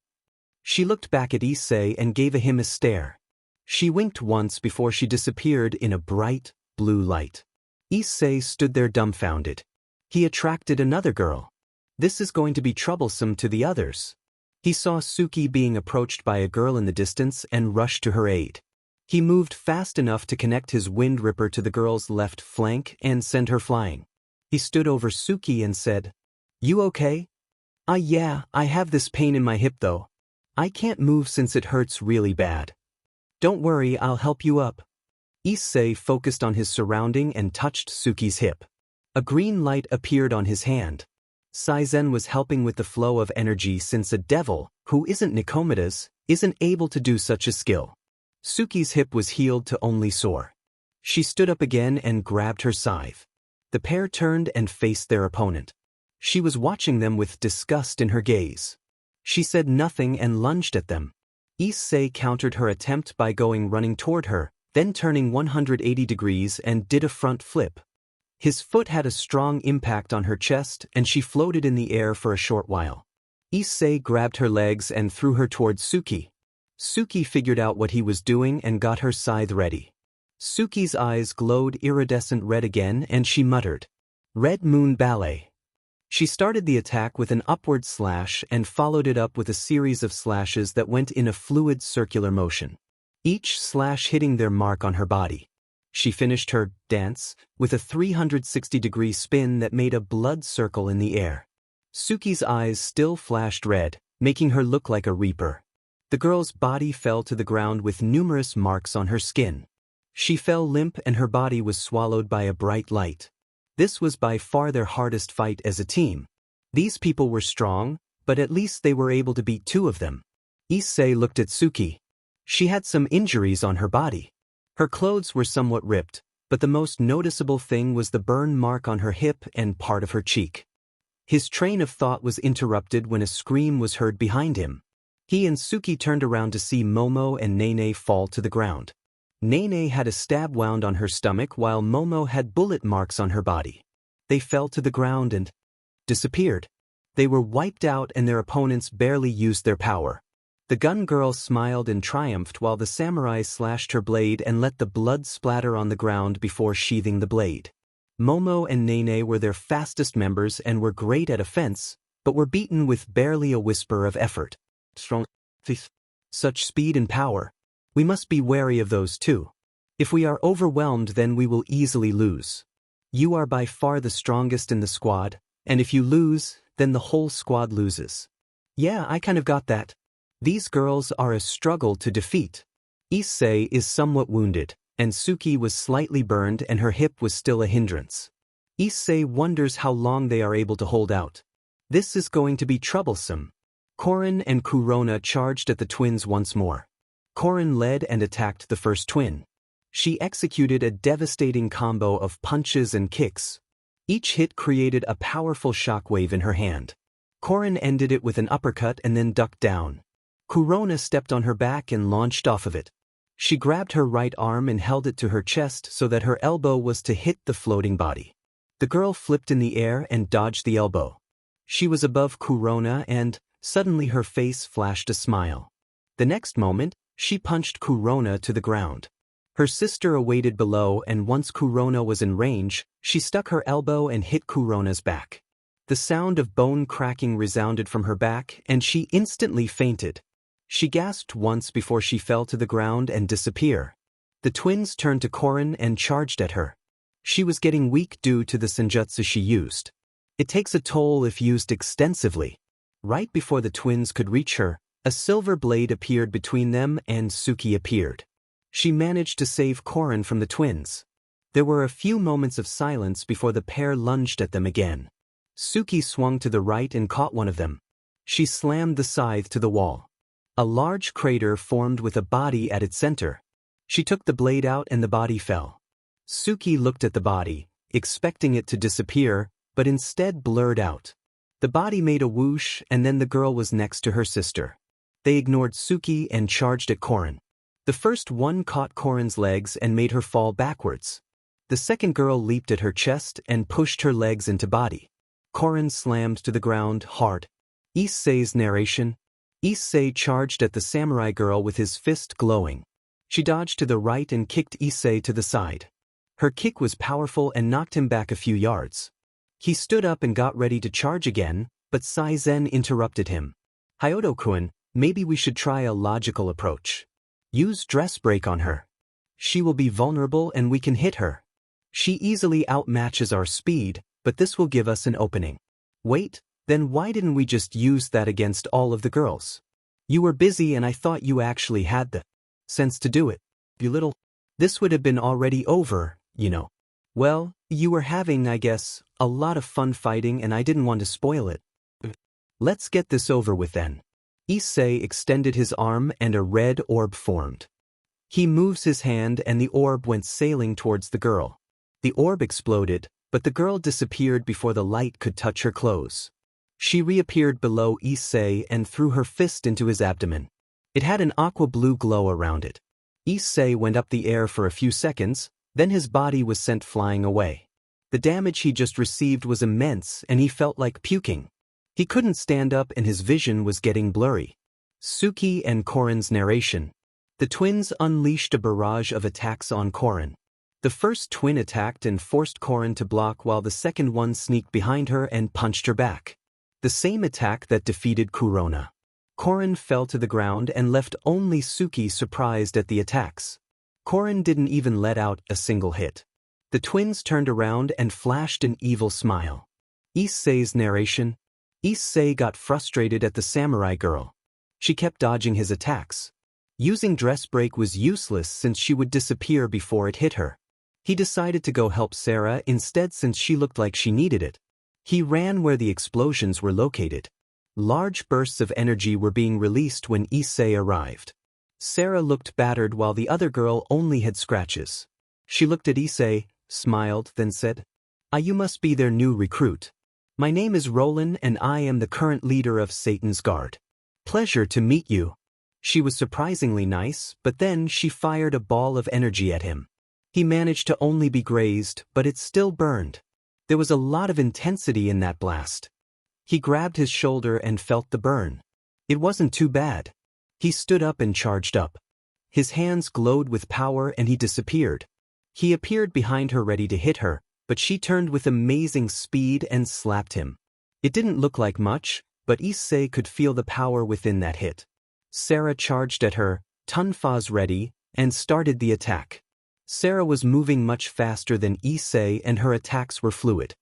She looked back at Issei and gave him a stare. She winked once before she disappeared in a bright, blue light. Issei stood there dumbfounded. He attracted another girl. This is going to be troublesome to the others. He saw Suki being approached by a girl in the distance and rushed to her aid. He moved fast enough to connect his Wind Ripper to the girl's left flank and send her flying. He stood over Suki and said, You okay? Yeah, I have this pain in my hip though. I can't move since it hurts really bad. Don't worry, I'll help you up. Issei focused on his surrounding and touched Suki's hip. A green light appeared on his hand. Saen was helping with the flow of energy since a devil, who isn't Nikomata's, isn't able to do such a skill. Suki's hip was healed to only sore. She stood up again and grabbed her scythe. The pair turned and faced their opponent. She was watching them with disgust in her gaze. She said nothing and lunged at them. Issei countered her attempt by going running toward her, then turning 180 degrees and did a front flip. His foot had a strong impact on her chest and she floated in the air for a short while. Issei grabbed her legs and threw her toward Suki. Suki figured out what he was doing and got her scythe ready. Suki's eyes glowed iridescent red again and she muttered, "Red Moon Ballet." She started the attack with an upward slash and followed it up with a series of slashes that went in a fluid circular motion, each slash hitting their mark on her body. She finished her dance with a 360-degree spin that made a blood circle in the air. Suki's eyes still flashed red, making her look like a reaper. The girl's body fell to the ground with numerous marks on her skin. She fell limp and her body was swallowed by a bright light. This was by far their hardest fight as a team. These people were strong, but at least they were able to beat two of them. Issei looked at Suki. She had some injuries on her body. Her clothes were somewhat ripped, but the most noticeable thing was the burn mark on her hip and part of her cheek. His train of thought was interrupted when a scream was heard behind him. He and Suki turned around to see Momo and Nene fall to the ground. Nene had a stab wound on her stomach while Momo had bullet marks on her body. They fell to the ground and disappeared. They were wiped out and their opponents barely used their power. The gun girl smiled and triumphed while the samurai slashed her blade and let the blood splatter on the ground before sheathing the blade. Momo and Nene were their fastest members and were great at offense, but were beaten with barely a whisper of effort. Strong. Such speed and power. We must be wary of those too. If we are overwhelmed, then we will easily lose. You are by far the strongest in the squad, and if you lose, then the whole squad loses. Yeah, I kind of got that. These girls are a struggle to defeat. Issei is somewhat wounded, and Suki was slightly burned and her hip was still a hindrance. Issei wonders how long they are able to hold out. This is going to be troublesome. Korin and Kurona charged at the twins once more. Korin led and attacked the first twin. She executed a devastating combo of punches and kicks. Each hit created a powerful shockwave in her hand. Korin ended it with an uppercut and then ducked down. Kurona stepped on her back and launched off of it. She grabbed her right arm and held it to her chest so that her elbow was to hit the floating body. The girl flipped in the air and dodged the elbow. She was above Kurona and, suddenly her face flashed a smile. The next moment, she punched Kurona to the ground. Her sister awaited below and once Kurona was in range, she stuck her elbow and hit Kurona's back. The sound of bone cracking resounded from her back and she instantly fainted. She gasped once before she fell to the ground and disappeared. The twins turned to Korin and charged at her. She was getting weak due to the Senjutsu she used. It takes a toll if used extensively. Right before the twins could reach her, a silver blade appeared between them and Suki appeared. She managed to save Korin from the twins. There were a few moments of silence before the pair lunged at them again. Suki swung to the right and caught one of them. She slammed the scythe to the wall. A large crater formed with a body at its center. She took the blade out and the body fell. Suki looked at the body, expecting it to disappear, but instead blurred out. The body made a whoosh and then the girl was next to her sister. They ignored Suki and charged at Korin. The first one caught Korin's legs and made her fall backwards. The second girl leaped at her chest and pushed her legs into body. Korin slammed to the ground hard. Issei's narration. Issei charged at the samurai girl with his fist glowing. She dodged to the right and kicked Issei to the side. Her kick was powerful and knocked him back a few yards. He stood up and got ready to charge again, but Saen interrupted him. Hyodo-kun, maybe we should try a logical approach. Use dress break on her. She will be vulnerable and we can hit her. She easily outmatches our speed, but this will give us an opening. Wait, then why didn't we just use that against all of the girls? You were busy and I thought you actually had the sense to do it. You little. This would have been already over, you know. Well, you were having, I guess, a lot of fun fighting and I didn't want to spoil it. Let's get this over with then. Issei extended his arm and a red orb formed. He moves his hand and the orb went sailing towards the girl. The orb exploded, but the girl disappeared before the light could touch her clothes. She reappeared below Issei and threw her fist into his abdomen. It had an aqua blue glow around it. Issei went up the air for a few seconds, then his body was sent flying away. The damage he just received was immense and he felt like puking. He couldn't stand up and his vision was getting blurry. Suki and Korin's narration. The twins unleashed a barrage of attacks on Korin. The first twin attacked and forced Korin to block while the second one sneaked behind her and punched her back. The same attack that defeated Kurona. Korin fell to the ground and left only Suki surprised at the attacks. Korin didn't even let out a single hit. The twins turned around and flashed an evil smile. Issei's narration. Issei got frustrated at the samurai girl. She kept dodging his attacks. Using dress break was useless since she would disappear before it hit her. He decided to go help Sarah instead since she looked like she needed it. He ran where the explosions were located. Large bursts of energy were being released when Issei arrived. Sarah looked battered while the other girl only had scratches. She looked at Issei, smiled, then said, You must be their new recruit. My name is Roland and I am the current leader of Satan's Guard. Pleasure to meet you. She was surprisingly nice, but then she fired a ball of energy at him. He managed to only be grazed, but it still burned. There was a lot of intensity in that blast. He grabbed his shoulder and felt the burn. It wasn't too bad. He stood up and charged up. His hands glowed with power and he disappeared. He appeared behind her ready to hit her, but she turned with amazing speed and slapped him. It didn't look like much, but Issei could feel the power within that hit. Sarah charged at her, Tunfa's ready, and started the attack. Sarah was moving much faster than Issei and her attacks were fluid.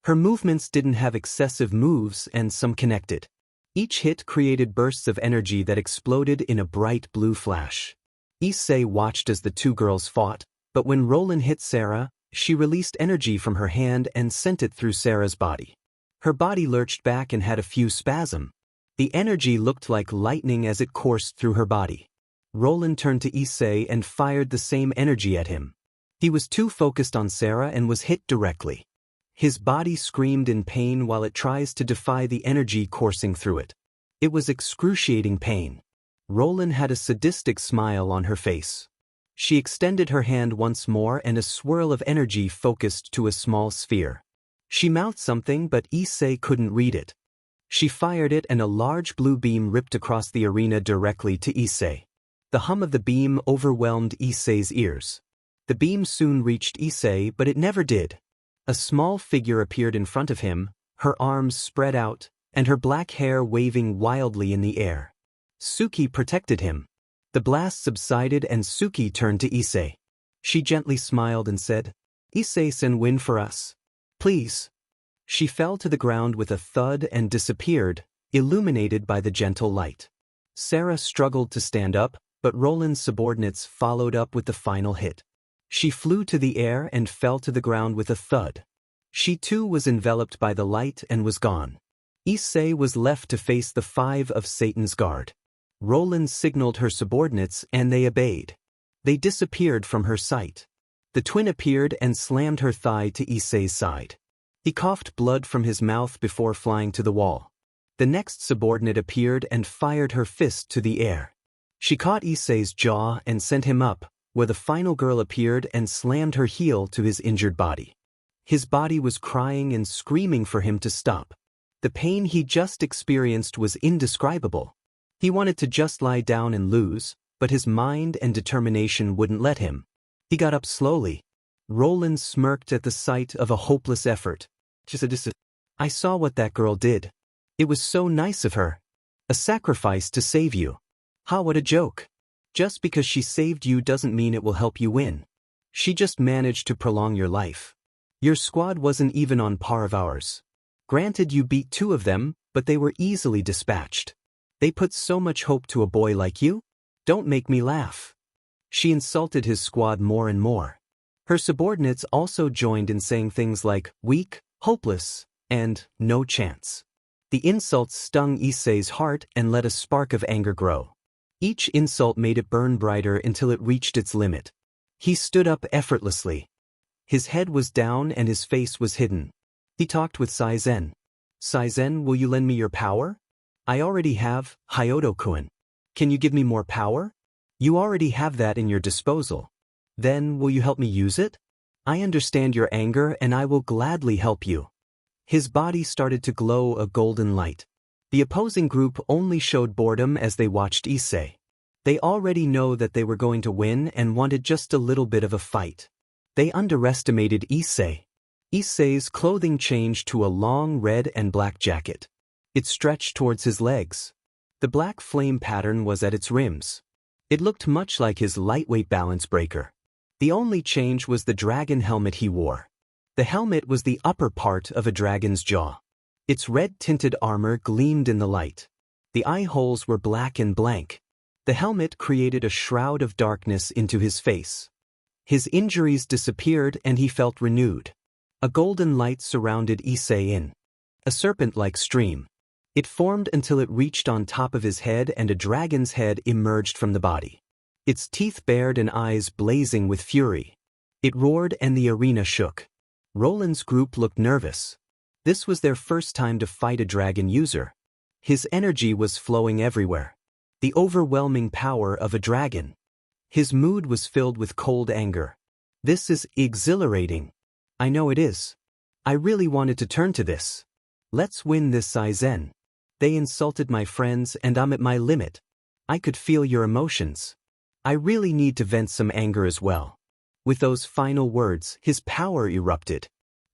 Her movements didn't have excessive moves and some connected. Each hit created bursts of energy that exploded in a bright blue flash. Issei watched as the two girls fought, but when Roland hit Sarah, she released energy from her hand and sent it through Sarah's body. Her body lurched back and had a few spasms. The energy looked like lightning as it coursed through her body. Roland turned to Issei and fired the same energy at him. He was too focused on Sarah and was hit directly. His body screamed in pain while it tries to defy the energy coursing through it. It was excruciating pain. Roland had a sadistic smile on her face. She extended her hand once more and a swirl of energy focused to a small sphere. She mouthed something but Issei couldn't read it. She fired it and a large blue beam ripped across the arena directly to Issei. The hum of the beam overwhelmed Issei's ears. The beam soon reached Issei but it never did. A small figure appeared in front of him, her arms spread out, and her black hair waving wildly in the air. Suki protected him. The blast subsided and Suki turned to Issei. She gently smiled and said, Issei-san, win for us. Please. She fell to the ground with a thud and disappeared, illuminated by the gentle light. Sarah struggled to stand up, but Roland's subordinates followed up with the final hit. She flew to the air and fell to the ground with a thud. She too was enveloped by the light and was gone. Issei was left to face the 5 of Satan's Guard. Roland signaled her subordinates and they obeyed. They disappeared from her sight. The twin appeared and slammed her thigh to Issei's side. He coughed blood from his mouth before flying to the wall. The next subordinate appeared and fired her fist to the air. She caught Issei's jaw and sent him up, where the final girl appeared and slammed her heel to his injured body. His body was crying and screaming for him to stop. The pain he just experienced was indescribable. He wanted to just lie down and lose, but his mind and determination wouldn't let him. He got up slowly. Roland smirked at the sight of a hopeless effort. I saw what that girl did. It was so nice of her. A sacrifice to save you. What a joke. Just because she saved you doesn't mean it will help you win. She just managed to prolong your life. Your squad wasn't even on par of ours. Granted, you beat 2 of them, but they were easily dispatched. They put so much hope to a boy like you? Don't make me laugh. She insulted his squad more and more. Her subordinates also joined in saying things like weak, hopeless, and no chance. The insults stung Issei's heart and let a spark of anger grow. Each insult made it burn brighter until it reached its limit. He stood up effortlessly. His head was down and his face was hidden. He talked with Saen. Saen, will you lend me your power? I already have, Hyodo-kun. Can you give me more power? You already have that in your disposal. Then, will you help me use it? I understand your anger and I will gladly help you. His body started to glow a golden light. The opposing group only showed boredom as they watched Issei. They already know that they were going to win and wanted just a little bit of a fight. They underestimated Issei. Issei's clothing changed to a long red and black jacket. It stretched towards his legs. The black flame pattern was at its rims. It looked much like his lightweight balance breaker. The only change was the dragon helmet he wore. The helmet was the upper part of a dragon's jaw. Its red-tinted armor gleamed in the light. The eye holes were black and blank. The helmet created a shroud of darkness into his face. His injuries disappeared and he felt renewed. A golden light surrounded Issei in a serpent-like stream. It formed until it reached on top of his head and a dragon's head emerged from the body. Its teeth bared and eyes blazing with fury. It roared and the arena shook. Roland's group looked nervous. This was their first time to fight a dragon user. His energy was flowing everywhere. The overwhelming power of a dragon. His mood was filled with cold anger. This is exhilarating. I know it is. I really wanted to turn to this. Let's win this Saen. They insulted my friends and I'm at my limit. I could feel your emotions. I really need to vent some anger as well. With those final words, his power erupted.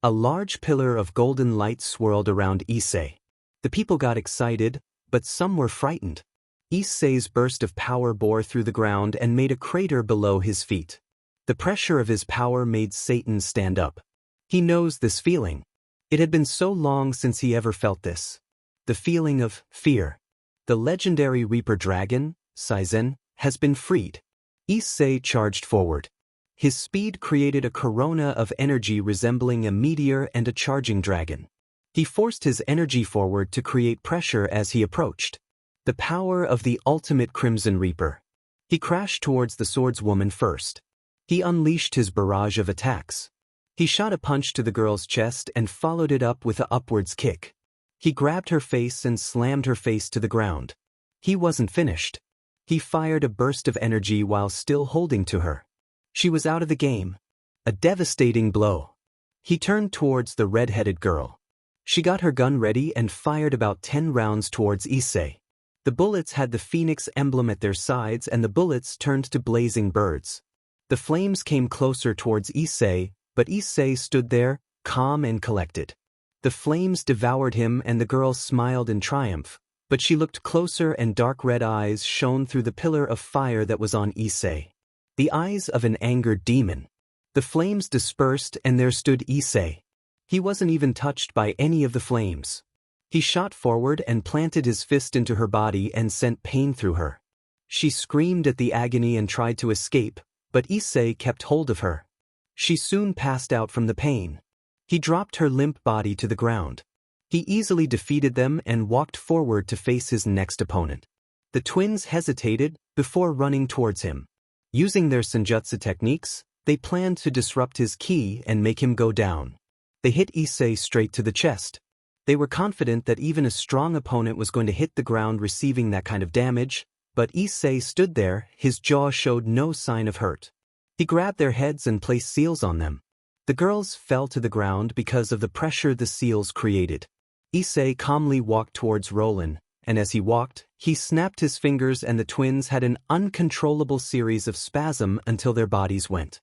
A large pillar of golden light swirled around Issei. The people got excited, but some were frightened. Issei's burst of power bore through the ground and made a crater below his feet. The pressure of his power made Satan stand up. He knows this feeling. It had been so long since he ever felt this. The feeling of fear. The legendary Reaper Dragon, Saen, has been freed. Issei charged forward. His speed created a corona of energy resembling a meteor and a charging dragon. He forced his energy forward to create pressure as he approached. The power of the ultimate Crimson Reaper. He crashed towards the swordswoman first. He unleashed his barrage of attacks. He shot a punch to the girl's chest and followed it up with an upwards kick. He grabbed her face and slammed her face to the ground. He wasn't finished. He fired a burst of energy while still holding to her. She was out of the game. A devastating blow. He turned towards the red-headed girl. She got her gun ready and fired about 10 rounds towards Issei. The bullets had the phoenix emblem at their sides and the bullets turned to blazing birds. The flames came closer towards Issei, but Issei stood there, calm and collected. The flames devoured him and the girl smiled in triumph, but she looked closer and dark red eyes shone through the pillar of fire that was on Issei. The eyes of an angered demon. The flames dispersed and there stood Issei. He wasn't even touched by any of the flames. He shot forward and planted his fist into her body and sent pain through her. She screamed at the agony and tried to escape, but Issei kept hold of her. She soon passed out from the pain. He dropped her limp body to the ground. He easily defeated them and walked forward to face his next opponent. The twins hesitated before running towards him. Using their Senjutsu techniques, they planned to disrupt his ki and make him go down. They hit Issei straight to the chest. They were confident that even a strong opponent was going to hit the ground receiving that kind of damage, but Issei stood there, his jaw showed no sign of hurt. He grabbed their heads and placed seals on them. The girls fell to the ground because of the pressure the seals created. Issei calmly walked towards Roland, and as he walked, he snapped his fingers and the twins had an uncontrollable series of spasms until their bodies went.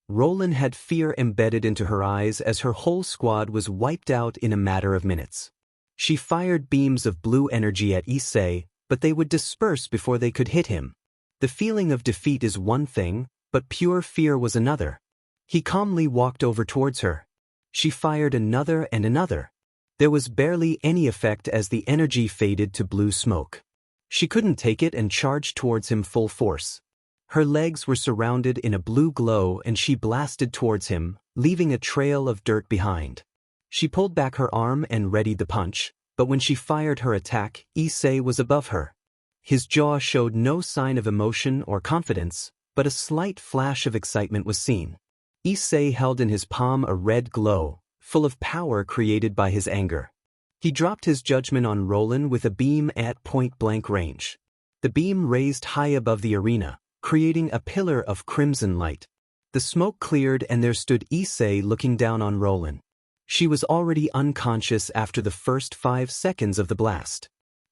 Roland had fear embedded into her eyes as her whole squad was wiped out in a matter of minutes. She fired beams of blue energy at Issei, but they would disperse before they could hit him. The feeling of defeat is one thing, but pure fear was another. He calmly walked over towards her. She fired another and another. There was barely any effect as the energy faded to blue smoke. She couldn't take it and charged towards him full force. Her legs were surrounded in a blue glow and she blasted towards him, leaving a trail of dirt behind. She pulled back her arm and readied the punch, but when she fired her attack, Issei was above her. His jaw showed no sign of emotion or confidence, but a slight flash of excitement was seen. Issei held in his palm a red glow, full of power created by his anger. He dropped his judgment on Roland with a beam at point-blank range. The beam raised high above the arena, creating a pillar of crimson light. The smoke cleared and there stood Issei looking down on Roland. She was already unconscious after the first 5 seconds of the blast.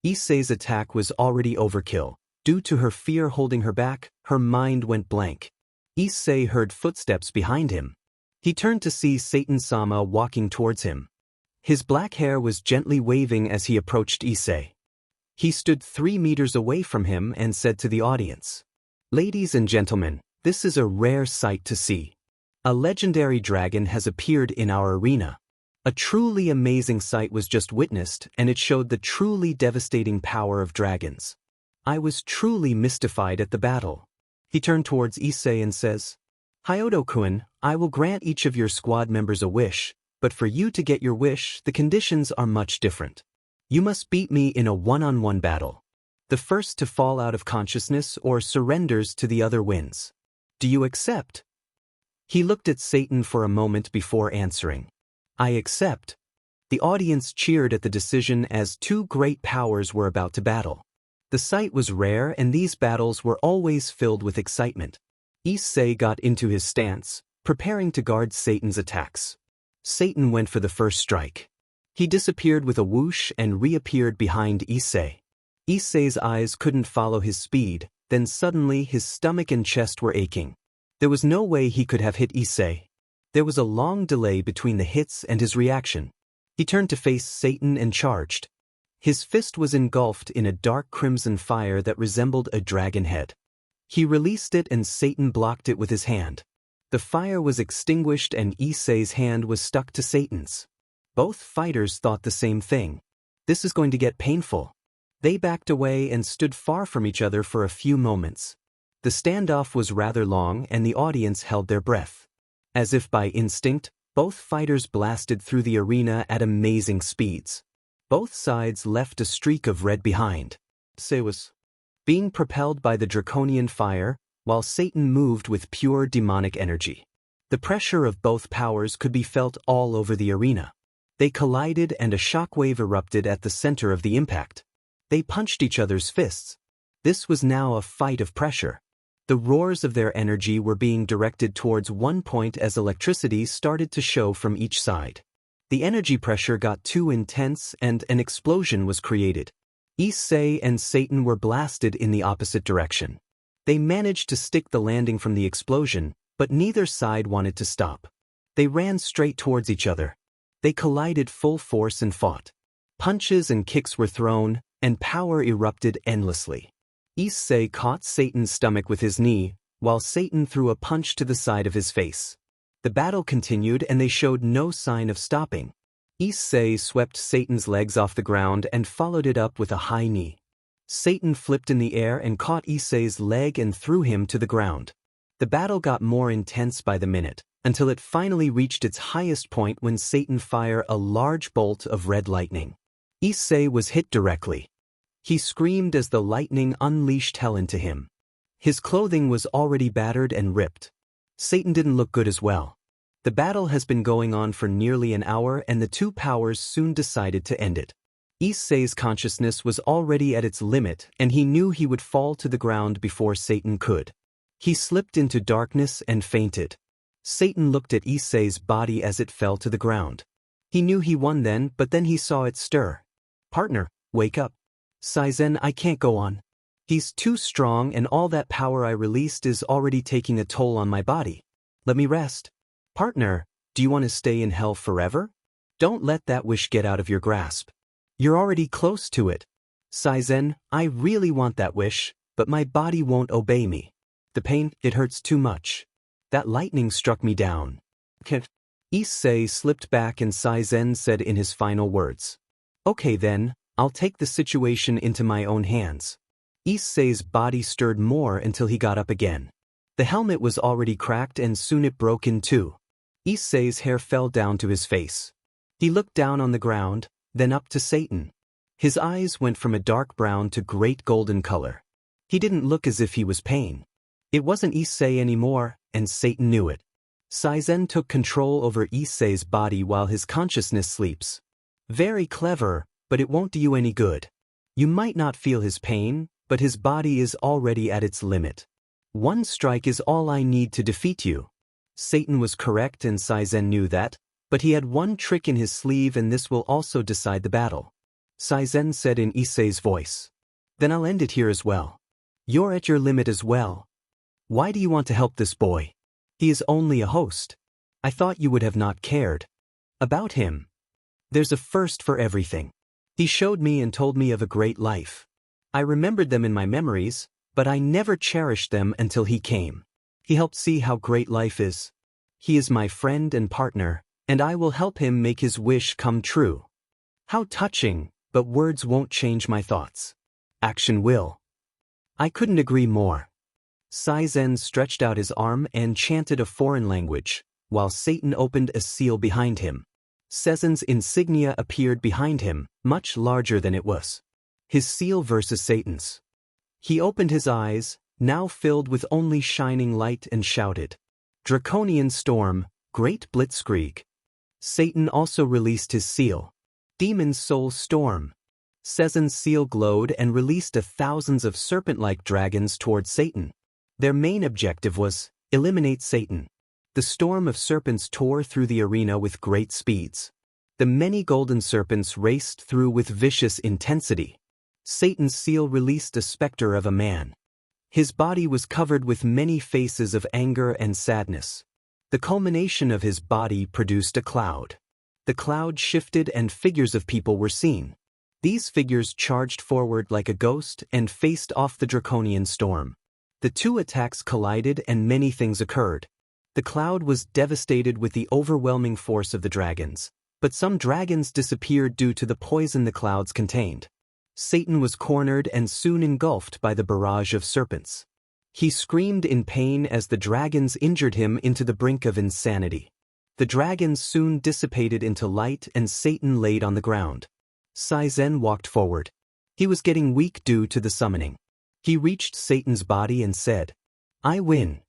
Issei's attack was already overkill, due to her fear holding her back, her mind went blank. Issei heard footsteps behind him. He turned to see Saten-sama walking towards him. His black hair was gently waving as he approached Issei. He stood 3 meters away from him and said to the audience, "Ladies and gentlemen, this is a rare sight to see. A legendary dragon has appeared in our arena. A truly amazing sight was just witnessed, and it showed the truly devastating power of dragons. I was truly mystified at the battle." He turned towards Issei and says, "Hyodo-kun, I will grant each of your squad members a wish, but for you to get your wish, the conditions are much different. You must beat me in a one-on-one battle. The first to fall out of consciousness or surrenders to the other wins. Do you accept?" He looked at Satan for a moment before answering. "I accept." The audience cheered at the decision as 2 great powers were about to battle. The sight was rare and these battles were always filled with excitement. Issei got into his stance, preparing to guard Satan's attacks. Satan went for the first strike. He disappeared with a whoosh and reappeared behind Issei. Issei's eyes couldn't follow his speed, then suddenly his stomach and chest were aching. There was no way he could have hit Issei. There was a long delay between the hits and his reaction. He turned to face Satan and charged. His fist was engulfed in a dark crimson fire that resembled a dragon head. He released it and Satan blocked it with his hand. The fire was extinguished and Issei's hand was stuck to Satan's. Both fighters thought the same thing. This is going to get painful. They backed away and stood far from each other for a few moments. The standoff was rather long and the audience held their breath. As if by instinct, both fighters blasted through the arena at amazing speeds. Both sides left a streak of red behind. Issei was being propelled by the draconian fire, while Satan moved with pure demonic energy. The pressure of both powers could be felt all over the arena. They collided and a shockwave erupted at the center of the impact. They punched each other's fists. This was now a fight of pressure. The roars of their energy were being directed towards one point as electricity started to show from each side. The energy pressure got too intense and an explosion was created. Issei and Satan were blasted in the opposite direction. They managed to stick the landing from the explosion, but neither side wanted to stop. They ran straight towards each other. They collided full force and fought. Punches and kicks were thrown, and power erupted endlessly. Issei caught Satan's stomach with his knee, while Satan threw a punch to the side of his face. The battle continued and they showed no sign of stopping. Issei swept Satan's legs off the ground and followed it up with a high knee. Satan flipped in the air and caught Issei's leg and threw him to the ground. The battle got more intense by the minute, until it finally reached its highest point when Satan fired a large bolt of red lightning. Issei was hit directly. He screamed as the lightning unleashed hell into him. His clothing was already battered and ripped. Satan didn't look good as well. The battle has been going on for nearly an hour and the 2 powers soon decided to end it. Issei's consciousness was already at its limit and he knew he would fall to the ground before Satan could. He slipped into darkness and fainted. Satan looked at Issei's body as it fell to the ground. He knew he won then, but then he saw it stir. "Partner, wake up. Saen, I can't go on. He's too strong and all that power I released is already taking a toll on my body. Let me rest. Partner, do you want to stay in hell forever? Don't let that wish get out of your grasp. You're already close to it. Saen, I really want that wish, but my body won't obey me. The pain, it hurts too much. That lightning struck me down." Issei slipped back and Saen said in his final words, "Okay then, I'll take the situation into my own hands." Issei's body stirred more until he got up again. The helmet was already cracked and soon it broke in two. Issei's hair fell down to his face. He looked down on the ground, then up to Satan. His eyes went from a dark brown to great golden color. He didn't look as if he was pain. It wasn't Issei anymore, and Satan knew it. Saen took control over Issei's body while his consciousness sleeps. Very clever, but it won't do you any good. You might not feel his pain, but his body is already at its limit. One strike is all I need to defeat you. Satan was correct and Saen knew that, but he had one trick in his sleeve and this will also decide the battle. Saen said in Issei's voice. Then I'll end it here as well. You're at your limit as well. Why do you want to help this boy? He is only a host. I thought you would have not cared about him. There's a first for everything. He showed me and told me of a great life. I remembered them in my memories, but I never cherished them until he came. He helped see how great life is. He is my friend and partner, and I will help him make his wish come true. How touching, but words won't change my thoughts. Action will. I couldn't agree more. Saen stretched out his arm and chanted a foreign language, while Satan opened a seal behind him. Saen's insignia appeared behind him, much larger than it was. His seal versus Satan's. He opened his eyes, now filled with only shining light, and shouted, "Draconian storm, great blitzkrieg." Satan also released his seal, Demon Soul Storm. Saen's seal glowed and released thousands of serpent-like dragons towards Satan. Their main objective was, eliminate Satan. The storm of serpents tore through the arena with great speeds. The many golden serpents raced through with vicious intensity. Satan's seal released a specter of a man. His body was covered with many faces of anger and sadness. The culmination of his body produced a cloud. The cloud shifted and figures of people were seen. These figures charged forward like a ghost and faced off the draconian storm. The two attacks collided and many things occurred. The cloud was devastated with the overwhelming force of the dragons, but some dragons disappeared due to the poison the clouds contained. Satan was cornered and soon engulfed by the barrage of serpents. He screamed in pain as the dragons injured him into the brink of insanity. The dragons soon dissipated into light and Satan laid on the ground. Saen walked forward. He was getting weak due to the summoning. He reached Satan's body and said, "I win."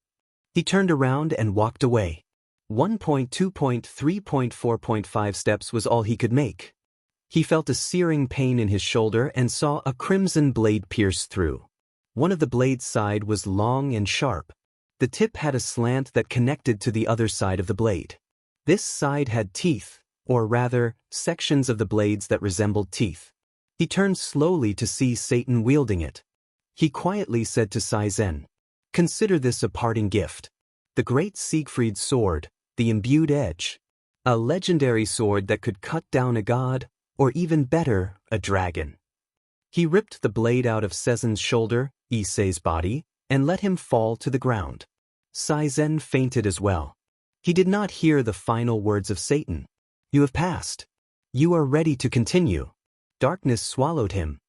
He turned around and walked away. 1.2.3.4.5 steps was all he could make. He felt a searing pain in his shoulder and saw a crimson blade pierce through. One of the blade's side was long and sharp. The tip had a slant that connected to the other side of the blade. This side had teeth, or rather, sections of the blades that resembled teeth. He turned slowly to see Satan wielding it. He quietly said to Saen, "Consider this a parting gift. The great Siegfried's sword, the imbued edge. A legendary sword that could cut down a god, or even better, a dragon." He ripped the blade out of Saen's shoulder, Issei's body, and let him fall to the ground. Saen fainted as well. He did not hear the final words of Satan. "You have passed. You are ready to continue." Darkness swallowed him.